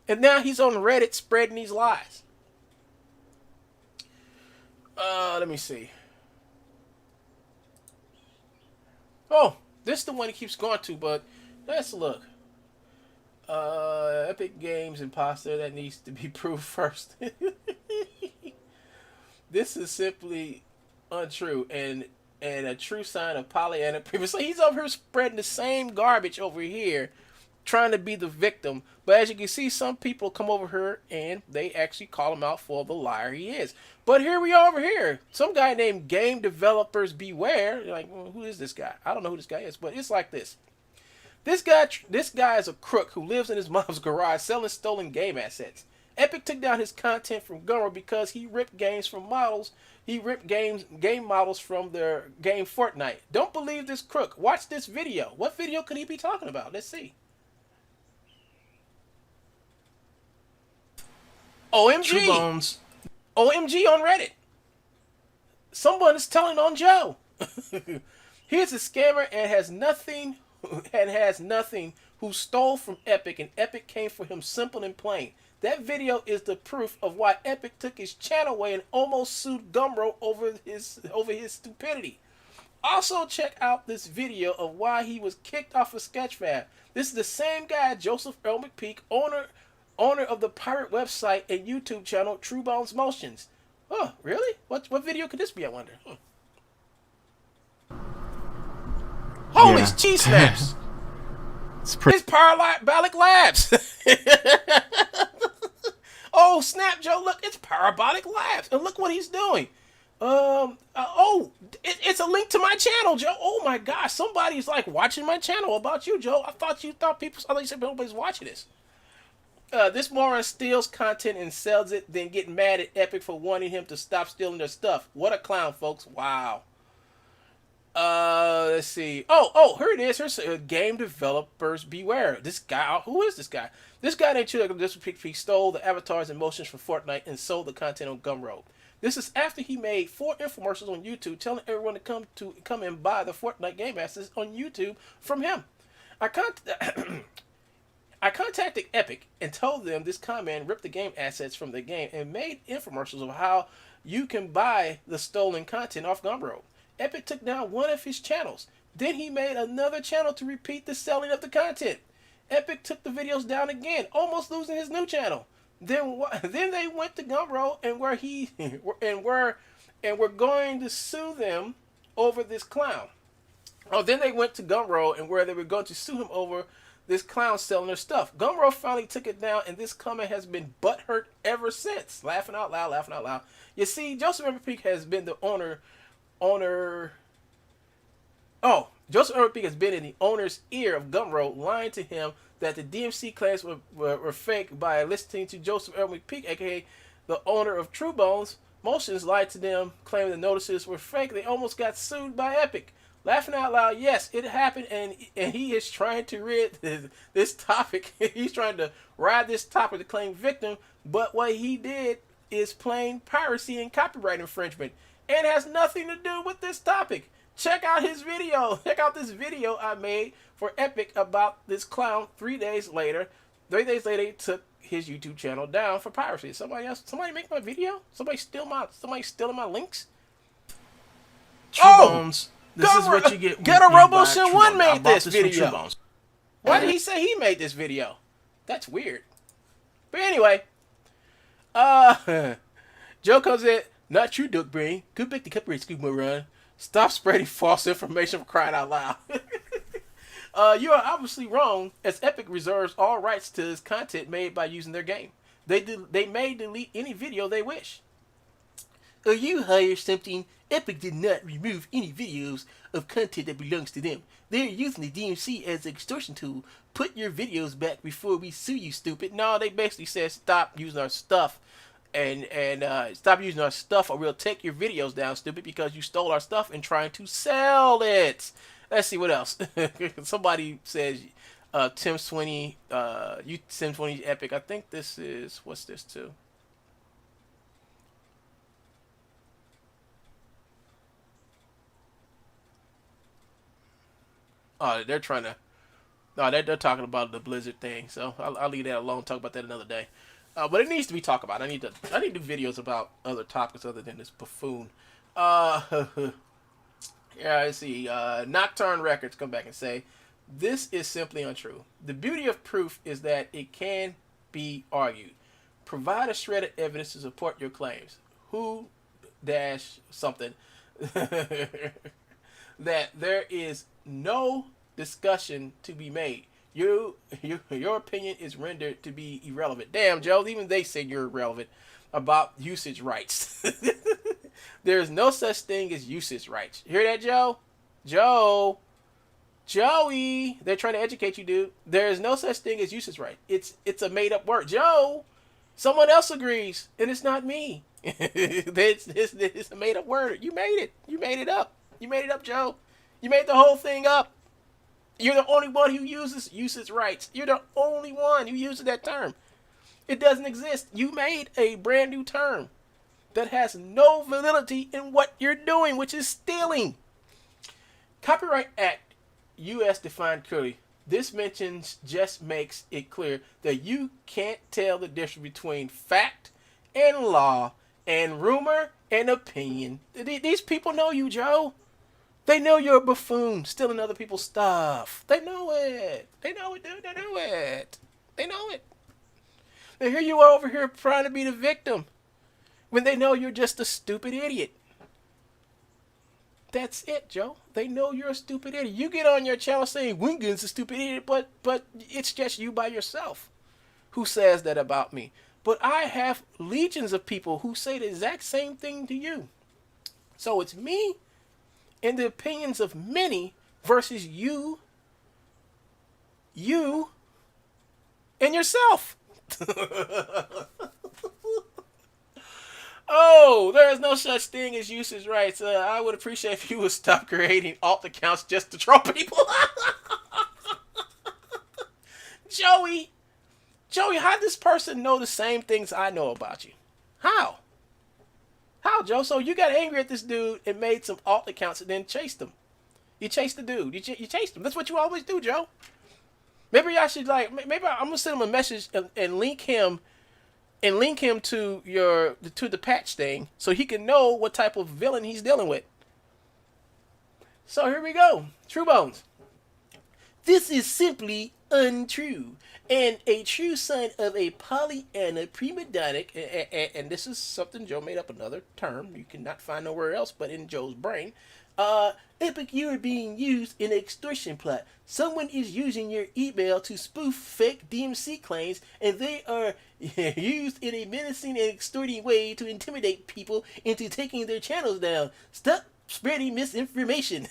And now he's on Reddit spreading these lies. Let me see. Oh, this is the one he keeps going to, but let's look. Epic Games imposter, that needs to be proved first. This is simply untrue and a true sign of Pollyanna previously. He's over here spreading the same garbage over here, trying to be the victim. But as you can see, some people come over here and they actually call him out for the liar he is. But here we are over here. Some guy named Game Developers Beware. You're like, well, who is this guy? I don't know who this guy is, but it's like this. This guy is a crook who lives in his mom's garage selling stolen game assets. Epic took down his content from Gumroad because he ripped games from models. He ripped game models from their game Fortnite. Don't believe this crook. Watch this video. What video could he be talking about? Let's see. OMG. True Bones. OMG on Reddit. Someone is telling on Joe. Here's a scammer and has nothing who stole from Epic, and Epic came for him simple and plain. That video is the proof of why Epic took his channel away and almost sued Gumroad over his stupidity. Also, check out this video of why he was kicked off of Sketchfab. This is the same guy, Joseph Earl McPeak, owner of the pirate website and YouTube channel True Bones Motions. Oh, really? What video could this be, I wonder? Holy cheese snaps! It's Parabolic Labs! Oh, snap, Joe, look, it's Parabolic Labs. And look what he's doing. It's a link to my channel, Joe. Oh my gosh, somebody's like watching my channel about you, Joe. I thought you said nobody's watching this. This moron steals content and sells it, then get mad at Epic for wanting him to stop stealing their stuff. What a clown, folks. Wow. Let's see. Oh, here it is. Here's Game Developers Beware. This guy, who is this guy? This guy named he stole the avatars and motions from Fortnite and sold the content on Gumroad. This is after he made 4 infomercials on YouTube telling everyone to come and buy the Fortnite game assets on YouTube from him. I contacted Epic and told them this comment ripped the game assets from the game and made infomercials of how you can buy the stolen content off Gumroad. Epic took down one of his channels. Then he made another channel to repeat the selling of the content. Epic took the videos down again, almost losing his new channel. Then they went to Gumroad and were going to sue them over this clown. Then they went to Gumroad and where they were going to sue him over this clown selling their stuff. Gumroad finally took it down, and this comment has been butthurt ever since. Laughing out loud. You see, Joseph Peak has been the Joseph Peak has been in the owner's ear of Gumroad, lying to him that the DMC claims were fake by listening to Joseph Earl McPeak, aka the owner of True Bones Motions, lied to them, claiming the notices were fake. They almost got sued by Epic. Laughing out loud, yes, it happened, and he is trying to rid this topic. He's trying to ride this topic to claim victim, but what he did is plain piracy and copyright infringement, and has nothing to do with this topic. Check out his video. Check out this video I made for Epic about this clown. 3 days later, he took his YouTube channel down for piracy. Somebody make my video? Somebody stealing my links? True Bones. This is what you get. Get a RoboSim 1 I made bought this from video. True Bones. Why did he say he made this video? That's weird. But anyway, Joe comes in. Not you, Duck Brain. Go back to copyright school, moron. Stop spreading false information for crying out loud. You are obviously wrong, as Epic reserves all rights to this content made by using their game. They may delete any video they wish. You hire something. Epic did not remove any videos of content that belongs to them. They're using the DMC as an extortion tool. Put your videos back before we sue you, stupid. No, they basically said stop using our stuff. And stop using our stuff or we'll take your videos down, stupid, because you stole our stuff and trying to sell it. Let's see what else. Somebody says Tim Sweeney, Tim Sweeney's Epic. I think this is, what's this too? Oh, they're trying to, no, they're talking about the Blizzard thing. So I'll leave that alone. Talk about that another day. But it needs to be talked about. I need to do videos about other topics other than this buffoon. Yeah, let's see. Nocturne Records come back and say, this is simply untrue. The beauty of proof is that it can be argued. Provide a shred of evidence to support your claims. Who dash something that there is no discussion to be made. Your opinion is rendered to be irrelevant. Damn, Joe, even they say you're irrelevant about usage rights. There is no such thing as usage rights. You hear that, Joe? Joey, they're trying to educate you, dude. There is no such thing as usage right. It's a made up word. Joe, someone else agrees, and it's not me. It's a made up word. You made it. You made it up. You made it up, Joe. You made the whole thing up. You're the only one who uses usage rights. You're the only one who uses that term. It doesn't exist. You made a brand new term that has no validity in what you're doing, which is stealing. Copyright Act, U.S. defined clearly. This mentions just makes it clear that you can't tell the difference between fact and law and rumor and opinion. These people know you, Joe. They know you're a buffoon stealing other people's stuff. They know it. They know it, dude. They know it. They know it. And here you are over here trying to be the victim when they know you're just a stupid idiot. That's it, Joe. They know you're a stupid idiot. You get on your channel saying Wingun's a stupid idiot, but it's just you by yourself who says that about me. But I have legions of people who say the exact same thing to you. So it's me and the opinions of many versus you and yourself. Oh, there is no such thing as usage rights. I would appreciate if you would stop creating alt accounts just to troll people. Joey, how does this person know the same things I know about you? How, Joe? So you got angry at this dude and made some alt accounts and then chased him. You chased the dude. You chased him. That's what you always do, Joe. Maybe I should maybe I'm gonna send him a message and link him to the patch thing so he can know what type of villain he's dealing with. So here we go. True Bones. This is simply untrue and a true sign of a Pollyanna prima donna, and this is something Joe made up, another term you cannot find nowhere else but in Joe's brain. Epic, you are being used in an extortion plot. Someone is using your email to spoof fake DMC claims, and they are used in a menacing and extorting way to intimidate people into taking their channels down. Stop spreading misinformation.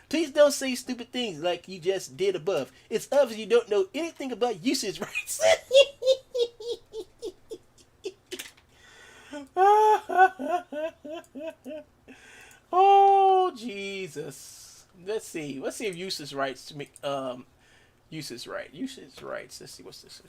Please don't say stupid things like you just did above. It's obvious you don't know anything about usage rights. Oh Jesus! Let's see if usage rights make usage rights. Let's see what's this.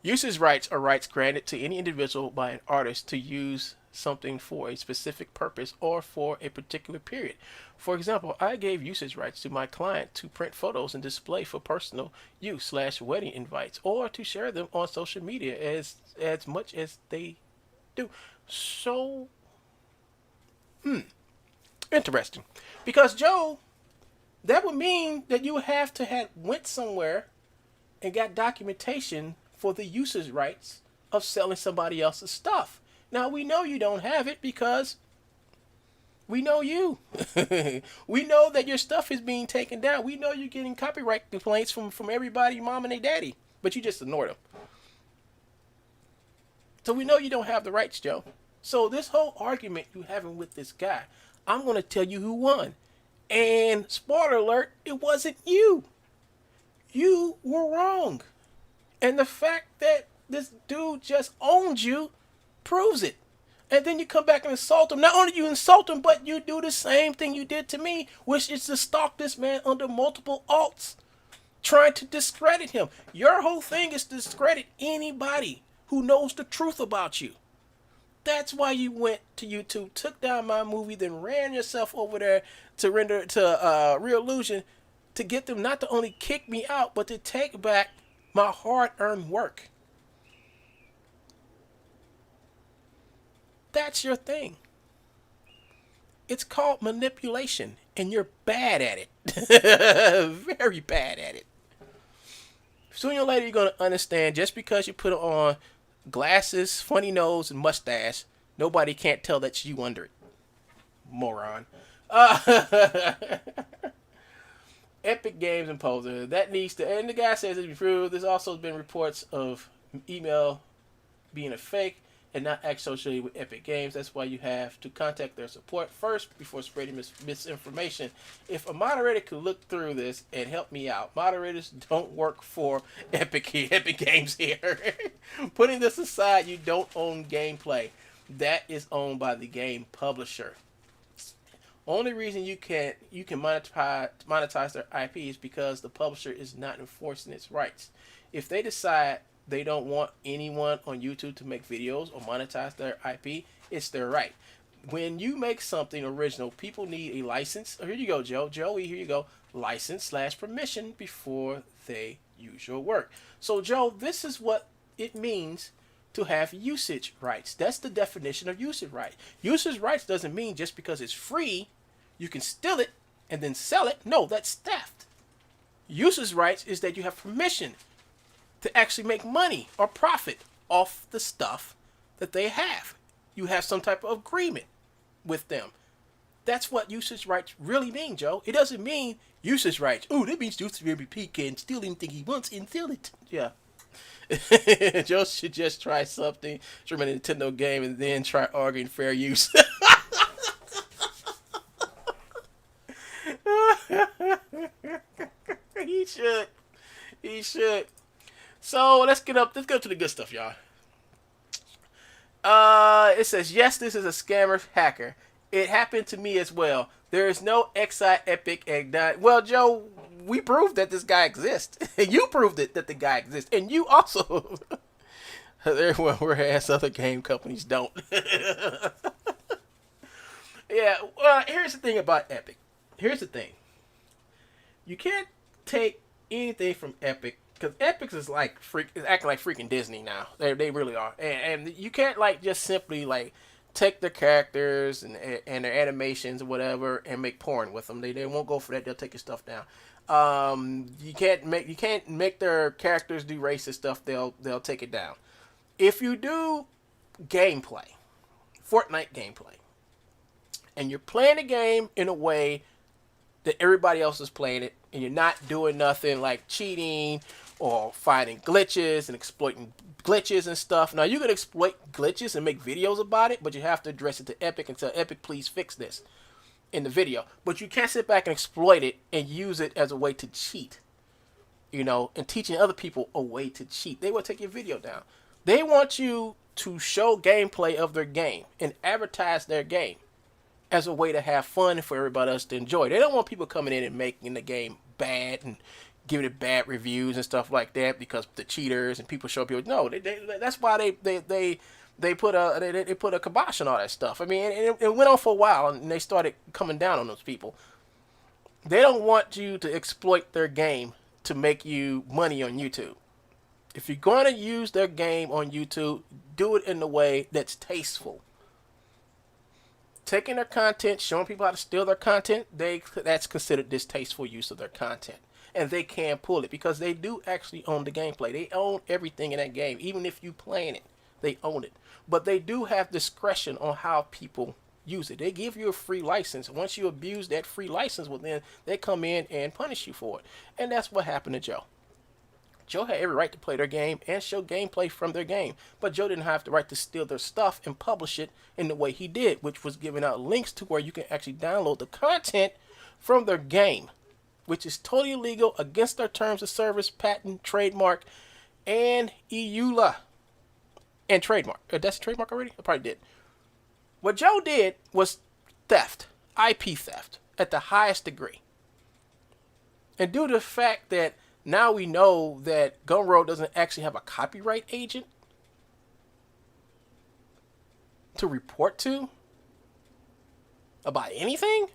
Usage rights are rights granted to any individual by an artist to use something for a specific purpose or for a particular period. For example, I gave usage rights to my client to print photos and display for personal use / wedding invites, or to share them on social media as much as they do. So, interesting. Because Joe, that would mean that you would have to have went somewhere and got documentation for the usage rights of selling somebody else's stuff. Now, we know you don't have it because we know you. We know that your stuff is being taken down. We know you're getting copyright complaints from everybody, mom and their daddy, but you just ignore them. So we know you don't have the rights, Joe. So this whole argument you having with this guy, I'm going to tell you who won. And spoiler alert, it wasn't you. You were wrong. And the fact that this dude just owns you proves it. And then you come back and insult him. Not only you insult him, but you do the same thing you did to me, which is to stalk this man under multiple alts, trying to discredit him. Your whole thing is to discredit anybody who knows the truth about you. That's why you went to YouTube, took down my movie, then ran yourself over there to render to Real Illusion to get them not to only kick me out, but to take back my hard-earned work. That's your thing. It's called manipulation, and you're bad at it. Very bad at it. Sooner or later, you're going to understand just because you put on glasses, funny nose, and mustache, nobody can't tell that's you under it. Moron. Epic Games and Poser. That needs to... And the guy says it's proved. There's also been reports of email being a fake and not associated with Epic Games. That's why you have to contact their support first before spreading misinformation. If a moderator could look through this and help me out. Moderators don't work for Epic Games here. Putting this aside, you don't own gameplay. That is owned by the game publisher. Only reason you can monetize their IP is because the publisher is not enforcing its rights. If they decide they don't want anyone on YouTube to make videos or monetize their IP, it's their right. When you make something original, people need a license. Oh, here you go, Joe. Joey, here you go. License / permission before they use your work. So, Joe, this is what it means to have usage rights. That's the definition of usage rights. Usage rights doesn't mean just because it's free, you can steal it and then sell it. No, that's theft. Usage rights is that you have permission to actually make money or profit off the stuff that they have. You have some type of agreement with them. That's what usage rights really mean, Joe. It doesn't mean usage rights. Oh, that means usage P can steal anything he wants and sell it. Yeah. Joe should just try something from a Nintendo game and then try arguing fair use. He should. So let's go to the good stuff, y'all. It says, yes, this is a scammer hacker. It happened to me as well. There is no XI Epic Ignite. Well, Joe, we proved that this guy exists. You proved it that the guy exists. And you also. Whereas other game companies don't. Yeah, well, here's the thing about Epic. Here's the thing. You can't take anything from Epic. Because Epic is acting like freaking Disney now. They really are. And you can't just simply take their characters and their animations or whatever and make porn with them. They won't go for that. They'll take your stuff down. You can't make their characters do racist stuff. They'll take it down. If you do gameplay, Fortnite gameplay, and you're playing the game in a way that everybody else is playing it, and you're not doing nothing like cheating or finding glitches and exploiting glitches and stuff. Now, you can exploit glitches and make videos about it, but you have to address it to Epic and tell Epic, please fix this in the video. But you can't sit back and exploit it and use it as a way to cheat, and teaching other people a way to cheat. They will take your video down. They want you to show gameplay of their game and advertise their game as a way to have fun for everybody else to enjoy. They don't want people coming in and making the game bad and giving it bad reviews and stuff like that because the cheaters and people show people. No, that's why they put a kibosh on all that stuff. I mean, it went on for a while, and they started coming down on those people. They don't want you to exploit their game to make you money on YouTube. If you're going to use their game on YouTube, do it in a way that's tasteful. Taking their content, showing people how to steal their content, that's considered distasteful use of their content. And they can pull it because they do actually own the gameplay. They own everything in that game. Even if you playing it, they own it. But they do have discretion on how people use it. They give you a free license. Once you abuse that free license, well, then they come in and punish you for it. And that's what happened to Joe. Joe had every right to play their game and show gameplay from their game, but Joe didn't have the right to steal their stuff and publish it in the way he did, which was giving out links to where you can actually download the content from their game, which is totally illegal, against their terms of service, patent, trademark, and EULA. And trademark. That's a trademark already? I probably did. What Joe did was theft, IP theft, at the highest degree. And due to the fact that now we know that Gumroad doesn't actually have a copyright agent to report to about anything,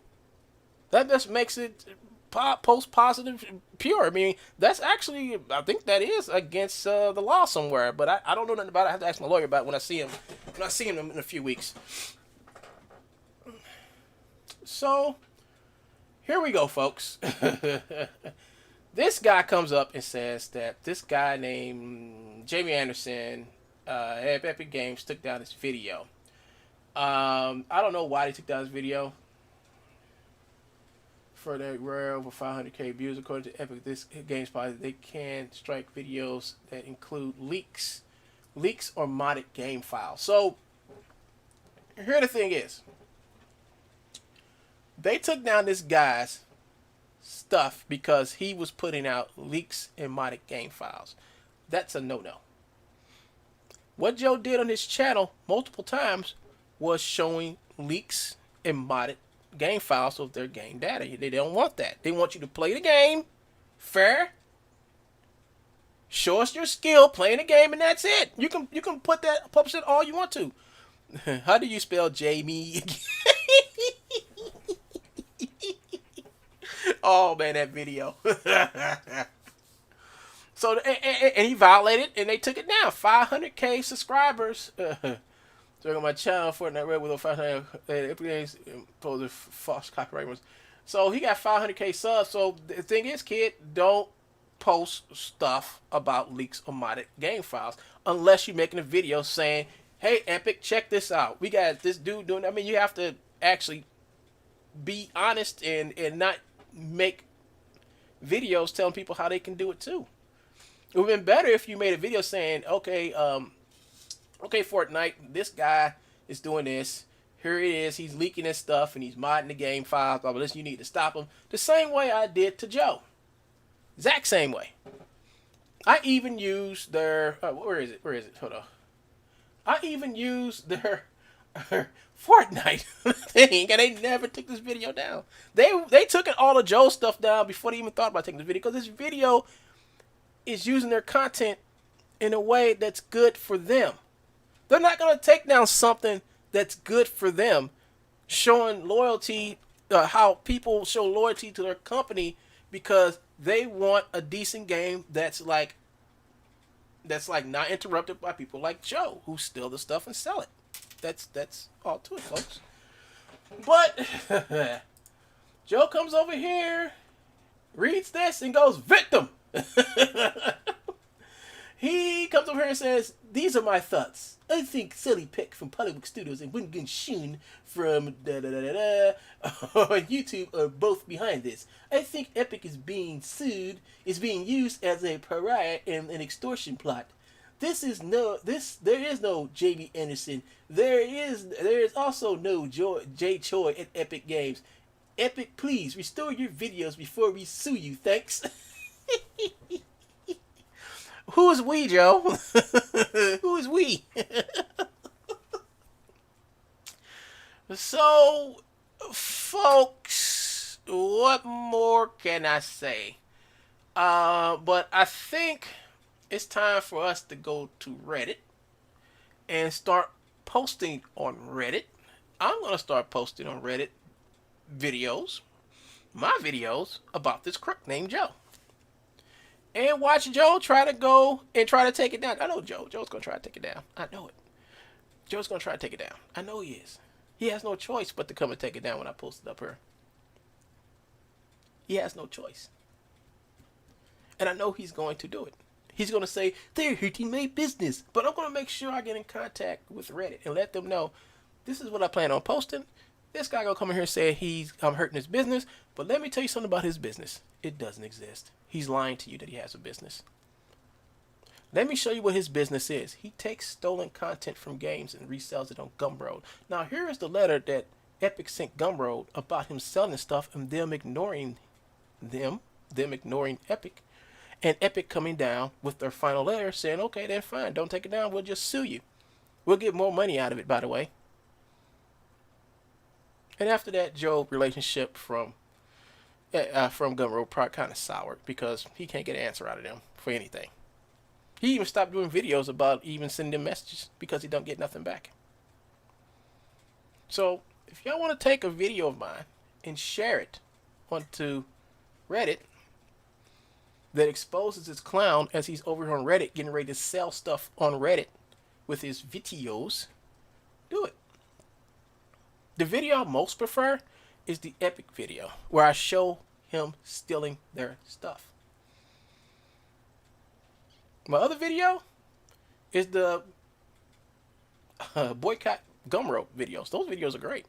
that just makes it post positive pure. I mean, that's actually, I think that is against the law somewhere, but I don't know nothing about it. I have to ask my lawyer about it when I see him in a few weeks. So here we go, folks. This guy comes up and says that this guy named Jamie Anderson at Epic Games took down his video. I don't know why they took down his video. For that rare over 500k views, according to Epic, this game's policy, they can strike videos that include leaks or modded game files. So here the thing is, they took down this guy's stuff because he was putting out leaks and modded game files. That's a no-no. What Joe did on his channel multiple times was showing leaks and modded game files of their game data. They don't want that. They want you to play the game fair, show us your skill playing the game, and that's it. You can publish it all you want to. How do you spell Jamie? Oh man, that video. So and he violated, and they took it down. 500k subscribers. So on my channel, Fortnite Red with over 500 games imposed false copyright ones. So he got 500k subs. So the thing is, kid, don't post stuff about leaks or modded game files unless you're making a video saying, "Hey, Epic, check this out. We got this dude doing." I mean, you have to actually be honest and not make videos telling people how they can do it too. It would have been better if you made a video saying, okay, Fortnite, this guy is doing this. Here it is. He's leaking his stuff and he's modding the game files. Blah, blah, blah. You need to stop him. The same way I did to Joe. Exact same way. I even used their... where is it? Hold on. I even used their Fortnite thing, and they never took this video down. They took all of Joe's stuff down before they even thought about taking this video, because this video is using their content in a way that's good for them. They're not going to take down something that's good for them, showing loyalty, how people show loyalty to their company because they want a decent game that's like not interrupted by people like Joe who steal the stuff and sell it. That's all to it, folks. But Joe comes over here, reads this, and goes, "Victim." He comes over here and says, "These are my thoughts. I think Silly Pick from Polywood Studios and Wingen Shun from on YouTube are both behind this. I think Epic is being used as a pariah in an extortion plot. There is no Jamie Anderson. There is also no Jay Choi at Epic Games. Epic, please restore your videos before we sue you. Thanks." Who is we, Joe? Who is we? So, folks, what more can I say? But I think it's time for us to go to Reddit and start posting on Reddit. I'm going to start posting on Reddit videos, my videos about this crook named Joe. And watch Joe try to go and try to take it down. I know Joe's going to try to take it down. I know it. Joe's going to try to take it down. I know he is. He has no choice but to come and take it down when I post it up here. He has no choice. And I know he's going to do it. He's going to say, they're hurting my business. But I'm going to make sure I get in contact with Reddit and let them know, this is what I plan on posting. This guy going to come in here and say I'm hurting his business. But let me tell you something about his business. It doesn't exist. He's lying to you that he has a business. Let me show you what his business is. He takes stolen content from games and resells it on Gumroad. Now, here is the letter that Epic sent Gumroad about him selling stuff and them ignoring Epic. And Epic coming down with their final letter saying, okay, then fine, don't take it down, we'll just sue you. We'll get more money out of it, by the way. And after that, Joe's relationship from Gumroad probably kind of soured because he can't get an answer out of them for anything. He even stopped doing videos about even sending them messages because he don't get nothing back. So, if y'all want to take a video of mine and share it onto Reddit, that exposes this clown as he's over here on Reddit getting ready to sell stuff on Reddit with his videos, do it. The video I most prefer is the Epic video where I show him stealing their stuff. My other video is the boycott Gumroad videos. Those videos are great.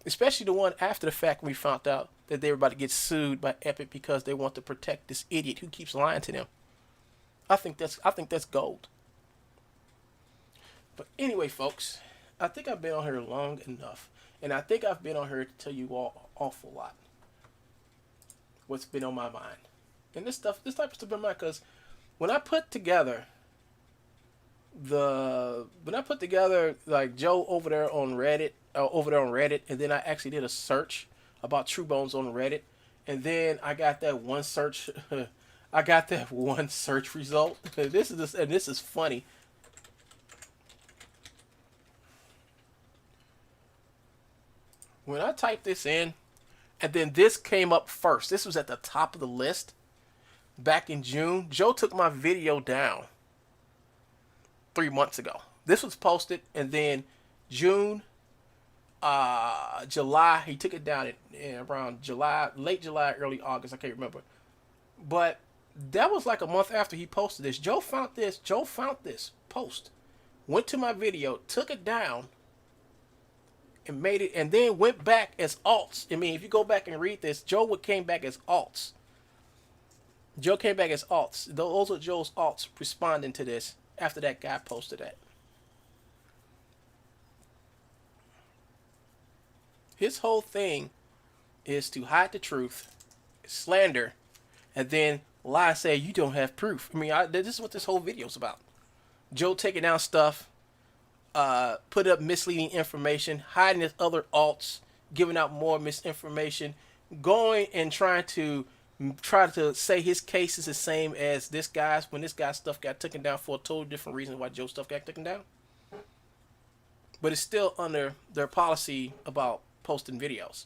Especially the one after the fact when we found out that they were about to get sued by Epic because they want to protect this idiot who keeps lying to them. I think that's gold. But anyway, folks, I think I've been on here long enough. And I think I've been on here to tell you all an awful lot. What's been on my mind. And this type of stuff in my mind, because when I put together like Joe over there on Reddit, and then I actually did a search about True Bones on Reddit, and then I got that one search, result. This is funny. When I typed this in, and then this came up first. This was at the top of the list. Back in June, Joe took my video down 3 months ago. This was posted, and then July, he took it down in around July, late July, early August. I can't remember. But that was like a month after he posted this. Joe found this post, went to my video, took it down, and made it, and then went back as alts. I mean, if you go back and read this, Joe came back as alts. Joe came back as alts. Those are Joe's alts responding to this after that guy posted that. His whole thing is to hide the truth, slander, and then lie and say you don't have proof. I mean, this is what this whole video is about. Joe taking down stuff, put up misleading information, hiding his other alts, giving out more misinformation, going and try to say his case is the same as this guy's when this guy's stuff got taken down for a total different reason why Joe's stuff got taken down. But it's still under their policy about posting videos.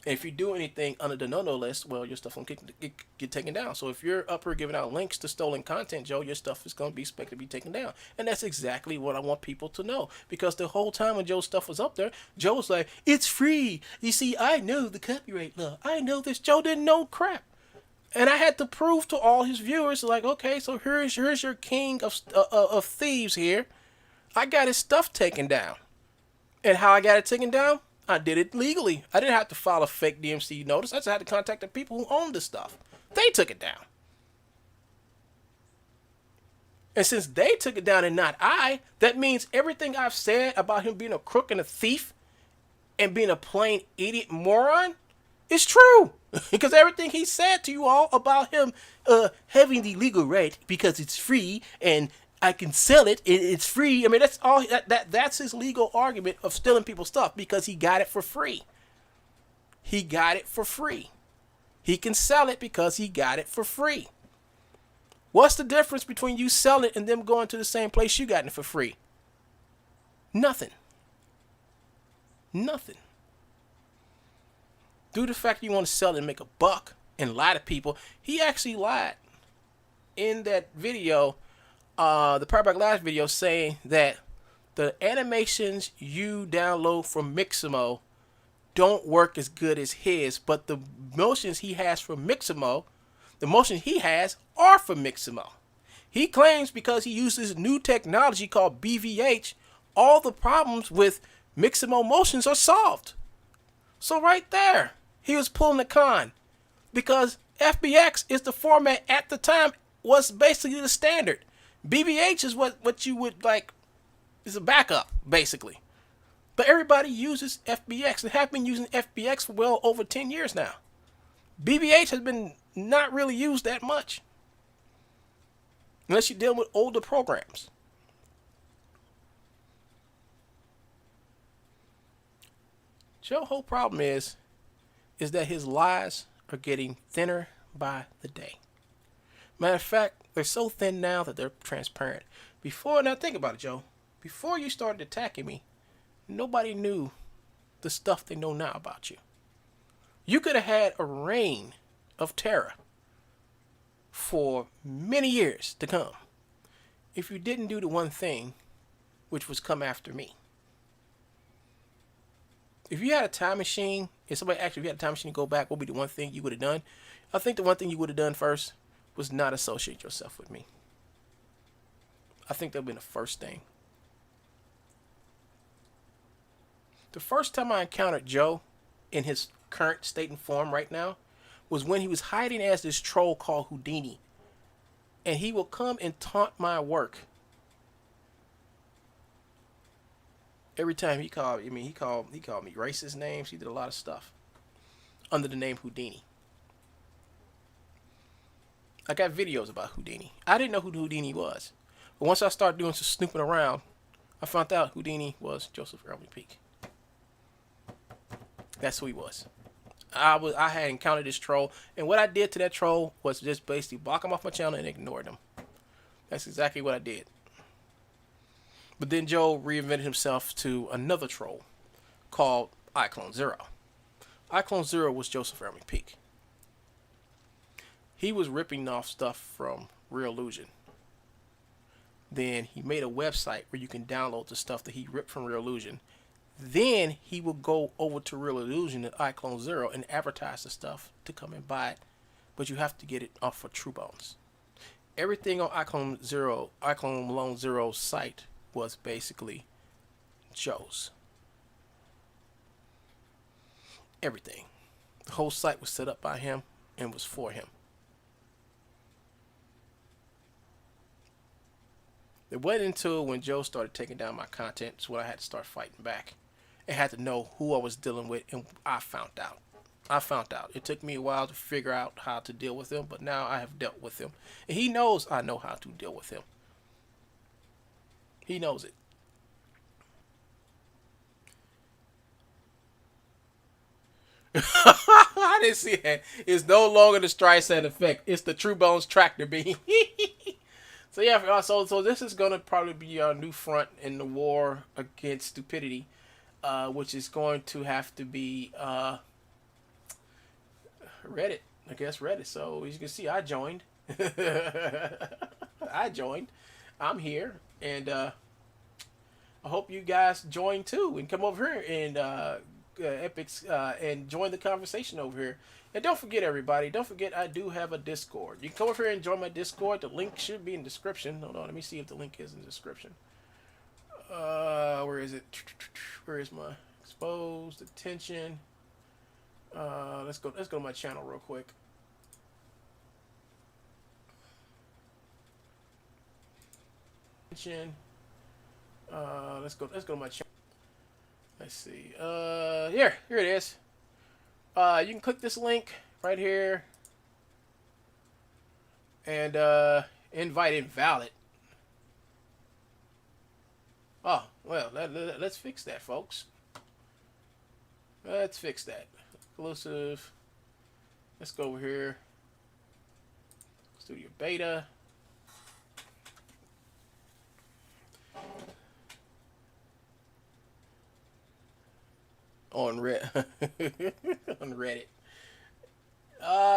And if you do anything under the no-no list, well, your stuff will get taken down. So if you're up here giving out links to stolen content, Joe, your stuff is going to be expected to be taken down. And that's exactly what I want people to know. Because the whole time when Joe's stuff was up there, Joe was like, it's free. You see, I know the copyright law. I know this. Joe didn't know crap. And I had to prove to all his viewers, like, okay, so here's your king of thieves here. I got his stuff taken down. And how I got it taken down? I did it legally. I didn't have to file a fake DMC notice. I just had to contact the people who owned the stuff. They took it down. And since they took it down and not I, that means everything I've said about him being a crook and a thief and being a plain idiot moron is true. Because everything he said to you all about him having the legal right because it's free and I can sell it. It's free. I mean, that's all. That's his legal argument of stealing people's stuff because he got it for free. He got it for free. He can sell it because he got it for free. What's the difference between you selling it and them going to the same place you got it for free? Nothing. Nothing. Due to the fact you want to sell it and make a buck and lie to people, he actually lied in that video, the Powerback Live video, saying that the animations you download from Mixamo don't work as good as his, but the motions he has from Mixamo, the motions he has are from Mixamo. He claims because he uses new technology called BVH, all the problems with Mixamo motions are solved. So right there, he was pulling a con, because FBX is the format at the time, was basically the standard. BVH is what you would like, is a backup, basically. But everybody uses FBX and have been using FBX for well over 10 years now. BVH has been not really used that much, unless you're dealing with older programs. Joe's whole problem is that his lies are getting thinner by the day. Matter of fact, they're so thin now that they're transparent. Now think about it, Joe. Before you started attacking me, nobody knew the stuff they know now about you. You could have had a reign of terror for many years to come if you didn't do the one thing, which was come after me. If you had a time machine, if somebody asked you if you had a time machine to go back, what would be the one thing you would have done? I think the one thing you would have done first was not associate yourself with me. I think that would have been the first thing. The first time I encountered Joe in his current state and form right now was when he was hiding as this troll called Houdini. And he will come and taunt my work. Every time he called me racist names. He did a lot of stuff under the name Houdini. I got videos about Houdini. I didn't know who Houdini was. But once I started doing some snooping around, I found out Houdini was Joseph Early Peak. That's who he was. I had encountered this troll, and what I did to that troll was just basically block him off my channel and ignored him. That's exactly what I did. But then Joe reinvented himself to another troll called iClone Zero. iClone Zero was Joseph Early Peak. He was ripping off stuff from Real Illusion. Then he made a website where you can download the stuff that he ripped from Real Illusion. Then he will go over to Real Illusion at iClone Zero and advertise the stuff to come and buy it. But you have to get it off for True Bones. Everything on iClone Malone Zero's site was basically Joe's. Everything. The whole site was set up by him and was for him. It wasn't until when Joe started taking down my content, it's when I had to start fighting back. I had to know who I was dealing with, and I found out. It took me a while to figure out how to deal with him, but now I have dealt with him. And he knows I know how to deal with him. He knows it. I didn't see that. It's no longer the Streisand effect. It's the True Bones tractor beam. So yeah, so this is gonna probably be our new front in the war against stupidity, which is going to have to be Reddit. I guess Reddit. So as you can see, I joined. I'm here, and I hope you guys join too and come over here and Epics and join the conversation over here. And don't forget, everybody, I do have a Discord. You can come over here and join my Discord. The link should be in the description. Hold on, let me see if the link is in the description. Where is it? Where is my exposed attention? Let's go to my channel real quick. Let's go to my channel. Let's see. Here it is. You can click this link right here and invite invalid. Oh, well, let's fix that, folks. Let's fix that. Exclusive. Let's go over here. Studio Beta. on on Reddit.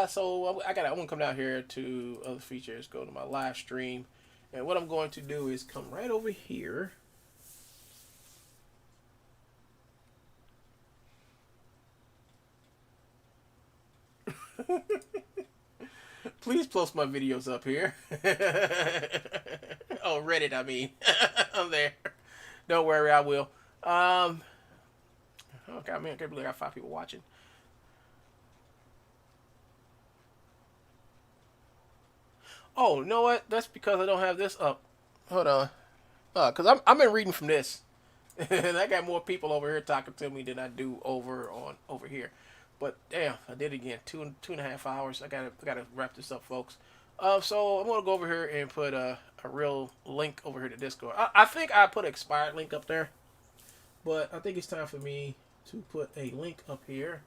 So I want to come down here to other features, go to my live stream, and what I'm going to do is come right over here. Please post my videos up here. Oh, Reddit, I mean. I'm there. Don't worry, I will. Okay, I mean, I can't believe I got 5 people watching. Oh, you know what? That's because I don't have this up. Hold on. Because I've been reading from this. And I got more people over here talking to me than I do over here. But damn, I did it again. 2.5 hours. I gotta wrap this up, folks. So I'm gonna go over here and put a real link over here to Discord. I think I put an expired link up there, but I think it's time for me to put a link up here.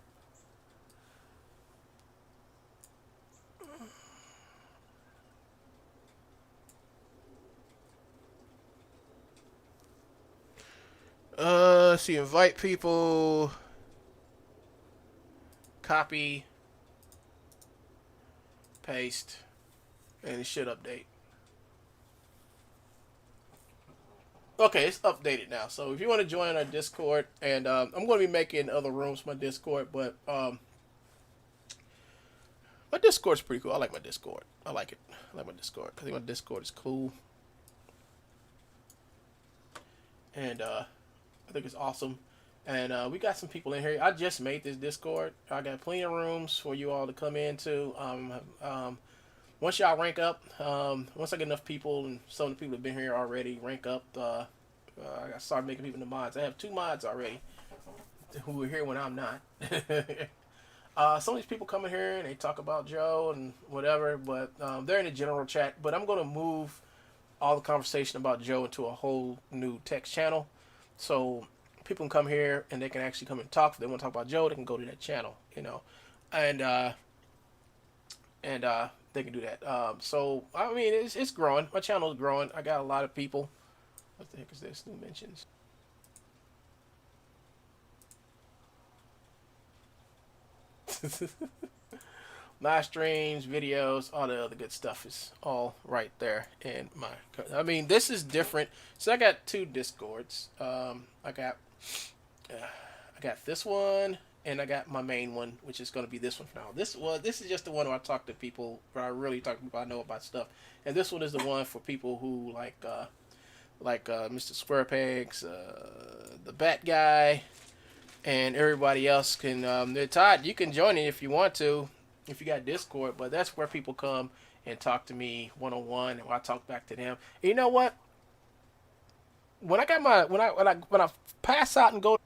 Let's see, invite people, copy, paste, and it should update. Okay, it's updated now. So if you want to join our Discord, and I'm going to be making other rooms for my Discord, but my Discord's pretty cool. I like my Discord. I like it. I like my Discord. I think my Discord is cool. And I think it's awesome. And we got some people in here. I just made this Discord. I got plenty of rooms for you all to come into. Once y'all rank up, once I get enough people, and some of the people that have been here already rank up, I start making people into mods. I have 2 mods already who are here when I'm not. Some of these people come in here and they talk about Joe and whatever, but they're in the general chat. But I'm going to move all the conversation about Joe into a whole new text channel. So people can come here and they can actually come and talk. If they want to talk about Joe, they can go to that channel, you know. And they can do that. So, I mean, it's growing. My channel is growing. I got a lot of people. What the heck is this? New mentions. Live streams, videos, all the other good stuff is all right there in my. I mean, this is different. So I got 2 Discords. I got this one, and I got my main one, which is going to be this one for now. This is just the one where I talk to people, where I really talk to people I know about stuff. And this one is the one for people who like Mr. Squarepegs, the Bat Guy, and everybody else can. Todd, you can join it if you want to, if you got Discord. But that's where people come and talk to me one-on-one, and I talk back to them. And you know what? When I pass out and go